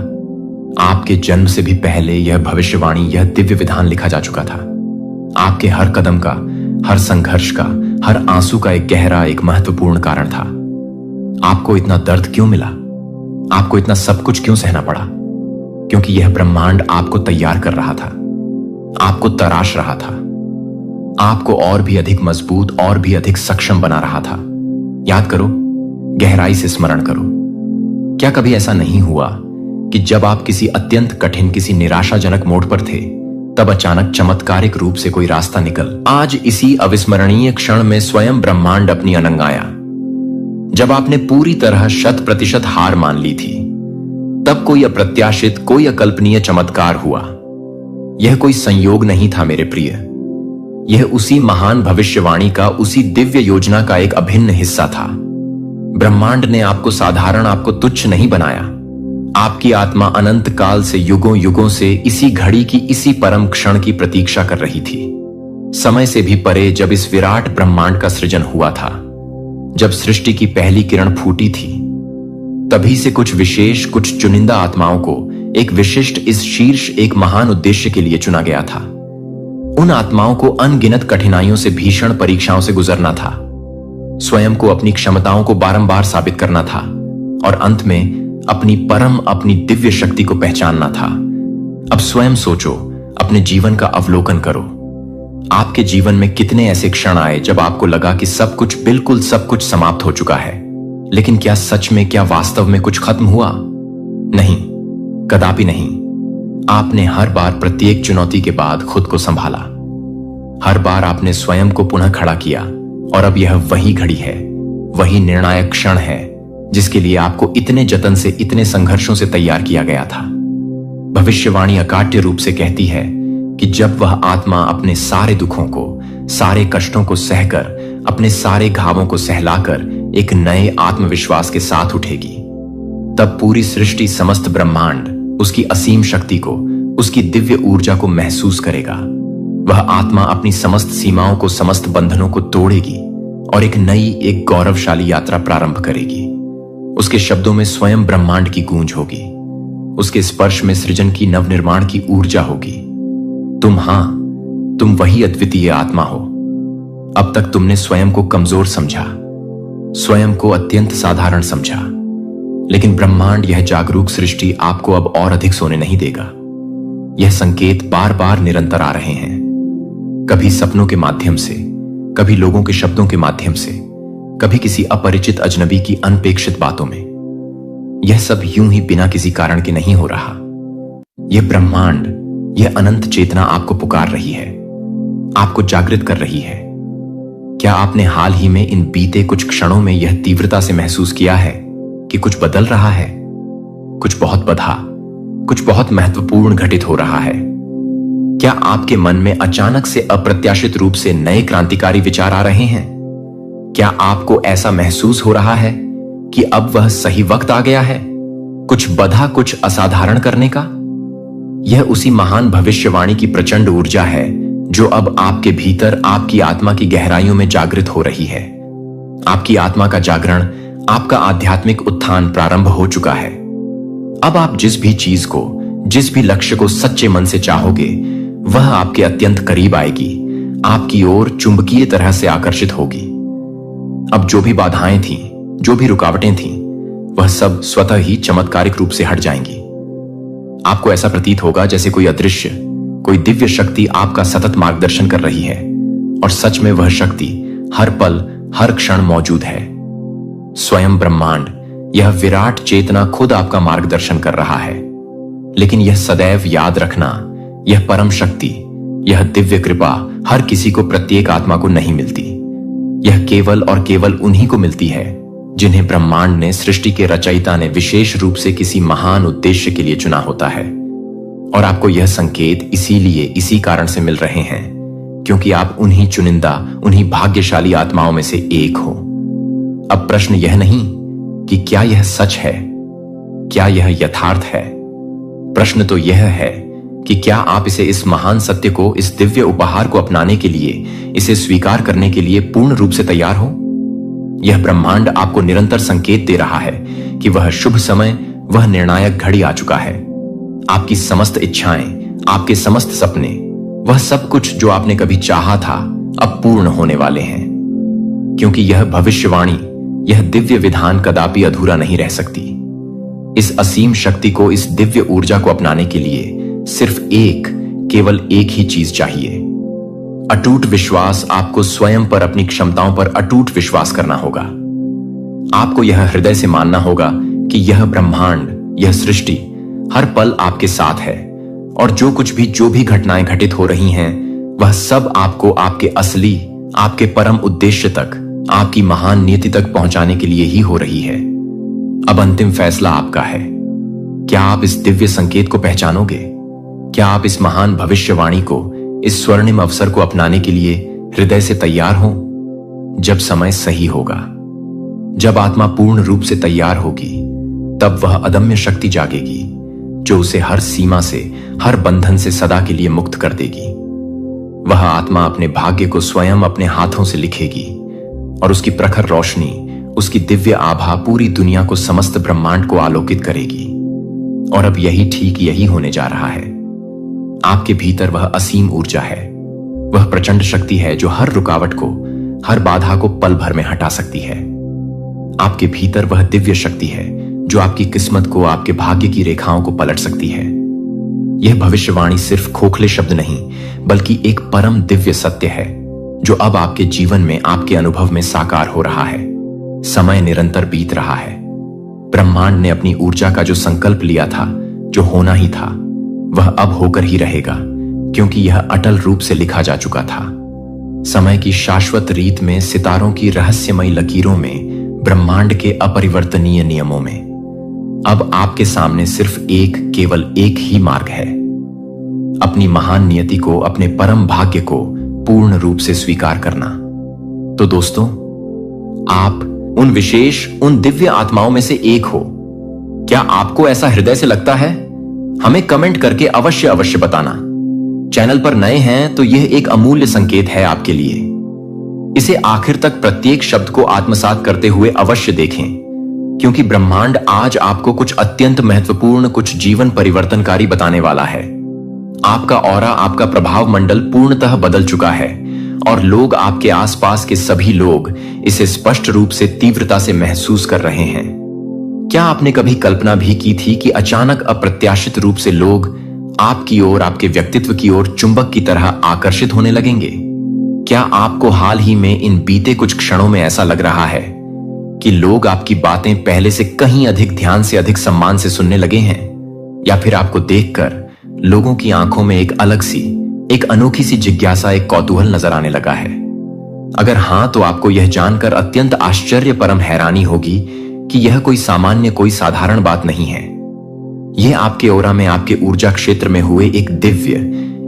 आपके जन्म से भी पहले यह भविष्यवाणी, यह दिव्य विधान लिखा जा चुका था। आपके हर कदम का, हर संघर्ष का, हर आंसू का एक गहरा, एक महत्वपूर्ण कारण था। आपको इतना दर्द क्यों मिला? आपको इतना सब कुछ क्यों सहना पड़ा? क्योंकि यह ब्रह्मांड आपको तैयार कर रहा था, आपको तराश रहा था, आपको और भी अधिक मजबूत, और भी अधिक सक्षम बना रहा था। याद करो, गहराई से स्मरण करो। क्या कभी ऐसा नहीं हुआ कि जब आप किसी अत्यंत कठिन, किसी निराशाजनक मोड़ पर थे, तब अचानक चमत्कारिक रूप से कोई रास्ता निकल, आज इसी अविस्मरणीय क्षण में स्वयं ब्रह्मांड अपनी अनंग आया। जब आपने पूरी तरह 100% हार मान ली थी, तब कोई अप्रत्याशित, कोई अकल्पनीय चमत्कार हुआ। यह कोई संयोग नहीं था मेरे प्रिय, यह उसी महान भविष्यवाणी का, उसी दिव्य योजना का एक अभिन्न हिस्सा था। ब्रह्मांड ने आपको साधारण, आपको तुच्छ नहीं बनाया। आपकी आत्मा अनंत काल से, युगों युगों से इसी घड़ी की, इसी परम क्षण की प्रतीक्षा कर रही थी। समय से भी परे जब इस विराट ब्रह्मांड का सृजन हुआ था, जब सृष्टि की पहली किरण फूटी थी, तभी से कुछ विशेष, कुछ चुनिंदा आत्माओं को एक विशिष्ट, इस शीर्ष, एक महान उद्देश्य के लिए चुना गया था। उन आत्माओं को अनगिनत कठिनाइयों से, भीषण परीक्षाओं से गुजरना था, स्वयं को, अपनी क्षमताओं को बारंबार साबित करना था, और अंत में अपनी परम, अपनी दिव्य शक्ति को पहचानना था। अब स्वयं सोचो, अपने जीवन का अवलोकन करो। आपके जीवन में कितने ऐसे क्षण आए जब आपको लगा कि सब कुछ, बिल्कुल सब कुछ समाप्त हो चुका है, लेकिन क्या सच में, क्या वास्तव में कुछ खत्म हुआ? नहीं, कदापि नहीं। आपने हर बार, प्रत्येक चुनौती के बाद खुद को संभाला। हर बार आपने स्वयं को पुनः खड़ा किया, और अब यह वही घड़ी है, वही निर्णायक क्षण है जिसके लिए आपको इतने जतन से, इतने संघर्षों से तैयार किया गया था। भविष्यवाणी अकाट्य रूप से कहती है कि जब वह आत्मा अपने सारे दुखों को, सारे कष्टों को सहकर, अपने सारे घावों को सहलाकर एक नए आत्मविश्वास के साथ उठेगी, तब पूरी सृष्टि, समस्त ब्रह्मांड उसकी असीम शक्ति को, उसकी दिव्य ऊर्जा को महसूस करेगा। वह आत्मा अपनी समस्त सीमाओं को, समस्त बंधनों को तोड़ेगी और एक नई, एक गौरवशाली यात्रा प्रारंभ करेगी। उसके शब्दों में स्वयं ब्रह्मांड की गूंज होगी, उसके स्पर्श में सृजन की, नवनिर्माण की ऊर्जा होगी। तुम वही अद्वितीय आत्मा हो। अब तक तुमने स्वयं को कमजोर समझा, स्वयं को अत्यंत साधारण समझा, लेकिन ब्रह्मांड, यह जागरूक सृष्टि आपको अब और अधिक सोने नहीं देगा। यह संकेत बार बार निरंतर आ रहे हैं, कभी सपनों के माध्यम से, कभी लोगों के शब्दों के माध्यम से, कभी किसी अपरिचित अजनबी की अनपेक्षित बातों में। यह सब यूं ही बिना किसी कारण के नहीं हो रहा। यह ब्रह्मांड, यह अनंत चेतना आपको पुकार रही है, आपको जागृत कर रही है। क्या आपने हाल ही में इन बीते कुछ क्षणों में यह तीव्रता से महसूस किया है कि कुछ बदल रहा है? कुछ बहुत बड़ा, कुछ बहुत महत्वपूर्ण घटित हो रहा है। क्या आपके मन में अचानक से अप्रत्याशित रूप से नए क्रांतिकारी विचार आ रहे हैं? क्या आपको ऐसा महसूस हो रहा है कि अब वह सही वक्त आ गया है कुछ बधा, कुछ असाधारण करने का? यह उसी महान भविष्यवाणी की प्रचंड ऊर्जा है जो अब आपके भीतर, आपकी आत्मा की गहराइयों में जागृत हो रही है। आपकी आत्मा का जागरण, आपका आध्यात्मिक उत्थान प्रारंभ हो चुका है। अब आप जिस भी चीज को, जिस भी लक्ष्य को सच्चे मन से चाहोगे, वह आपके अत्यंत करीब आएगी, आपकी ओर चुंबकीय तरह से आकर्षित होगी। अब जो भी बाधाएं थीं, जो भी रुकावटें थीं, वह सब स्वतः ही चमत्कारिक रूप से हट जाएंगी। आपको ऐसा प्रतीत होगा जैसे कोई अदृश्य, कोई दिव्य शक्ति आपका सतत मार्गदर्शन कर रही है, और सच में वह शक्ति हर पल, हर क्षण मौजूद है। स्वयं ब्रह्मांड, यह विराट चेतना खुद आपका मार्गदर्शन कर रहा है। लेकिन यह सदैव याद रखना, यह परम शक्ति, यह दिव्य कृपा हर किसी को, प्रत्येक आत्मा को नहीं मिलती। यह केवल और केवल उन्हीं को मिलती है जिन्हें ब्रह्मांड ने, सृष्टि के रचयिता ने विशेष रूप से किसी महान उद्देश्य के लिए चुना होता है। और आपको यह संकेत इसीलिए, इसी कारण से मिल रहे हैं क्योंकि आप उन्हीं चुनिंदा, उन्हीं भाग्यशाली आत्माओं में से एक हो। अब प्रश्न यह नहीं कि क्या यह सच है, क्या यह यथार्थ है। प्रश्न तो यह है कि क्या आप इस महान सत्य को, इस दिव्य उपहार को अपनाने के लिए, इसे स्वीकार करने के लिए पूर्ण रूप से तैयार हो? यह ब्रह्मांड आपको निरंतर संकेत दे रहा है कि वह शुभ समय, वह निर्णायक घड़ी आ चुका है। आपकी समस्त इच्छाएं, आपके समस्त सपने, वह सब कुछ जो आपने कभी चाहा था, अब पूर्ण होने वाले हैं। क्योंकि यह भविष्यवाणी, यह दिव्य विधान कदापि अधूरा नहीं रह सकती। इस असीम शक्ति को, इस दिव्य ऊर्जा को अपनाने के लिए सिर्फ केवल एक ही चीज चाहिए। अटूट विश्वास। आपको स्वयं पर, अपनी क्षमताओं पर अटूट विश्वास करना होगा। आपको यह हृदय से मानना होगा कि यह ब्रह्मांड, यह सृष्टि हर पल आपके साथ है, और जो कुछ भी, जो भी घटनाएं घटित हो रही हैं, वह सब आपको आपके असली, आपके परम उद्देश्य तक, आपकी महान नीति तक पहुंचाने के लिए ही हो रही है। अब अंतिम फैसला आपका है। क्या आप इस दिव्य संकेत को पहचानोगे? क्या आप इस महान भविष्यवाणी को, इस स्वर्णिम अवसर को अपनाने के लिए हृदय से तैयार हो? जब समय सही होगा, जब आत्मा पूर्ण रूप से तैयार होगी, तब वह अदम्य शक्ति जागेगी जो उसे हर सीमा से, हर बंधन से सदा के लिए मुक्त कर देगी। वह आत्मा अपने भाग्य को स्वयं अपने हाथों से लिखेगी, और उसकी प्रखर रोशनी, उसकी दिव्य आभा पूरी दुनिया को, समस्त ब्रह्मांड को आलोकित करेगी। और अब यही, ठीक यही होने जा रहा है। आपके भीतर वह असीम ऊर्जा है, वह प्रचंड शक्ति है जो हर रुकावट को, हर बाधा को पल भर में हटा सकती है। आपके भीतर वह दिव्य शक्ति है जो आपकी किस्मत को, आपके भाग्य की रेखाओं को पलट सकती है। यह भविष्यवाणी सिर्फ खोखले शब्द नहीं, बल्कि एक परम दिव्य सत्य है जो अब आपके जीवन में, आपके अनुभव में साकार हो रहा है। समय निरंतर बीत रहा है। ब्रह्मांड ने अपनी ऊर्जा का जो संकल्प लिया था, जो होना ही था, वह अब होकर ही रहेगा, क्योंकि यह अटल रूप से लिखा जा चुका था। समय की शाश्वत रीत में, सितारों की रहस्यमयी लकीरों में, ब्रह्मांड के अपरिवर्तनीय नियमों में। अब आपके सामने सिर्फ केवल एक ही मार्ग है। अपनी महान नियति को, अपने परम भाग्य को पूर्ण रूप से स्वीकार करना। तो दोस्तों, आप उन विशेष, उन दिव्य आत्माओं में से एक हो। क्या आपको ऐसा हृदय से लगता है? हमें कमेंट करके अवश्य बताना। चैनल पर नए हैं तो यह एक अमूल्य संकेत है आपके लिए। इसे आखिर तक, प्रत्येक शब्द को आत्मसात करते हुए अवश्य देखें, क्योंकि ब्रह्मांड आज आपको कुछ अत्यंत महत्वपूर्ण, कुछ जीवन परिवर्तनकारी बताने वाला है। आपका ऑरा, आपका प्रभाव मंडल पूर्णतः बदल चुका है, और लोग, आपके आसपास के सभी लोग इसे स्पष्ट रूप से, तीव्रता से महसूस कर रहे हैं। क्या आपने कभी कल्पना भी की थी कि अचानक, अप्रत्याशित रूप से लोग आपकी ओर, आपके व्यक्तित्व की ओर चुंबक की तरह आकर्षित होने लगेंगे? क्या आपको हाल ही में, इन बीते कुछ क्षणों में ऐसा लग रहा है कि लोग आपकी बातें पहले से कहीं अधिक ध्यान से, अधिक सम्मान से सुनने लगे हैं, या फिर आपको देखकर लोगों की आंखों में एक अलग सी, एक अनोखी सी जिज्ञासा, एक कौतूहल नजर आने लगा है? अगर हां, तो आपको यह जानकर अत्यंत आश्चर्य, परम हैरानी होगी कि यह कोई सामान्य, कोई साधारण बात नहीं है। यह आपके ओरा में, आपके ऊर्जा क्षेत्र में हुए एक दिव्य,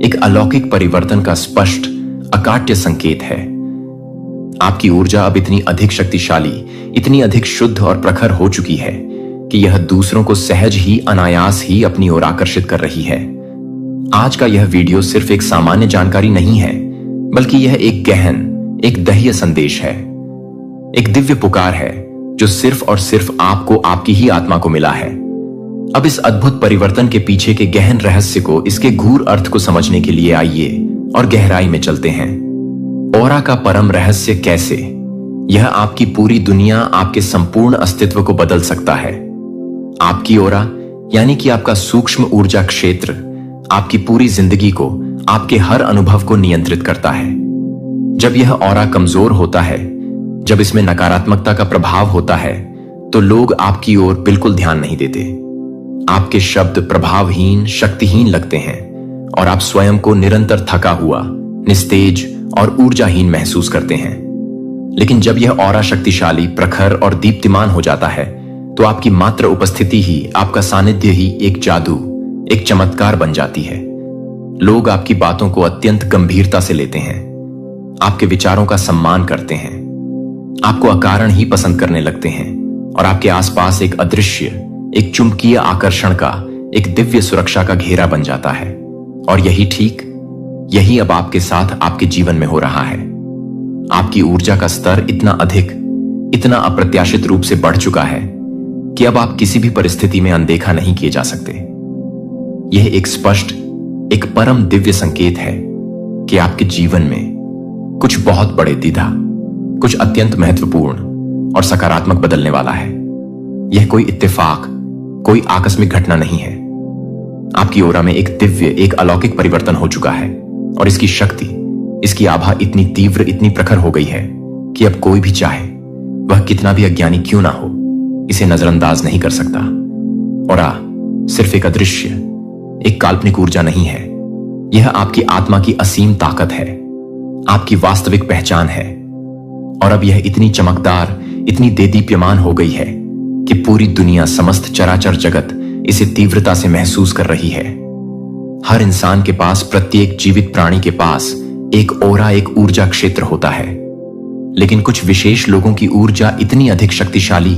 एक अलौकिक परिवर्तन का स्पष्ट, अकाट्य संकेत है। आपकी ऊर्जा अब इतनी अधिक शक्तिशाली, इतनी अधिक शुद्ध और प्रखर हो चुकी है कि यह दूसरों को सहज ही, अनायास ही अपनी ओर आकर्षित कर रही है। आज का यह वीडियो सिर्फ एक सामान्य जानकारी नहीं है, बल्कि यह एक गहन, एक दह्य संदेश है, एक दिव्य पुकार है जो सिर्फ और सिर्फ आपको, आपकी ही आत्मा को मिला है। अब इस अद्भुत परिवर्तन के पीछे के गहन रहस्य को, इसके गूढ़ अर्थ को समझने के लिए आइए और गहराई में चलते हैं। ओरा का परम रहस्य कैसे यह आपकी पूरी दुनिया, आपके संपूर्ण अस्तित्व को बदल सकता है। आपकी ओरा यानी कि आपका सूक्ष्म ऊर्जा क्षेत्र आपकी पूरी जिंदगी को, आपके हर अनुभव को नियंत्रित करता है। जब यह ओरा कमजोर होता है, जब इसमें नकारात्मकता का प्रभाव होता है, तो लोग आपकी ओर बिल्कुल ध्यान नहीं देते। आपके शब्द प्रभावहीन, शक्तिहीन लगते हैं और आप स्वयं को निरंतर थका हुआ, निस्तेज और ऊर्जाहीन महसूस करते हैं। लेकिन जब यह ओरा शक्तिशाली, प्रखर और दीप्तिमान हो जाता है, तो आपकी मात्र उपस्थिति ही, आपका सानिध्य ही एक जादू, एक चमत्कार बन जाती है। लोग आपकी बातों को अत्यंत गंभीरता से लेते हैं, आपके विचारों का सम्मान करते हैं, आपको अकारण ही पसंद करने लगते हैं और आपके आसपास एक अदृश्य, एक चुंबकीय आकर्षण का, एक दिव्य सुरक्षा का घेरा बन जाता है। और यही अब आपके साथ, आपके जीवन में हो रहा है। आपकी ऊर्जा का स्तर इतना अधिक, इतना अप्रत्याशित रूप से बढ़ चुका है कि अब आप किसी भी परिस्थिति में अनदेखा नहीं किए जा सकते। यह एक स्पष्ट, एक परम दिव्य संकेत है कि आपके जीवन में कुछ बहुत बड़े, दीदा, कुछ अत्यंत महत्वपूर्ण और सकारात्मक बदलने वाला है। यह कोई इत्तेफाक, कोई आकस्मिक घटना नहीं है। आपकी ओरा में एक दिव्य, एक अलौकिक परिवर्तन हो चुका है और इसकी शक्ति, इसकी आभा इतनी तीव्र, इतनी प्रखर हो गई है कि अब कोई भी चाहे, वह कितना भी अज्ञानी क्यों ना हो, इसे नजरअंदाज नहीं कर सकता। ओरा सिर्फ एक अदृश्य, एक काल्पनिक ऊर्जा नहीं है। यह आपकी आत्मा की असीम ताकत है, आपकी वास्तविक पहचान है। और अब यह इतनी चमकदार, इतनी देदीप्यमान हो गई है कि पूरी दुनिया, समस्त चराचर जगत इसे तीव्रता से महसूस कर रही है। हर इंसान के पास, प्रत्येक जीवित प्राणी के पास एक ओरा, एक ऊर्जा क्षेत्र होता है। लेकिन कुछ विशेष लोगों की ऊर्जा इतनी अधिक शक्तिशाली,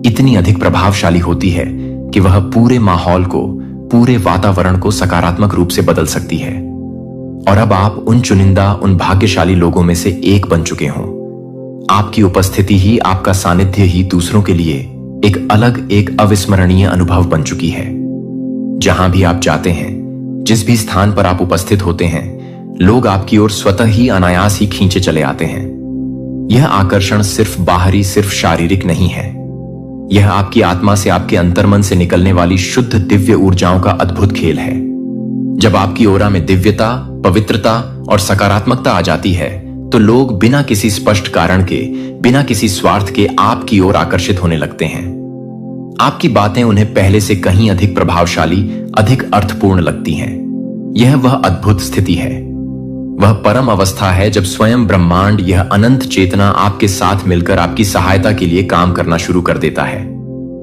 इतनी अधिक प्रभावशाली होती है कि वह पूरे माहौल को, पूरे वातावरण को सकारात्मक रूप से बदल सकती है। और अब आप उन चुनिंदा, उन भाग्यशाली लोगों में से एक बन चुके हों। आपकी उपस्थिति ही, आपका सानिध्य ही दूसरों के लिए एक अलग, एक अविस्मरणीय अनुभव बन चुकी है। जहां भी आप जाते हैं, जिस भी स्थान पर आप उपस्थित होते हैं, लोग आपकी ओर स्वतः ही, अनायास ही खींचे चले आते हैं। यह आकर्षण सिर्फ बाहरी, सिर्फ शारीरिक नहीं है। यह आपकी आत्मा से, आपके अंतर्मन से निकलने वाली शुद्ध दिव्य ऊर्जाओं का अद्भुत खेल है। जब आपकी ओरा में दिव्यता, पवित्रता और सकारात्मकता आ जाती है, तो लोग बिना किसी स्पष्ट कारण के, बिना किसी स्वार्थ के आपकी ओर आकर्षित होने लगते हैं। आपकी बातें उन्हें पहले से कहीं अधिक प्रभावशाली, अधिक अर्थपूर्ण लगती हैं। यह वह अद्भुत स्थिति है, वह परम अवस्था है जब स्वयं ब्रह्मांड, यह अनंत चेतना आपके साथ मिलकर आपकी सहायता के लिए काम करना शुरू कर देता है।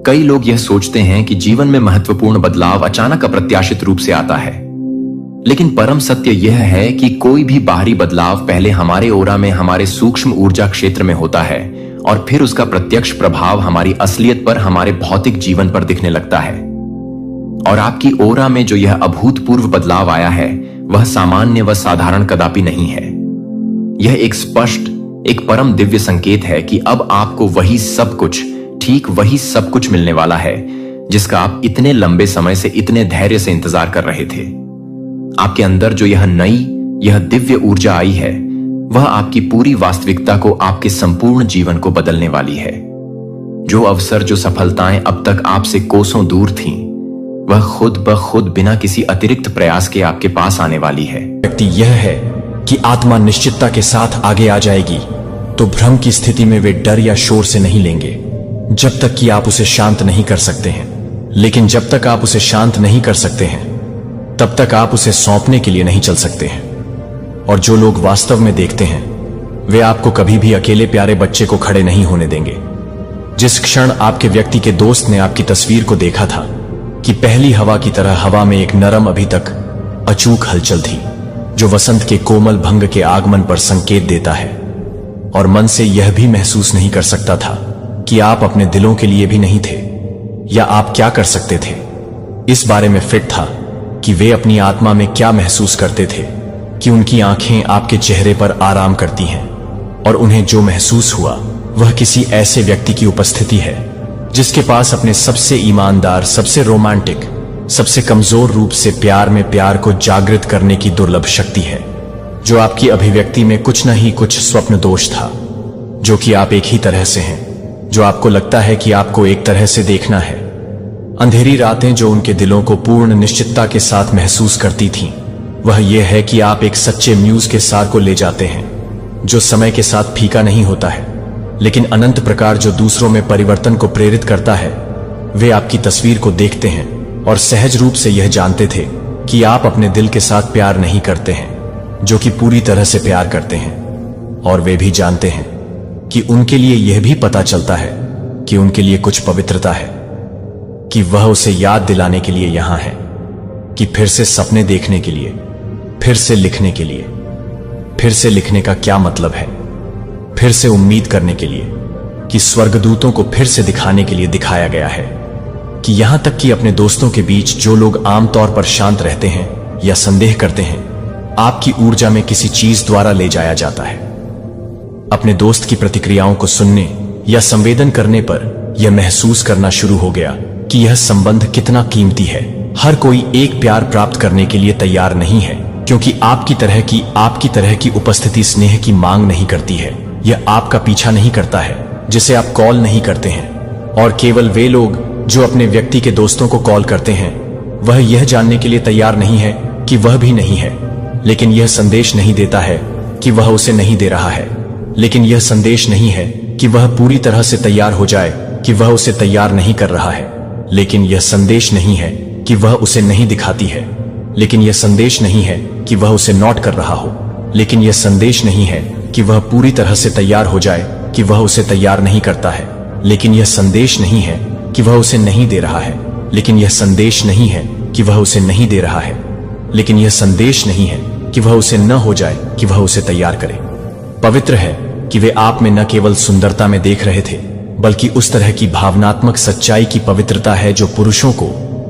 कई लोग यह सोचते हैं कि जीवन में महत्वपूर्ण बदलाव अचानक, अप्रत्याशित रूप से आता है। लेकिन परम सत्य यह है कि कोई भी बाहरी बदलाव पहले हमारे ओरा में, हमारे सूक्ष्म ऊर्जा क्षेत्र में होता है और फिर उसका प्रत्यक्ष प्रभाव हमारी असलियत पर, हमारे भौतिक जीवन पर दिखने लगता है। और आपकी ओरा में जो यह अभूतपूर्व बदलाव आया है, वह सामान्य व साधारण कदापि नहीं है। यह एक स्पष्ट, एक परम दिव्य संकेत है कि अब आपको वही सब कुछ, ठीक वही सब कुछ मिलने वाला है जिसका आप इतने लंबे समय से, इतने धैर्य से इंतजार कर रहे थे। आपके अंदर जो यह नई, यह दिव्य ऊर्जा आई है, वह आपकी पूरी वास्तविकता को, आपके संपूर्ण जीवन को बदलने वाली है। जो अवसर, जो सफलताएं अब तक आपसे कोसों दूर थीं, वह खुद ब खुद बिना किसी अतिरिक्त प्रयास के आपके पास आने वाली है। व्यक्ति यह है कि आत्मा निश्चितता के साथ आगे आ जाएगी, तो भ्रम की स्थिति में वे डर या शोर से नहीं लेंगे, जब तक कि आप उसे शांत नहीं कर सकते हैं। लेकिन जब तक आप उसे शांत नहीं कर सकते हैं, तब तक आप उसे सौंपने के लिए नहीं चल सकते हैं। और जो लोग वास्तव में देखते हैं, वे आपको कभी भी अकेले प्यारे बच्चे को खड़े नहीं होने देंगे। जिस क्षण आपके व्यक्ति के दोस्त ने आपकी तस्वीर को देखा था कि पहली हवा की तरह हवा में एक नरम, अभी तक अचूक हलचल थी, जो वसंत के कोमल भंग के आगमन पर संकेत देता है, और मन से यह भी महसूस नहीं कर सकता था कि आप अपने दिलों के लिए भी नहीं थे, या आप क्या कर सकते थे। इस बारे में फिट था कि वे अपनी आत्मा में क्या महसूस करते थे, कि उनकी आंखें आपके चेहरे पर आराम करती हैं, और उन्हें जो महसूस हुआ वह किसी ऐसे व्यक्ति की उपस्थिति है जिसके पास अपने सबसे ईमानदार, सबसे रोमांटिक, सबसे कमजोर रूप से प्यार में प्यार को जागृत करने की दुर्लभ शक्ति है, जो आपकी अभिव्यक्ति में कुछ न ही कुछ स्वप्न दोष था, जो कि आप एक ही तरह से हैं, जो आपको लगता है कि आपको एक तरह से देखना है। अंधेरी रातें जो उनके दिलों को पूर्ण निश्चितता के साथ महसूस करती थीं, वह यह है कि आप एक सच्चे म्यूज के सार को ले जाते हैं, जो समय के साथ फीका नहीं होता है, लेकिन अनंत प्रकार जो दूसरों में परिवर्तन को प्रेरित करता है। वे आपकी तस्वीर को देखते हैं और सहज रूप से यह जानते थे कि आप अपने दिल के साथ प्यार नहीं करते हैं, जो कि पूरी तरह से प्यार करते हैं। और वे भी जानते हैं कि उनके लिए यह भी पता चलता है कि उनके लिए कुछ पवित्रता है, कि वह उसे याद दिलाने के लिए यहां है, कि फिर से सपने देखने के लिए, फिर से लिखने के लिए। फिर से लिखने का क्या मतलब है? फिर से उम्मीद करने के लिए, कि स्वर्गदूतों को फिर से दिखाने के लिए दिखाया गया है, कि यहां तक कि अपने दोस्तों के बीच जो लोग आमतौर पर शांत रहते हैं या संदेह करते हैं, आपकी ऊर्जा में किसी चीज द्वारा ले जाया जाता है। अपने दोस्त की प्रतिक्रियाओं को सुनने या संवेदन करने पर यह महसूस करना शुरू हो गया कि यह संबंध कितना कीमती है। हर कोई एक प्यार प्राप्त करने के लिए तैयार नहीं है, क्योंकि आपकी तरह की उपस्थिति स्नेह की मांग नहीं करती है। यह आपका पीछा नहीं करता है, जिसे आप कॉल नहीं करते हैं। और केवल वे लोग जो अपने व्यक्ति के दोस्तों को कॉल करते हैं, वह यह जानने के लिए तैयार नहीं है कि वह भी नहीं है, लेकिन यह संदेश नहीं देता है कि वह उसे नहीं दे रहा है। लेकिन यह संदेश नहीं है कि वह पूरी तरह से तैयार हो जाए, कि वह उसे तैयार नहीं कर रहा है। लेकिन यह संदेश नहीं है कि वह उसे नहीं दिखाती है। लेकिन यह संदेश नहीं है कि वह उसे नोट कर रहा हो। लेकिन यह संदेश नहीं है कि वह पूरी तरह से तैयार हो जाए, कि वह उसे तैयार नहीं करता है। लेकिन यह संदेश नहीं है कि वह उसे नहीं दे रहा है। लेकिन यह संदेश नहीं है कि वह उसे नहीं दे रहा है। लेकिन यह संदेश नहीं है कि वह उसे न हो जाए, कि वह उसे तैयार करे। पवित्र है कि वे आप में न केवल सुंदरता में देख रहे थे, बल्कि उस तरह की भावनात्मक सच्चाई की पवित्रता है जो पुरुषों को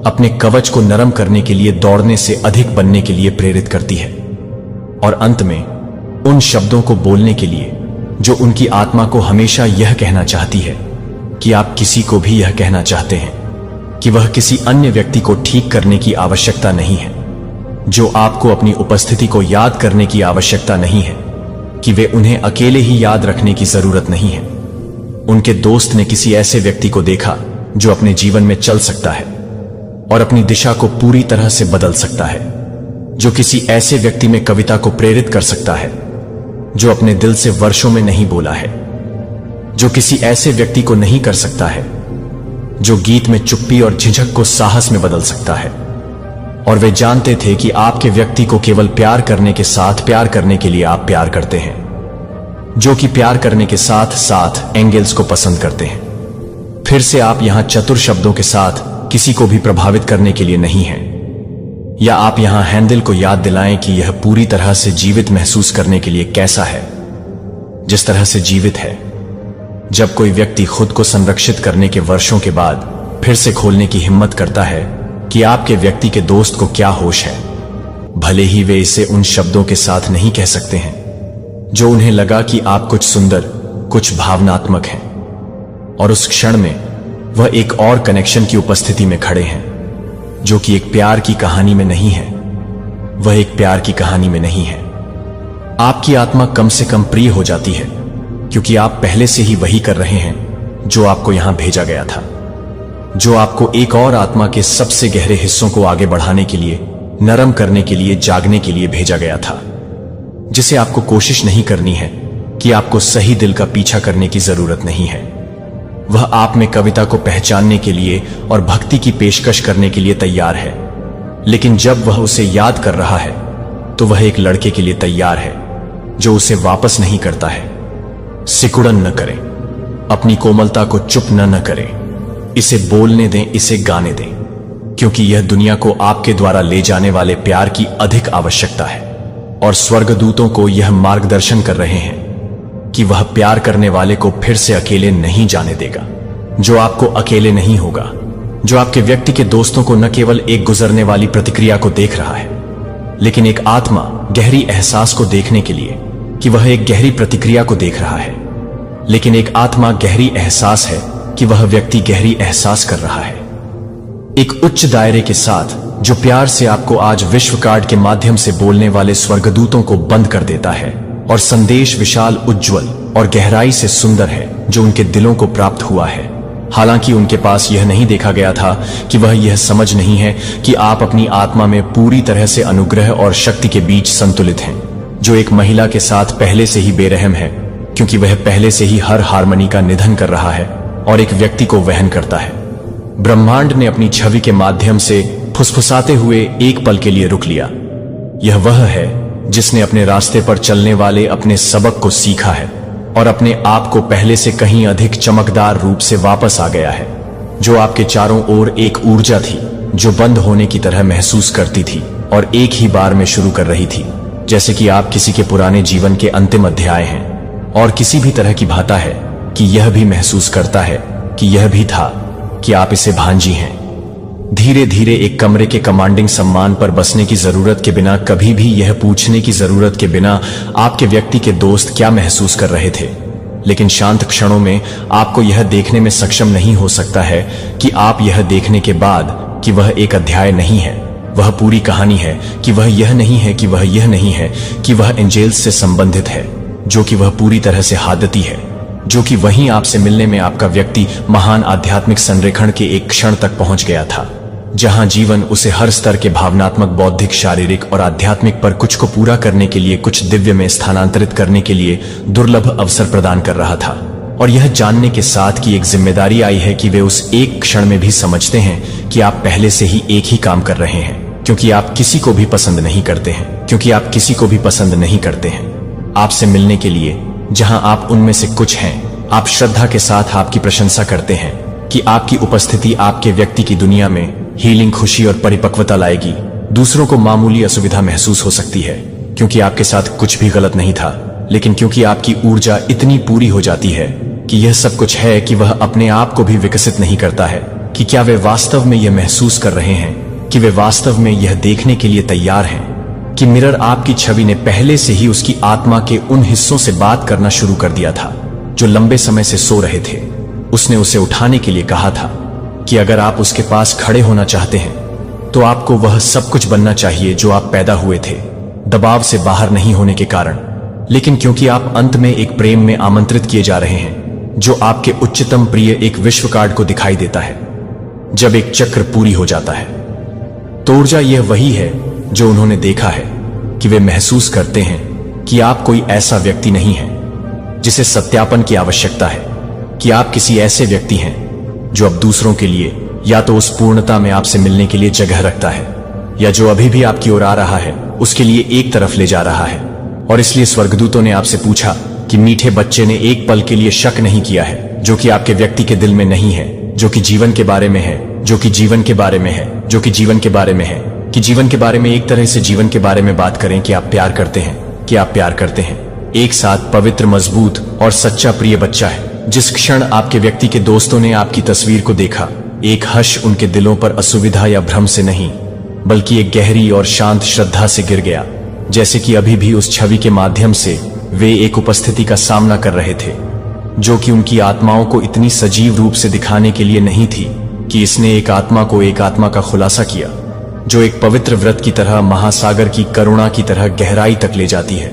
अपने कवच को नरम करने के लिए दौड़ने से अधिक बनने के लिए प्रेरित करती है। और अंत में उन शब्दों को बोलने के लिए जो उनकी आत्मा को हमेशा यह कहना चाहती है कि आप किसी को भी यह कहना चाहते हैं कि वह किसी अन्य व्यक्ति को ठीक करने की आवश्यकता नहीं है, जो आपको अपनी उपस्थिति को याद करने की आवश्यकता नहीं है, कि वे उन्हें अकेले ही याद रखने की जरूरत नहीं है। उनके दोस्त ने किसी ऐसे व्यक्ति को देखा जो अपने जीवन में चल सकता है और अपनी दिशा को पूरी तरह से बदल सकता है, जो किसी ऐसे व्यक्ति में कविता को प्रेरित कर सकता है जो अपने दिल से वर्षों में नहीं बोला है, जो किसी ऐसे व्यक्ति को नहीं कर सकता है जो गीत में चुप्पी और झिझक को साहस में बदल सकता है। और वे जानते थे कि आपके व्यक्ति को केवल प्यार करने के साथ प्यार करने के लिए आप प्यार करते हैं, जो कि प्यार करने के साथ साथ एंगल्स को पसंद करते हैं। फिर से आप यहां चतुर शब्दों के साथ किसी को भी प्रभावित करने के लिए नहीं हैं, या आप यहां हैंडल को याद दिलाएं कि यह पूरी तरह से जीवित महसूस करने के लिए कैसा है, जिस तरह से जीवित है जब कोई व्यक्ति खुद को संरक्षित करने के वर्षों के बाद फिर से खोलने की हिम्मत करता है कि आपके व्यक्ति के दोस्त को क्या होश है, भले ही वे इसे उन शब्दों के साथ नहीं कह सकते हैं जो उन्हें लगा कि आप कुछ सुंदर, कुछ भावनात्मक हैं। और उस क्षण में वह एक और कनेक्शन की उपस्थिति में खड़े हैं, जो कि एक प्यार की कहानी में नहीं है। वह एक प्यार की कहानी में नहीं है। आपकी आत्मा कम से कम प्रिय हो जाती है, क्योंकि आप पहले से ही वही कर रहे हैं जो आपको यहां भेजा गया था, जो आपको एक और आत्मा के सबसे गहरे हिस्सों को आगे बढ़ाने के लिए, नरम करने के लिए, जागने के लिए भेजा गया था, जिसे आपको कोशिश नहीं करनी है कि आपको सही दिल का पीछा करने की जरूरत नहीं है। वह आप में कविता को पहचानने के लिए और भक्ति की पेशकश करने के लिए तैयार है। लेकिन जब वह उसे याद कर रहा है तो वह एक लड़के के लिए तैयार है जो उसे वापस नहीं करता है। सिकुड़न न करें, अपनी कोमलता को चुप न करें, इसे बोलने दें, इसे गाने दें, क्योंकि यह दुनिया को आपके द्वारा ले जाने वाले प्यार की अधिक आवश्यकता है। और स्वर्गदूतों को यह मार्गदर्शन कर रहे हैं कि वह प्यार करने वाले को फिर से अकेले नहीं जाने देगा। जो आपको अकेले नहीं होगा, जो आपके व्यक्ति के दोस्तों को न केवल एक गुजरने वाली प्रतिक्रिया को देख रहा है, लेकिन एक आत्मा गहरी एहसास को देखने के लिए कि वह एक गहरी प्रतिक्रिया को देख रहा है। लेकिन एक आत्मा गहरी एहसास है कि वह व्यक्ति गहरी एहसास कर रहा है। एक उच्च दायरे के साथ जो प्यार से आपको आज विश्व कार्ड के माध्यम से बोलने वाले स्वर्गदूतों को बंद कर देता है, और संदेश विशाल, उज्जवल और गहराई से सुंदर है जो उनके दिलों को प्राप्त हुआ है। हालांकि उनके पास यह नहीं देखा गया था कि वह यह समझ नहीं है कि आप अपनी आत्मा में पूरी तरह से अनुग्रह और शक्ति के बीच संतुलित हैं, जो एक महिला के साथ पहले से ही बेरहम है, क्योंकि वह पहले से ही हर हार्मनी का निधन कर रहा है और एक व्यक्ति को वहन करता है। ब्रह्मांड ने अपनी छवि के माध्यम से फुसफुसाते हुए एक पल के लिए रुक लिया। यह वह है जिसने अपने रास्ते पर चलने वाले अपने सबक को सीखा है और अपने आप को पहले से कहीं अधिक चमकदार रूप से वापस आ गया है, जो आपके चारों ओर एक ऊर्जा थी जो बंद होने की तरह महसूस करती थी और एक ही बार में शुरू कर रही थी, जैसे कि आप किसी के पुराने जीवन के अंतिम अध्याय हैं। और किसी भी तरह की भाता है कि यह भी महसूस करता है कि यह भी था कि आप इसे भांजी हैं। धीरे धीरे एक कमरे के कमांडिंग सम्मान पर बसने की जरूरत के बिना, कभी भी यह पूछने की जरूरत के बिना आपके व्यक्ति के दोस्त क्या महसूस कर रहे थे। लेकिन शांत क्षणों में आपको यह देखने में सक्षम नहीं हो सकता है कि आप यह देखने के बाद कि वह एक अध्याय नहीं है, वह पूरी कहानी है, कि वह यह नहीं है कि वह यह नहीं है कि वह एंजेल्स से संबंधित है, जो कि वह पूरी तरह से हादती है, जो कि वहीं आपसे मिलने में आपका व्यक्ति महान आध्यात्मिक संरेखण के एक क्षण तक पहुंच गया था, जहां जीवन उसे हर स्तर के भावनात्मक, बौद्धिक, शारीरिक और आध्यात्मिक पर कुछ को पूरा करने के लिए, कुछ दिव्य में स्थानांतरित करने के लिए दुर्लभ अवसर प्रदान कर रहा था। और यह जानने के साथ कि एक जिम्मेदारी आई है कि वे उस एक क्षण में भी समझते हैं कि आप पहले से ही एक ही काम कर रहे हैं, क्योंकि आप किसी को भी पसंद नहीं करते हैं, क्योंकि आप किसी को भी पसंद नहीं करते हैं। आपसे मिलने के लिए जहां आप उनमें से कुछ हैं, आप श्रद्धा के साथ आपकी प्रशंसा करते हैं कि आपकी उपस्थिति आपके व्यक्ति की दुनिया में हीलिंग, खुशी और परिपक्वता लाएगी। दूसरों को मामूली असुविधा महसूस हो सकती है क्योंकि आपके साथ कुछ भी गलत नहीं था, लेकिन क्योंकि आपकी ऊर्जा इतनी पूरी हो जाती है कि यह सब कुछ है कि वह अपने आप को भी विकसित नहीं करता है कि क्या वे वास्तव में यह महसूस कर रहे हैं, कि वे वास्तव में यह देखने के लिए तैयार हैं कि मिरर आपकी छवि ने पहले से ही उसकी आत्मा के उन हिस्सों से बात करना शुरू कर दिया था जो लंबे समय से सो रहे थे। उसने उसे उठाने के लिए कहा था कि अगर आप उसके पास खड़े होना चाहते हैं तो आपको वह सब कुछ बनना चाहिए जो आप पैदा हुए थे, दबाव से बाहर नहीं होने के कारण, लेकिन क्योंकि आप अंत में एक प्रेम में आमंत्रित किए जा रहे हैं जो आपके उच्चतम प्रिय एक विश्व कार्ड को दिखाई देता है। जब एक चक्र पूरी हो जाता है तो ऊर्जा यह वही है जो उन्होंने देखा है कि वे महसूस करते हैं कि आप कोई ऐसा व्यक्ति नहीं है जिसे सत्यापन की आवश्यकता है, कि आप किसी ऐसे व्यक्ति हैं जो अब दूसरों के लिए या तो उस पूर्णता में आपसे मिलने के लिए जगह रखता है, या जो अभी भी आपकी ओर आ रहा है उसके लिए एक तरफ ले जा रहा है। और इसलिए स्वर्गदूतों ने आपसे पूछा कि मीठे बच्चे ने एक पल के लिए शक नहीं किया है, जो कि आपके व्यक्ति के दिल में नहीं है, जो कि जीवन के बारे में है, जो कि जीवन के बारे में है, जो कि जीवन के बारे में है, कि जीवन के बारे में एक तरह से जीवन के बारे में बात करें कि आप प्यार करते हैं, कि आप प्यार करते हैं। एक साथ पवित्र, मजबूत और सच्चा प्रिय बच्चा है। जिस क्षण आपके व्यक्ति के दोस्तों ने आपकी तस्वीर को देखा, एक हर्ष उनके दिलों पर असुविधा या भ्रम से नहीं, बल्कि एक गहरी और शांत श्रद्धा से गिर गया, जैसे कि अभी भी उस छवि के माध्यम से वे एक उपस्थिति का सामना कर रहे थे जो कि उनकी आत्माओं को इतनी सजीव रूप से दिखाने के लिए नहीं थी कि इसने एक आत्मा को एक आत्मा का खुलासा किया जो एक पवित्र व्रत की तरह, महासागर की करुणा की तरह गहराई तक ले जाती है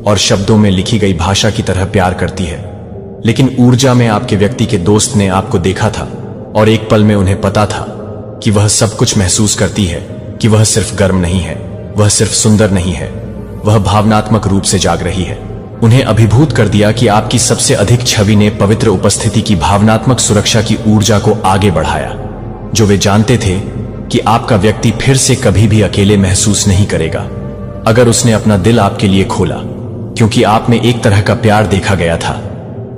और शब्दों में लिखी गई भाषा की तरह प्यार करती है। लेकिन ऊर्जा में आपके व्यक्ति के दोस्त ने आपको देखा था और एक पल में उन्हें पता था कि वह सब कुछ महसूस करती है, कि वह सिर्फ गर्म नहीं है, वह सिर्फ सुंदर नहीं है, वह भावनात्मक रूप से जाग रही है। उन्हें अभिभूत कर दिया कि आपकी सबसे अधिक छवि ने पवित्र उपस्थिति की भावनात्मक सुरक्षा की ऊर्जा को आगे बढ़ाया, जो वे जानते थे कि आपका व्यक्ति फिर से कभी भी अकेले महसूस नहीं करेगा अगर उसने अपना दिल आपके लिए खोला, क्योंकि आप में एक तरह का प्यार देखा गया था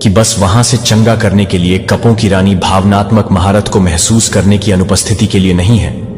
कि बस वहां से चंगा करने के लिए कपों की रानी भावनात्मक महारत को महसूस करने की अनुपस्थिति के लिए नहीं है।